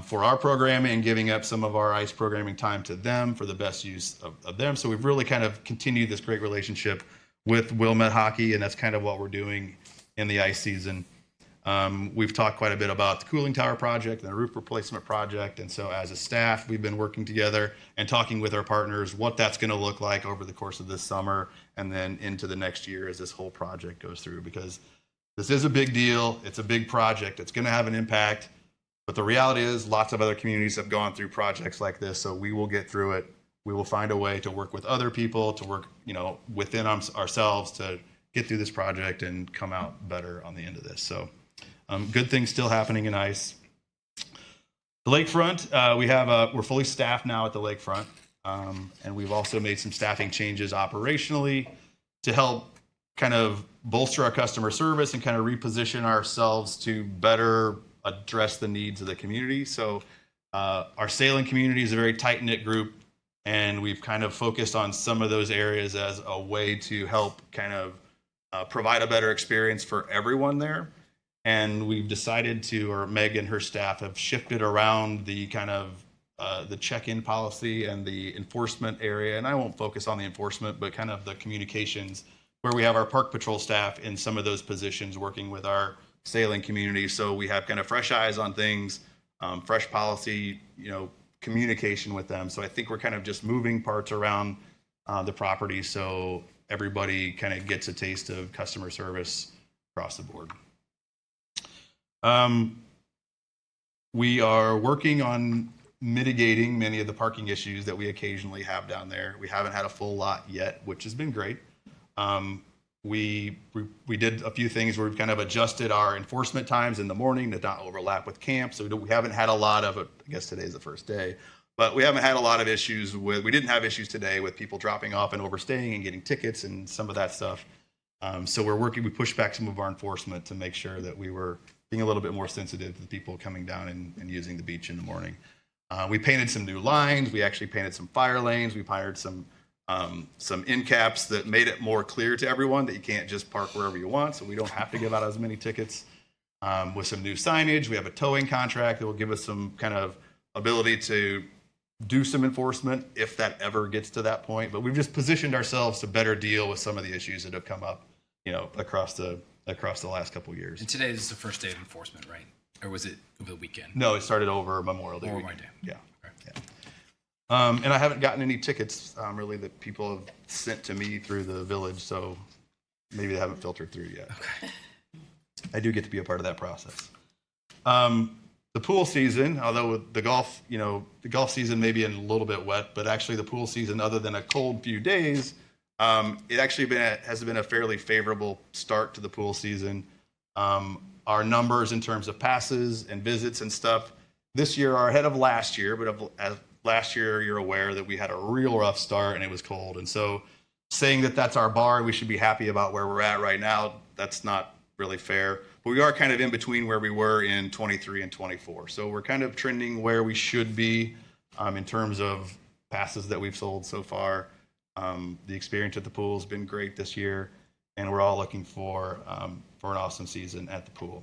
for our programming, and giving up some of our ice programming time to them for the best use of them. So we've really kind of continued this great relationship with Wilmette Hockey, and that's kind of what we're doing in the ice season. We've talked quite a bit about the cooling tower project and the roof replacement project. And so as a staff, we've been working together and talking with our partners what that's going to look like over the course of this summer and then into the next year as this whole project goes through, because this is a big deal. It's a big project. It's going to have an impact. But the reality is lots of other communities have gone through projects like this. So we will get through it. We will find a way to work with other people, to work, within ourselves to get through this project and come out better on the end of this. So good things still happening in ice. The lakefront, we're fully staffed now at the lakefront. And we've also made some staffing changes operationally to help kind of bolster our customer service and kind of reposition ourselves to better address the needs of the community. So our sailing community is a very tight-knit group, and we've kind of focused on some of those areas as a way to help kind of provide a better experience for everyone there. And we've decided to, or Meg and her staff have shifted around the kind of the check-in policy and the enforcement area. And I won't focus on the enforcement, but kind of the communications, where we have our park patrol staff in some of those positions working with our sailing community. So we have kind of fresh eyes on things, fresh policy, communication with them. So I think we're kind of just moving parts around the property so everybody kind of gets a taste of customer service across the board. We are working on mitigating many of the parking issues that we occasionally have down there. We haven't had a full lot yet, which has been great. We did a few things where we've kind of adjusted our enforcement times in the morning to not overlap with camp. So we haven't had a lot of, I guess today's the first day, but we haven't had a lot of issues we didn't have issues today with people dropping off and overstaying and getting tickets and some of that stuff. So we pushed back some of our enforcement to make sure that we were being a little bit more sensitive to the people coming down and using the beach in the morning. We painted some new lines. We actually painted some fire lanes. We hired some end caps that made it more clear to everyone that you can't just park wherever you want, so we don't have to give out as many tickets. With some new signage, we have a towing contract that will give us some kind of ability to do some enforcement if that ever gets to that point. But we've just positioned ourselves to better deal with some of the issues that have come up, across the last couple of years. And today is the first day of enforcement, right? Or was it over the weekend? No, it started over Memorial Day. Memorial Day. Yeah. Okay. Yeah. And I haven't gotten any tickets really that people have sent to me through the village, so maybe they haven't filtered through yet. Okay. I do get to be a part of that process. The pool season, although the golf season may be a little bit wet, but actually the pool season, other than a cold few days, it actually has been a fairly favorable start to the pool season. Our numbers in terms of passes and visits and stuff this year are ahead of last year, but last year you're aware that we had a real rough start and it was cold. And so saying that that's our bar, we should be happy about where we're at right now, that's not really fair. But we are kind of in between where we were in 23 and 24. So we're kind of trending where we should be in terms of passes that we've sold so far. The experience at the pool has been great this year, and we're all looking for an awesome season at the pool.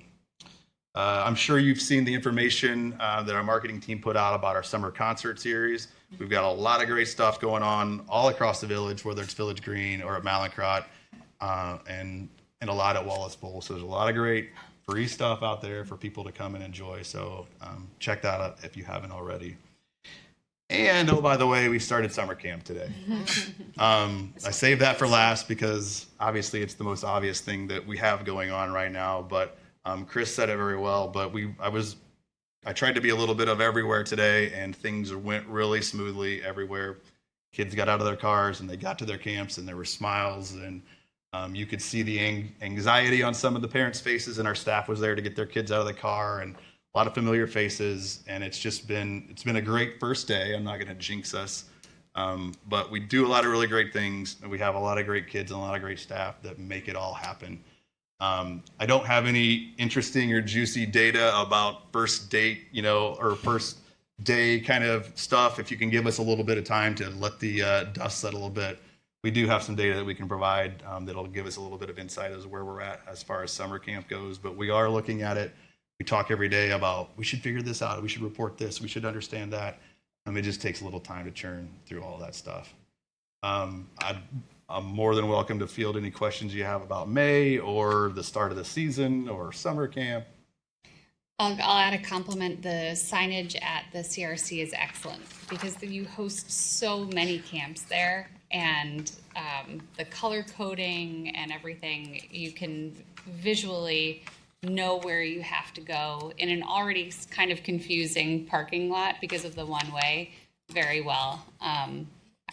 I'm sure you've seen the information that our marketing team put out about our summer concert series. We've got a lot of great stuff going on all across the village, whether it's Village Green or at Mallinckrodt, and a lot at Wallace Bowl. So there's a lot of great free stuff out there for people to come and enjoy. So check that out if you haven't already. And oh, by the way, we started summer camp today. I saved that for last because obviously it's the most obvious thing that we have going on right now. But Chris said it very well. But I tried to be a little bit of everywhere today, and things went really smoothly everywhere. Kids got out of their cars and they got to their camps, and there were smiles, and you could see the anxiety on some of the parents' faces, and our staff was there to get their kids out of the car, and a lot of familiar faces, and it's been a great first day. I'm not going to jinx us, but we do a lot of really great things, and we have a lot of great kids and a lot of great staff that make it all happen. I don't have any interesting or juicy data about first date, or first day kind of stuff. If you can give us a little bit of time to let the dust settle a bit, we do have some data that we can provide that'll give us a little bit of insight as to where we're at as far as summer camp goes. But we are looking at it. We talk every day about we should figure this out, we should report this, we should understand that. It just takes a little time to churn through all that stuff. I'm more than welcome to field any questions you have about May or the start of the season or summer camp. I'll add a compliment. The signage at the CRC is excellent because you host so many camps there, and the color coding and everything, you can visually know where you have to go in an already kind of confusing parking lot because of the one way very well.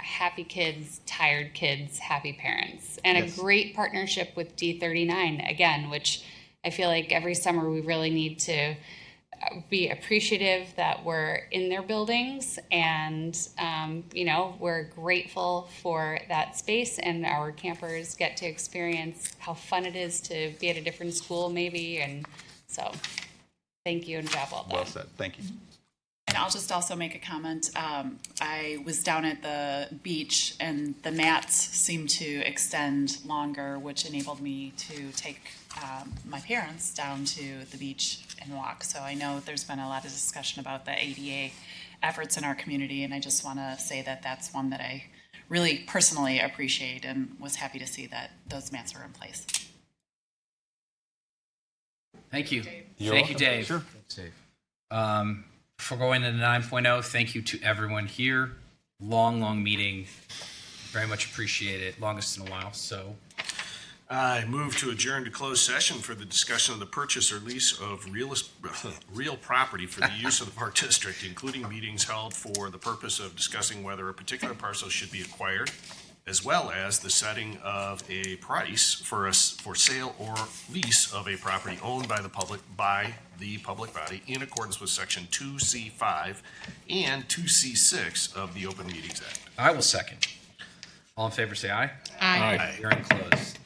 Happy kids, tired kids, happy parents, and Yes. a great partnership with D39 again, which I feel like every summer we really need to be appreciative that we're in their buildings, and we're grateful for that space, and our campers get to experience how fun it is to be at a different school maybe, and so thank you and job well done. Well said. Thank you. And I'll just also make a comment. I was down at the beach, and the mats seemed to extend longer, which enabled me to take my parents down to the beach and walk. So I know there's been a lot of discussion about the ADA efforts in our community, and I just want to say that that's one that I really personally appreciate and was happy to see that those mats are in place. Thank you. You're Thank you, welcome. Dave. Sure. Dave. Before going into 9.0, thank you to everyone here. Long meeting. Very much appreciate it. Longest in a while. So I move to adjourn to closed session for the discussion of the purchase or lease of real property for the use of the Park District, including meetings held for the purpose of discussing whether a particular parcel should be acquired, as well as the setting of a price for sale or lease of a property owned by the public body in accordance with Section 2C5 and 2C6 of the Open Meetings Act. I will second. All in favor, say aye. Aye. Aye. You're in closed.